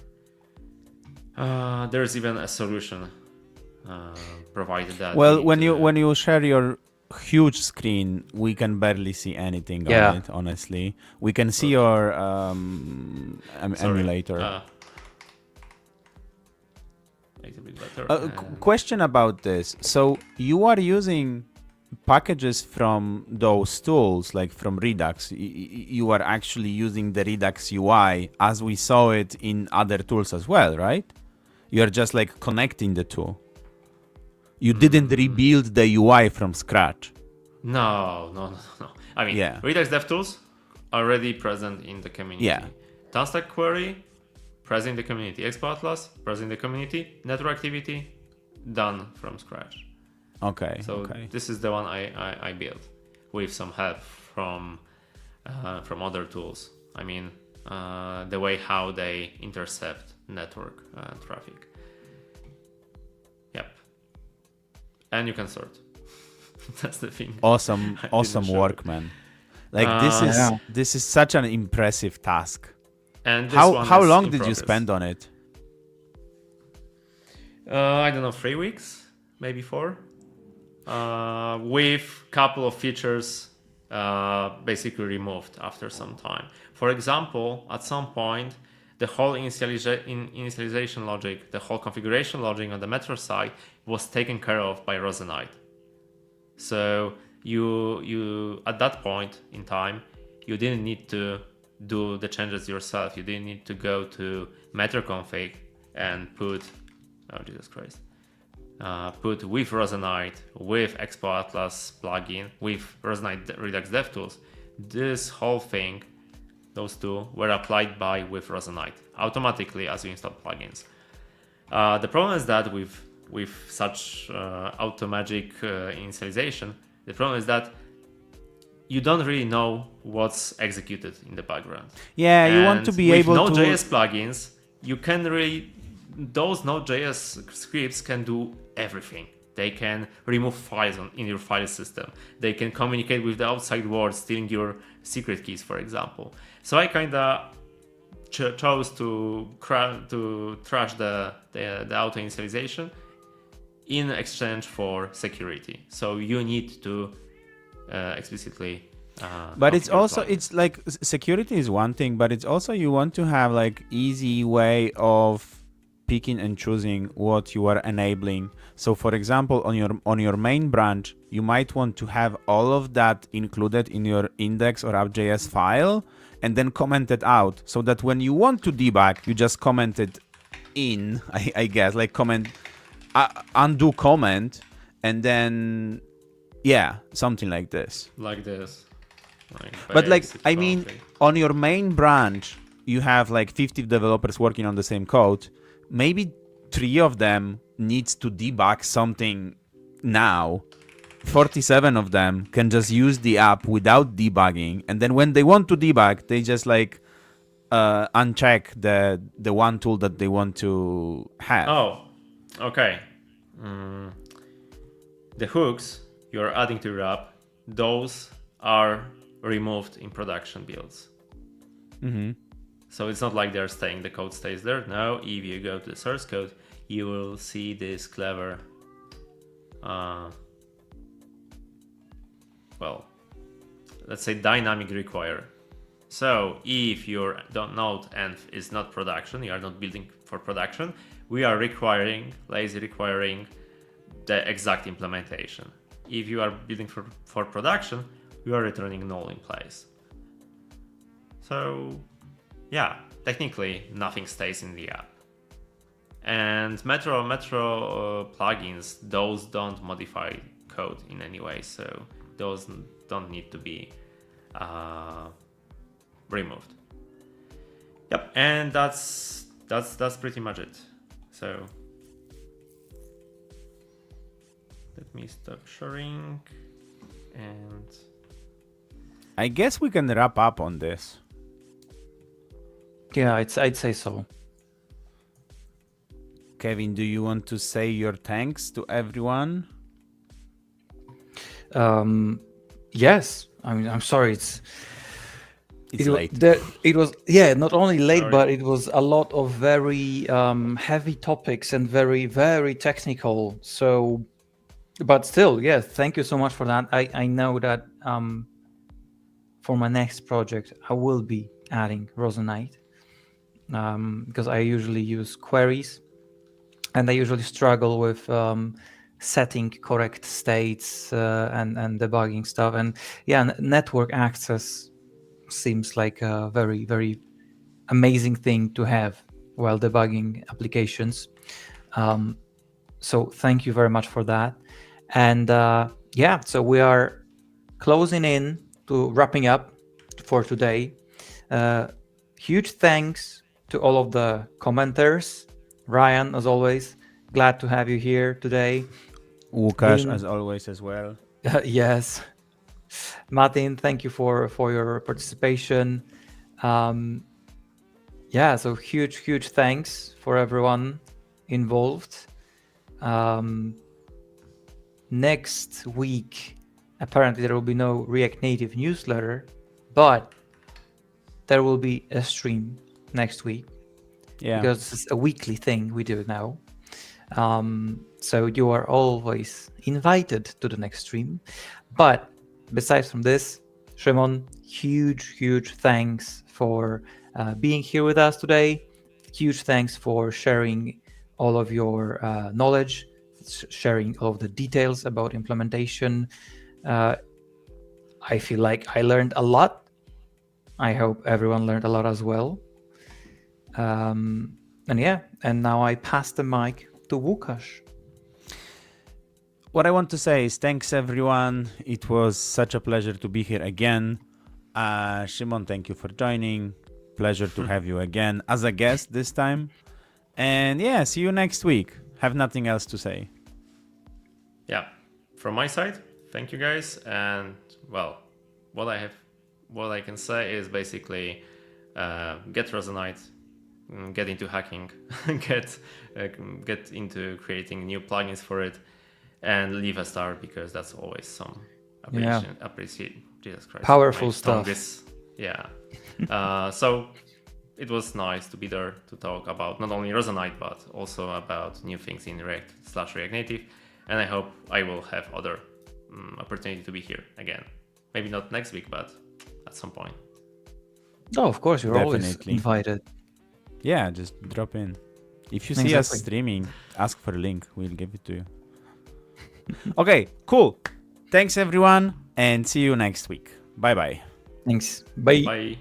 there's even a solution provided that. Well, when you share your huge screen, we can barely see anything on it. Honestly, we can see your emulator. A bit better. Question about this. So you are using packages from those tools, like from Redux. You are actually using the Redux UI as we saw it in other tools as well, right? You are just like connecting the two. You didn't rebuild the UI from scratch. No. I mean, Redux DevTools already present in the community. Yeah. TanStack Query, present in the community. Expo Atlas, present in the community. Network activity, done from scratch. Okay. So this is the one I built with some help from other tools. I mean, the way how they intercept network traffic. Yep. And you can sort. That's the thing. Awesome work, man. Like this is such an impressive task. And this how long did you spend on it? I don't know, 3 weeks, maybe 4. With couple of features basically removed after some time. For example, at some point, the whole initialization logic, the whole configuration logic on the Metro side was taken care of by Rozenite. So you at that point in time, you didn't need to do the changes yourself. You didn't need to go to Metro config and put, oh Jesus Christ, put with Rozenite, with Expo Atlas plugin, with Rozenite Redux DevTools. This whole thing, those two were applied with Rozenite automatically as you install plugins. The problem is that with such automagic initialization, the problem is that you don't really know what's executed in the background. Yeah, you want to be able to... With Node.js plugins, you can really... Those Node.js scripts can do everything. They can remove files in your file system. They can communicate with the outside world, stealing your secret keys, for example. So I kind of chose to trash the auto initialization in exchange for security. So you need to explicitly but it's also it's like security is one thing, but it's also you want to have like easy way of picking and choosing what you are enabling. So for example, on your main branch, you might want to have all of that included in your index or app.js file and then comment it out, so that when you want to debug, you just comment it in, I guess, like comment undo comment, and then something like this. But like, I mean, on your main branch, you have like 50 developers working on the same code. Maybe 3 of them needs to debug something now. 47 of them can just use the app without debugging, and then when they want to debug, they just like uncheck the one tool that they want to have. Oh, okay. The hooks you're adding to your app, those are removed in production builds. So it's not like they're staying, the code stays there. No, if you go to the source code, you will see this clever, well, let's say dynamic require. So if your node env is not production, you are not building for production, we are lazy requiring the exact implementation. If you are building for production, you are returning null in place. So yeah, technically nothing stays in the app. And Metro plugins, those don't modify code in any way, so those don't need to be removed. Yep, and that's pretty much it. So let me stop sharing, and I guess we can wrap up on this. Yeah, I'd say so. Kevin, do you want to say your thanks to everyone? Yes. I mean, I'm sorry. It's late. It was not only late, Sorry. but it was a lot of very heavy topics and very, very technical. So, but still, yes, thank you so much for that. I know that for my next project, I will be adding Rozenite because I usually use queries, and I usually struggle with setting correct states and debugging stuff. And yeah, network access seems like a very, very amazing thing to have while debugging applications. So thank you very much for that. And yeah, so we are closing in to wrapping up for today. Huge thanks to all of the commenters. Ryan, as always, glad to have you here today. Łukasz, as always, as well. Yes. Martin, thank you for your participation. Yeah, so huge thanks for everyone involved. Next week, apparently there will be no React Native newsletter, but there will be a stream next week. Yeah. Because it's a weekly thing we do now. So you are always invited to the next stream. But besides from this, Szymon, huge thanks for being here with us today. Huge thanks for sharing all of your knowledge, sharing all of the details about implementation. I feel like I learned a lot. I hope everyone learned a lot as well. And yeah, and now I pass the mic to Łukasz. What I want to say is thanks everyone. It was such a pleasure to be here again. Szymon, thank you for joining. Pleasure to have you again as a guest this time. And yeah, see you next week. Have nothing else to say. Yeah, from my side, thank you guys. And well, what I can say is basically get Rozenite, get into hacking, get into creating new plugins for it, and leave a star, because that's always some appreciate. Jesus Christ, Powerful my tongue stuff. is- yeah. So it was nice to be there to talk about not only Rozenite but also about new things in React/React Native, and I hope I will have other opportunity to be here again. Maybe not next week, but at some point. Oh, of course, you're always Definitely. invited. Yeah, just drop in. If you see us streaming, ask for a link. We'll give it to you. Okay, cool. Thanks everyone, and see you next week. Bye bye. Thanks. Bye. Bye.